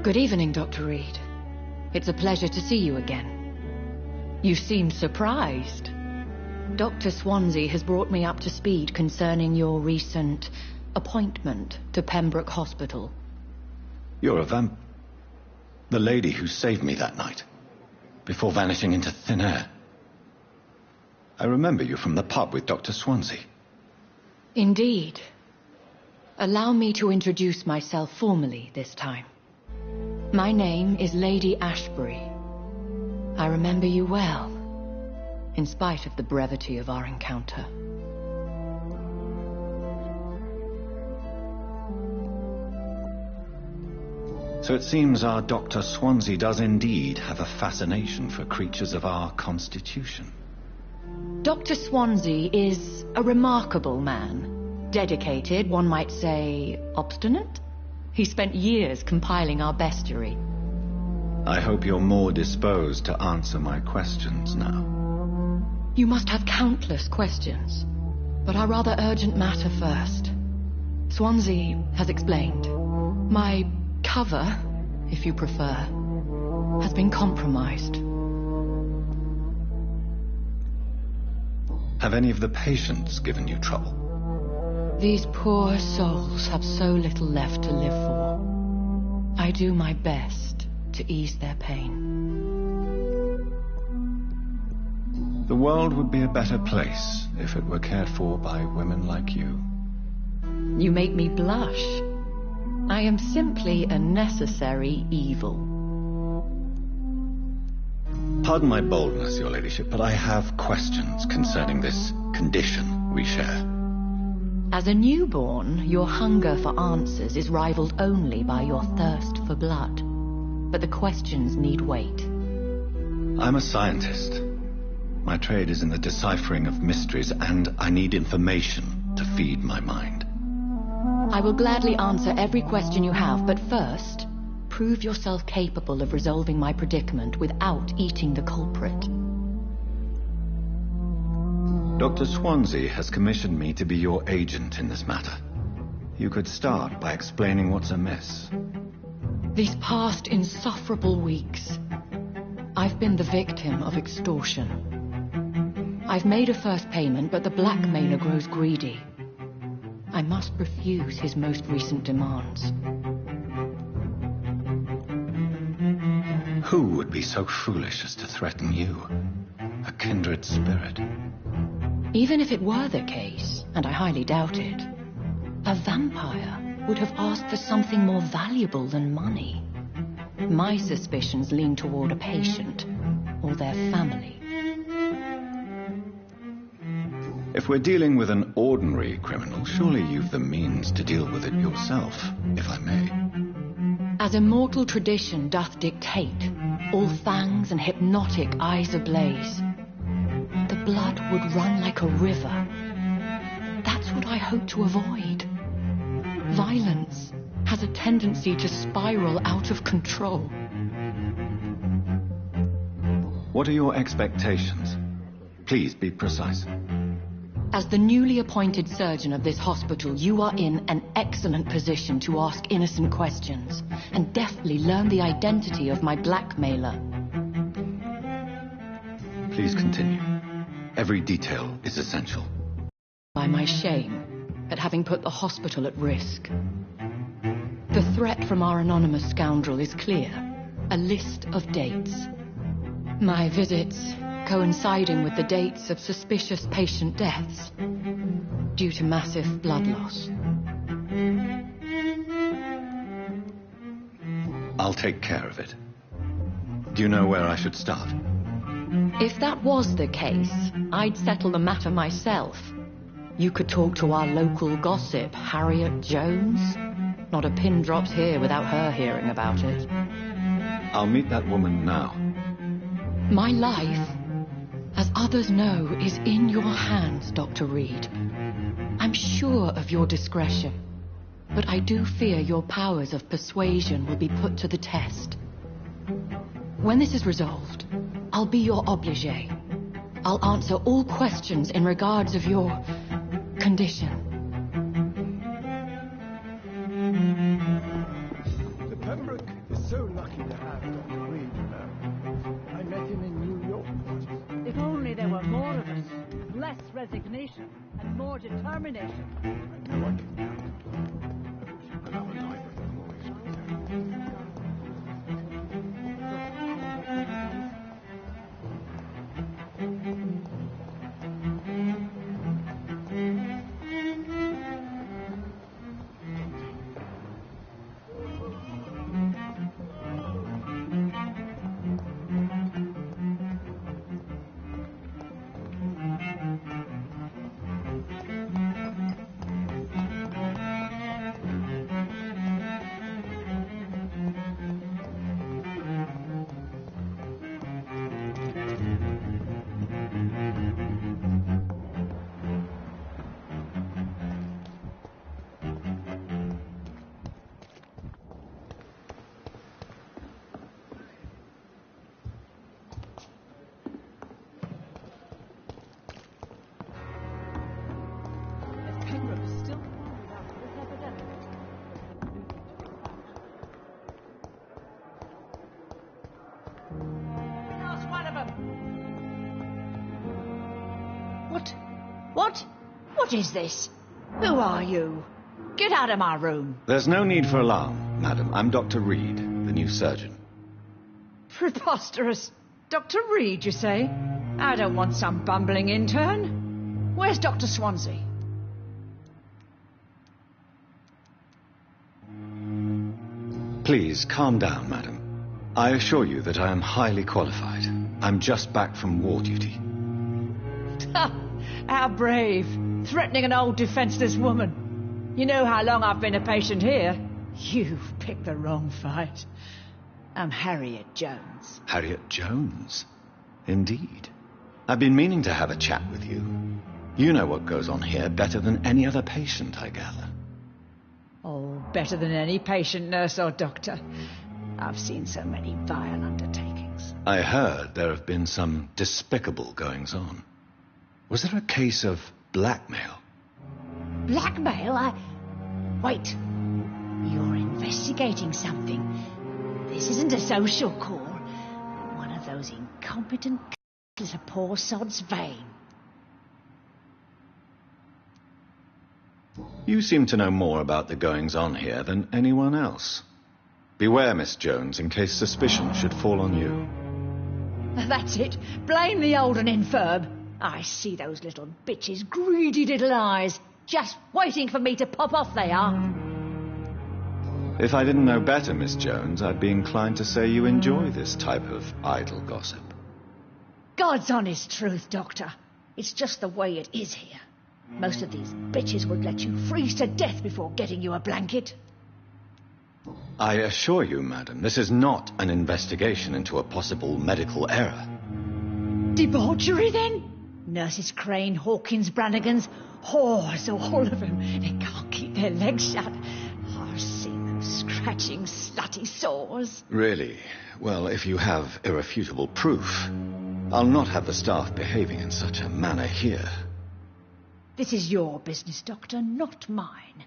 Good evening, Dr. Reed. It's a pleasure to see you again. You seem surprised. Dr. Swansea has brought me up to speed concerning your recent appointment to Pembroke Hospital. You're a the lady who saved me that night, before vanishing into thin air. I remember you from the pub with Dr. Swansea. Indeed. Allow me to introduce myself formally this time. My name is Lady Ashbury. I remember you well, in spite of the brevity of our encounter. So it seems our Dr. Swansea does indeed have a fascination for creatures of our constitution. Dr. Swansea is a remarkable man. Dedicated, one might say, obstinate. He spent years compiling our bestiary. I hope you're more disposed to answer my questions now. You must have countless questions, but our rather urgent matter first. Swansea has explained. My cover, if you prefer, has been compromised. Have any of the patients given you trouble? These poor souls have so little left to live for. I do my best to ease their pain. The world would be a better place if it were cared for by women like you. You make me blush. I am simply a necessary evil. Pardon my boldness, Your Ladyship, but I have questions concerning this condition we share. As a newborn, your hunger for answers is rivaled only by your thirst for blood. But the questions need wait. I'm a scientist. My trade is in the deciphering of mysteries, and I need information to feed my mind. I will gladly answer every question you have, but first, prove yourself capable of resolving my predicament without eating the culprit. Dr. Swansea has commissioned me to be your agent in this matter. You could start by explaining what's amiss. These past insufferable weeks, I've been the victim of extortion. I've made a first payment, but the blackmailer grows greedy. I must refuse his most recent demands. Who would be so foolish as to threaten you? A kindred spirit. Even if it were the case, and I highly doubt it, a vampire would have asked for something more valuable than money. My suspicions lean toward a patient or their family. If we're dealing with an ordinary criminal, surely you've the means to deal with it yourself, if I may. As immortal tradition doth dictate, all fangs and hypnotic eyes ablaze, the blood would run like a river. That's what I hope to avoid. Violence has a tendency to spiral out of control. What are your expectations? Please be precise. As the newly appointed surgeon of this hospital, you are in an excellent position to ask innocent questions and deftly learn the identity of my blackmailer. Please continue. Every detail is essential. By my shame at having put the hospital at risk. The threat from our anonymous scoundrel is clear. A list of dates. My visits coinciding with the dates of suspicious patient deaths due to massive blood loss. I'll take care of it. Do you know where I should start? If that was the case, I'd settle the matter myself. You could talk to our local gossip, Harriet Jones. Not a pin drops here without her hearing about it. I'll meet that woman now. My life, as others know, is in your hands, Dr. Reed. I'm sure of your discretion, but I do fear your powers of persuasion will be put to the test. When this is resolved, I'll be your obligé. I'll answer all questions in regards of your condition. The Pembroke is so lucky to have Dr. Reed, you know. I met him in New York once. If only there were more of us. Less resignation and more determination. I know I can count. Another library. What? What is this? Who are you? Get out of my room. There's no need for alarm, madam. I'm Dr. Reed, the new surgeon. Preposterous. Dr. Reed, you say? I don't want some bumbling intern. Where's Dr. Swansea? Please, calm down, madam. I assure you that I am highly qualified. I'm just back from war duty. How brave. Threatening an old defenceless woman. You know how long I've been a patient here? You've picked the wrong fight. I'm Harriet Jones. Harriet Jones? Indeed. I've been meaning to have a chat with you. You know what goes on here better than any other patient, I gather. Oh, better than any patient, nurse or doctor. I've seen so many vile undertakings. I heard there have been some despicable goings-on. Was there a case of blackmail? Blackmail? Wait. You're investigating something. This isn't a social call. One of those incompetent c***s a poor sod's vein. You seem to know more about the goings-on here than anyone else. Beware, Miss Jones, in case suspicion should fall on you. That's it. Blame the old and infirm. I see those little bitches' greedy little eyes. Just waiting for me to pop off, they are. If I didn't know better, Miss Jones, I'd be inclined to say you enjoy this type of idle gossip. God's honest truth, Doctor. It's just the way it is here. Most of these bitches would let you freeze to death before getting you a blanket. I assure you, madam, this is not an investigation into a possible medical error. Debauchery, then? Nurses Crane, Hawkins, Brannigans, whores, all of them. They can't keep their legs shut. I've seen them scratching slutty sores. Really? Well, if you have irrefutable proof, I'll not have the staff behaving in such a manner here. This is your business, Doctor, not mine.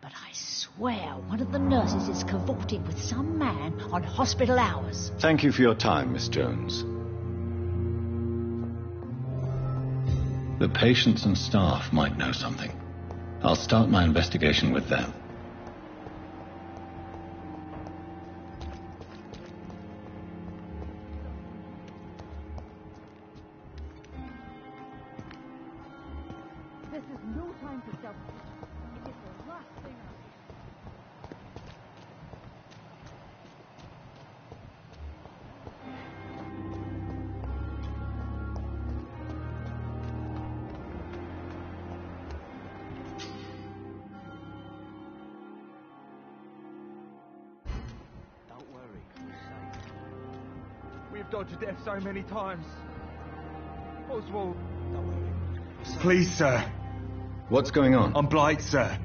But I swear one of the nurses is cavorting with some man on hospital hours. Thank you for your time, Miss Jones. The patients and staff might know something. I'll start my investigation with them. This is no time for selfish. It is the last thing I... Don't worry, we're safe. We've dodged death so many times. Oswald. Don't worry. Please, sir. What's going on? I'm Blight, sir.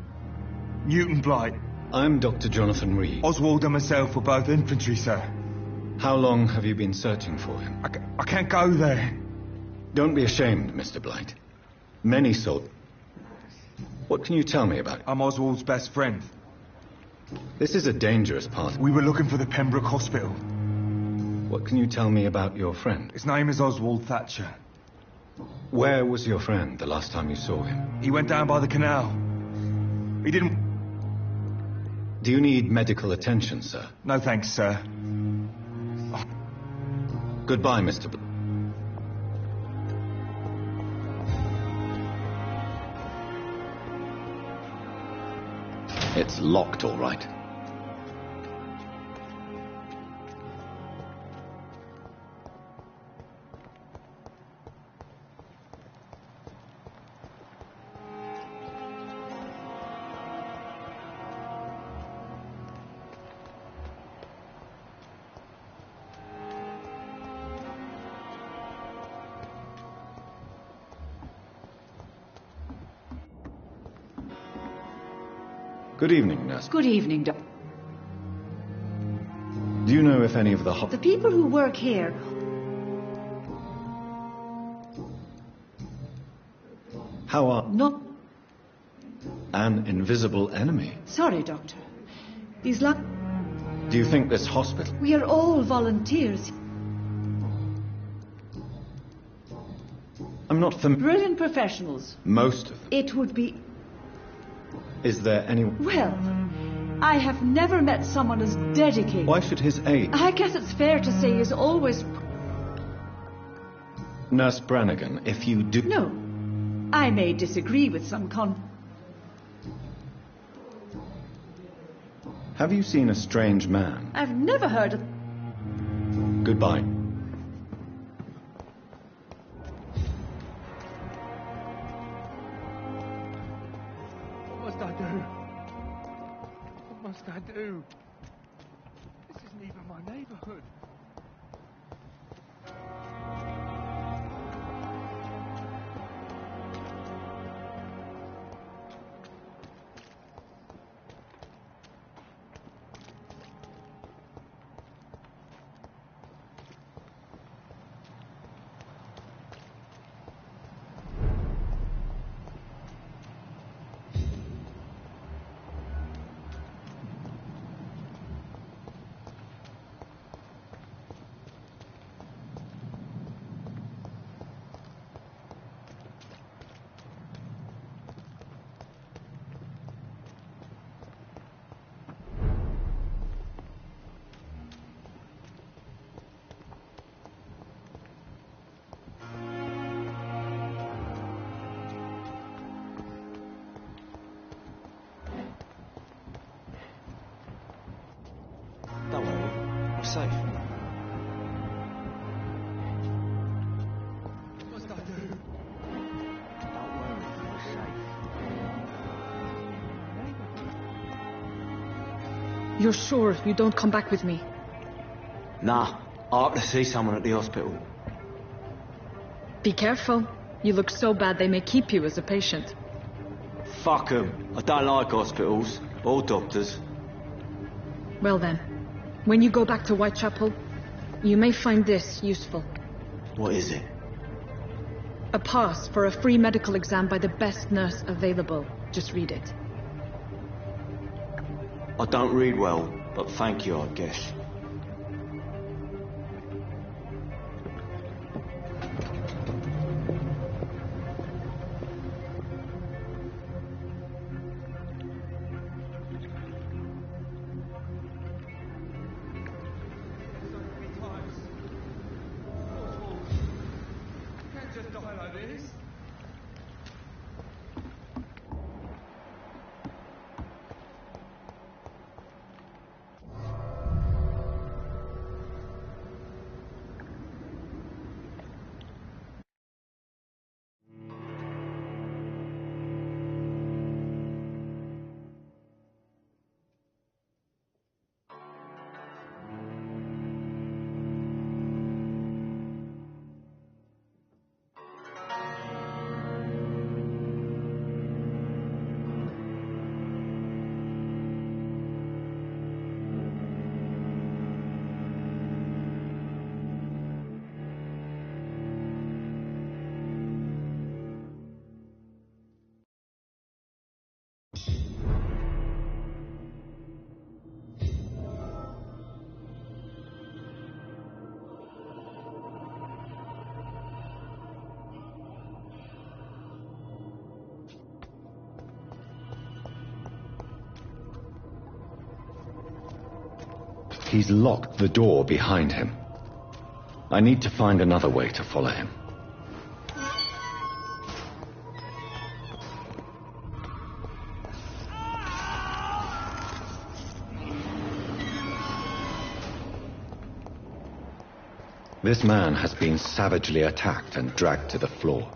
Newton Blight. I'm Dr. Jonathan Reed. Oswald and myself were both infantry, sir. How long have you been searching for him? I can't go there. Don't be ashamed, Mr. Blight. Many soldiers. What can you tell me about it? I'm Oswald's best friend. This is a dangerous part. We were looking for the Pembroke Hospital. What can you tell me about your friend? His name is Oswald Thatcher. Where was your friend the last time you saw him? He went down by the canal. He didn't... Do you need medical attention, sir? No thanks, sir. Goodbye, Mr. It's locked, all right. Good evening, nurse. Good evening, Doctor. Do you know if any of The people who work here... How are... Not... An invisible enemy? Sorry, Doctor. These luck... Do you think this hospital... We are all volunteers. I'm not Brilliant professionals. Most of them. It would be... Is there any... Well, I have never met someone as dedicated. Why should his aide... I guess it's fair to say he's always... Nurse Brannigan, if you do... No. I may disagree with some Have you seen a strange man? I've never heard of... Goodbye. What must I do? What must I do? This isn't even my neighborhood. Don't worry, we're safe. What must I do? Don't worry, we're safe. You're sure you don't come back with me? Nah, I ought to see someone at the hospital. Be careful. You look so bad they may keep you as a patient. Fuck 'em. I don't like hospitals or doctors. Well then, when you go back to Whitechapel, you may find this useful. What is it? A pass for a free medical exam by the best nurse available. Just read it. I don't read well, but thank you, I guess. He's locked the door behind him. I need to find another way to follow him. This man has been savagely attacked and dragged to the floor.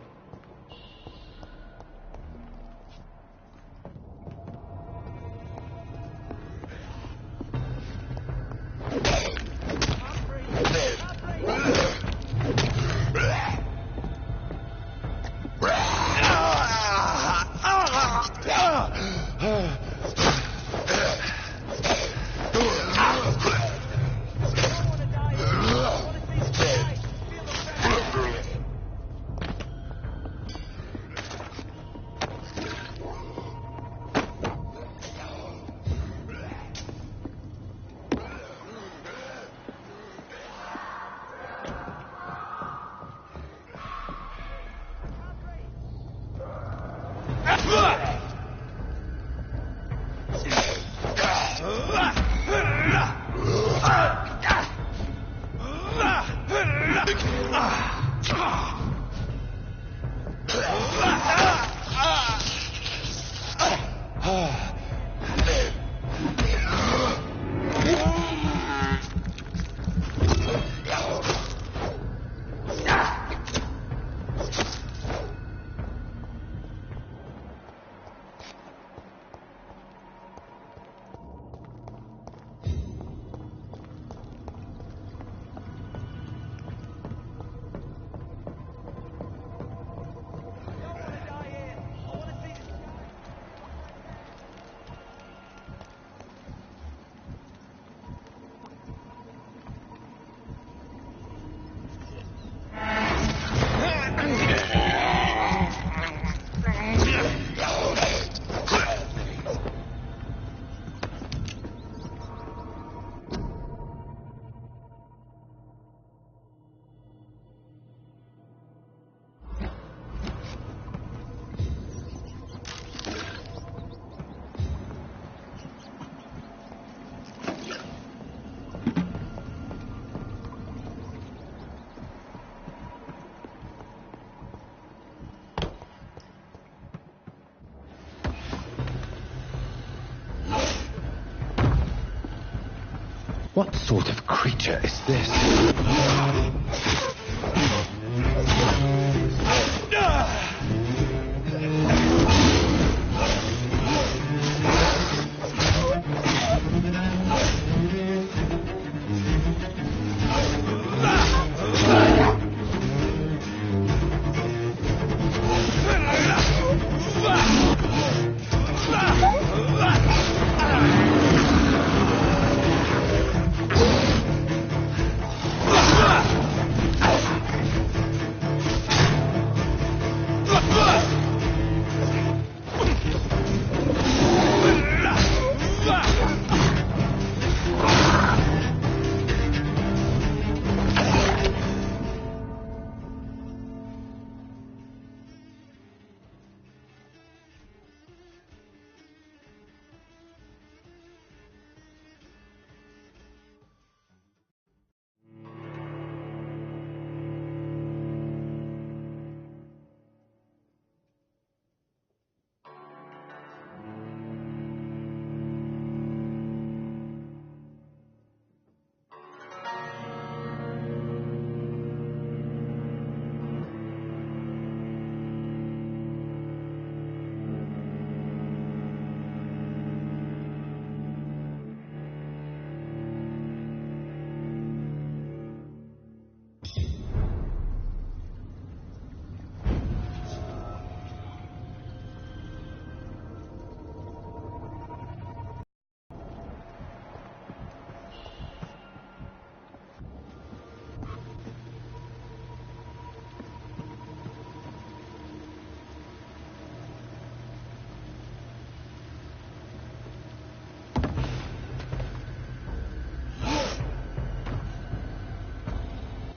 What sort of creature is this?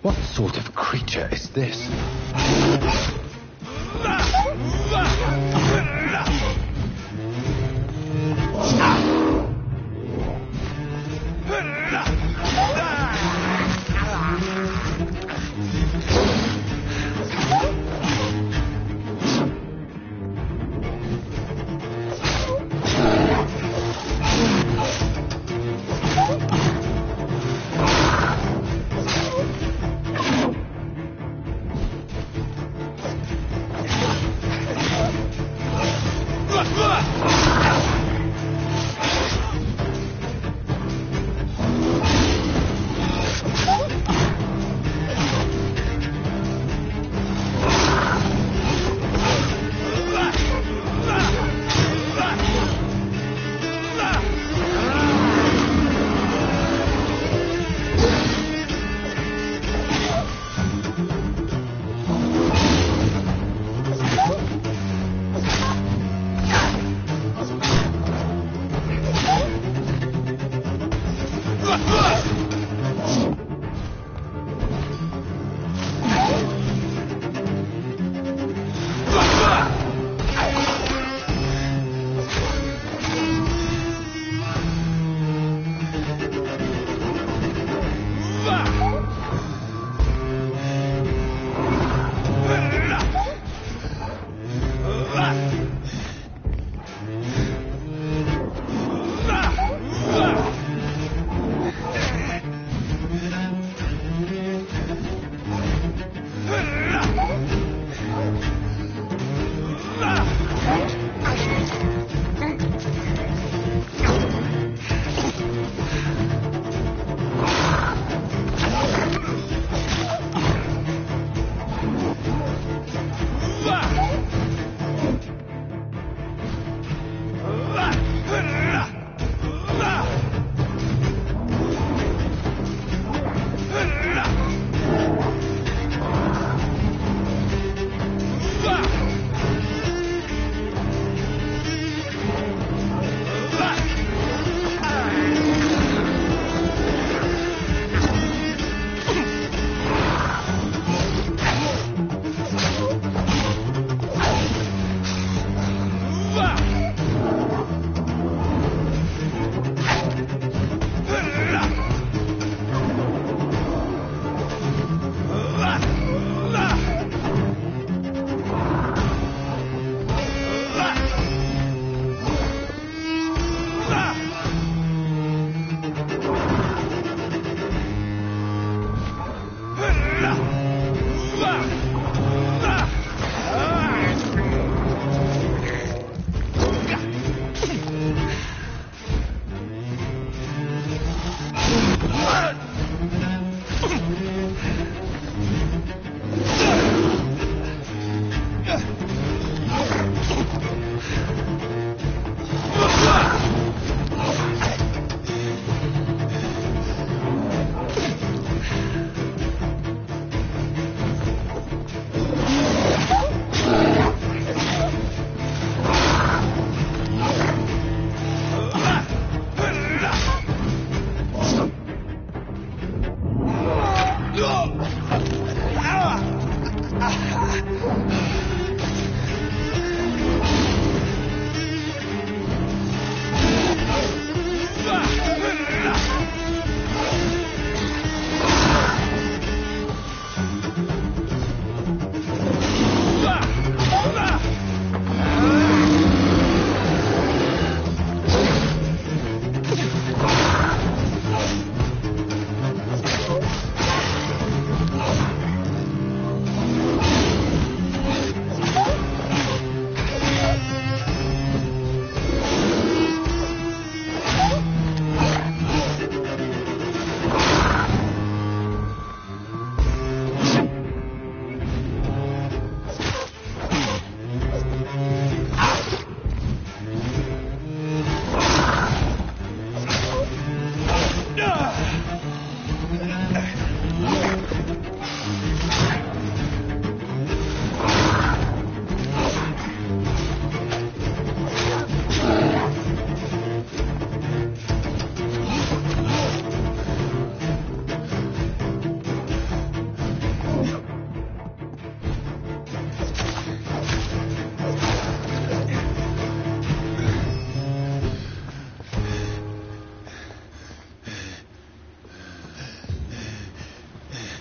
What sort of creature is this?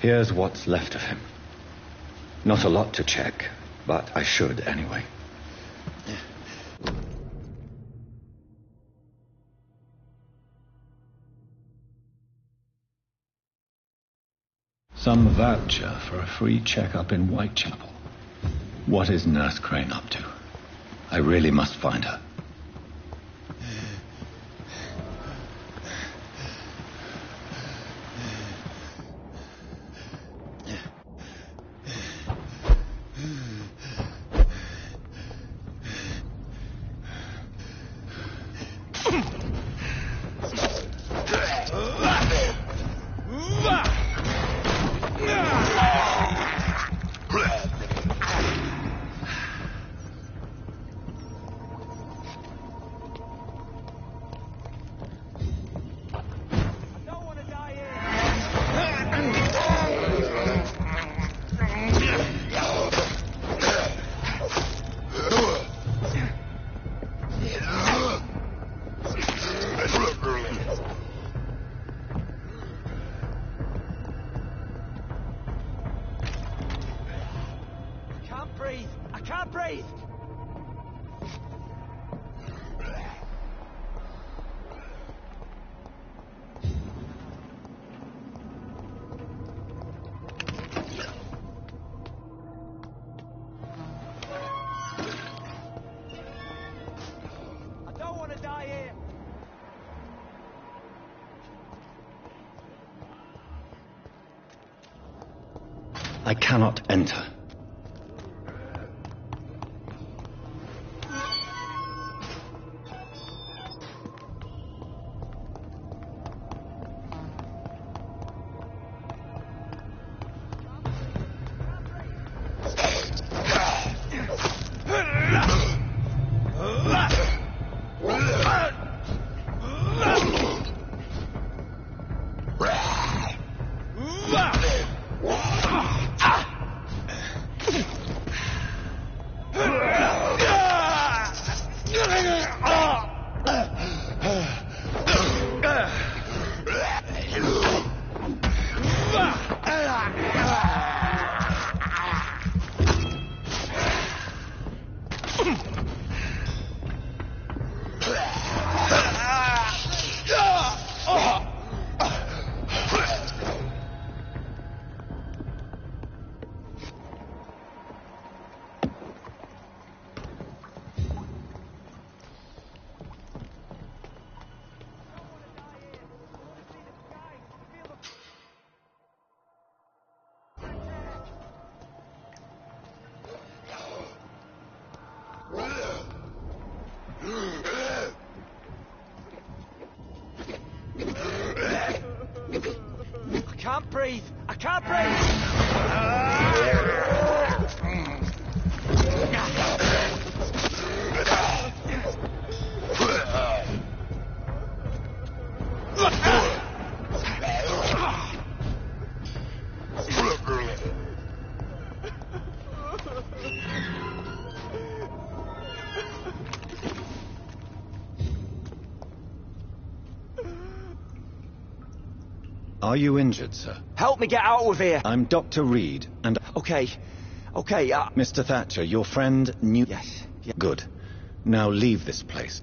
Here's what's left of him. Not a lot to check, but I should anyway. Some voucher for a free checkup in Whitechapel. What is Nurse Crane up to? I really must find her. I cannot enter. I can't breathe! Are you injured, sir? Help me get out of here! I'm Dr. Reed, and... Okay. Mr. Thatcher, your friend knew... Yes. Good. Now leave this place.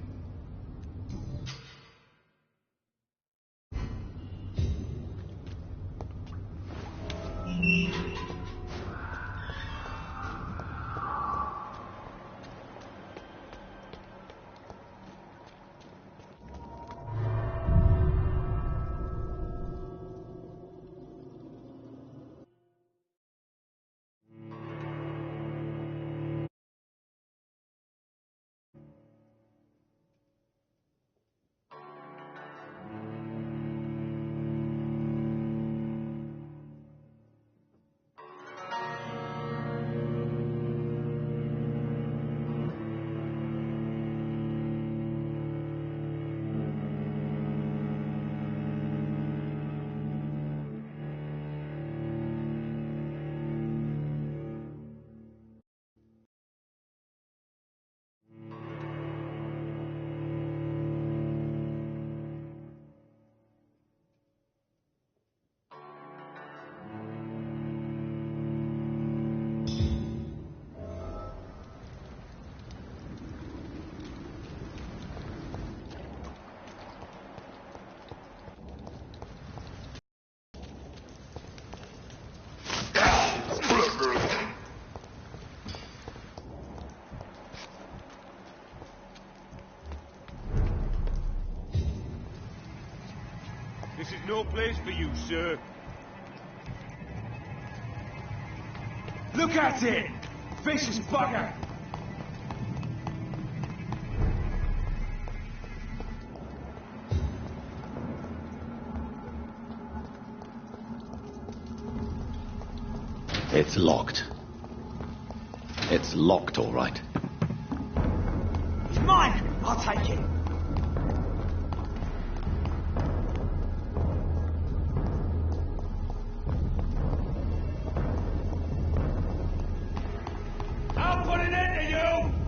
No place for you, sir. Look at it! Vicious bugger! It's locked. It's locked, all right. It's mine! I'll take it. I'll put an end to you!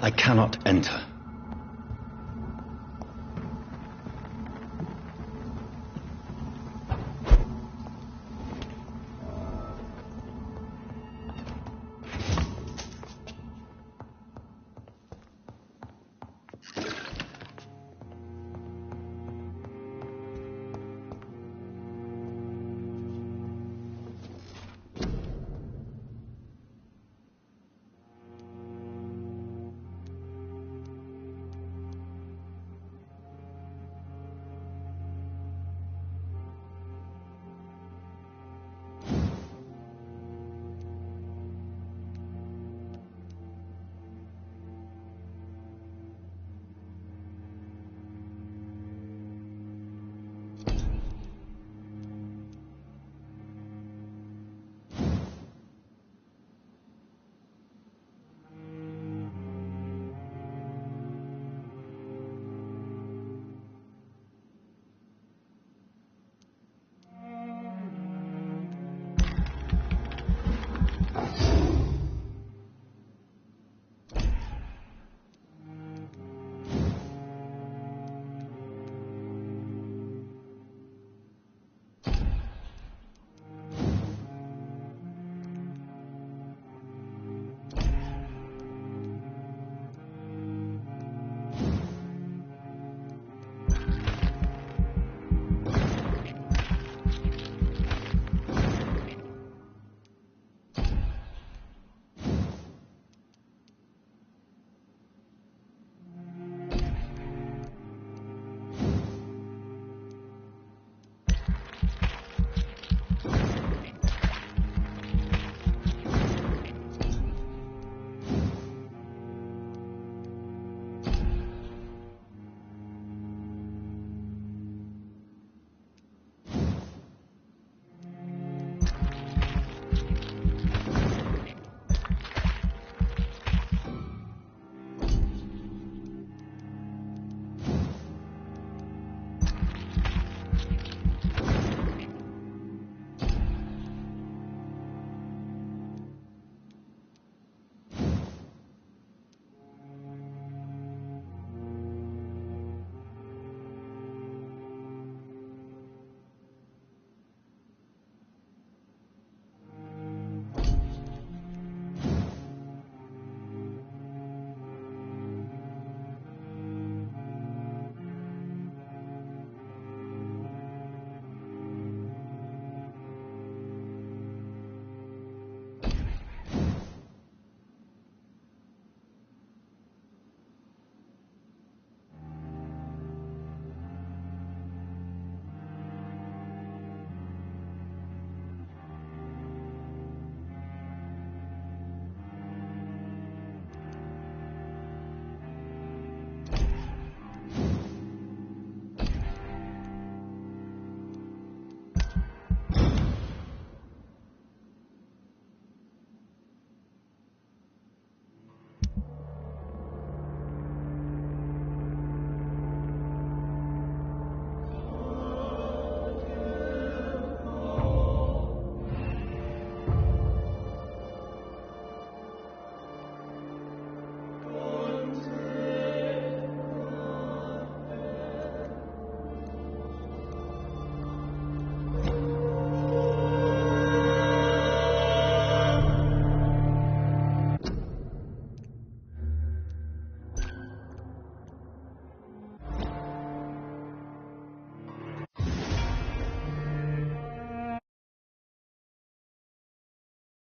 I cannot enter.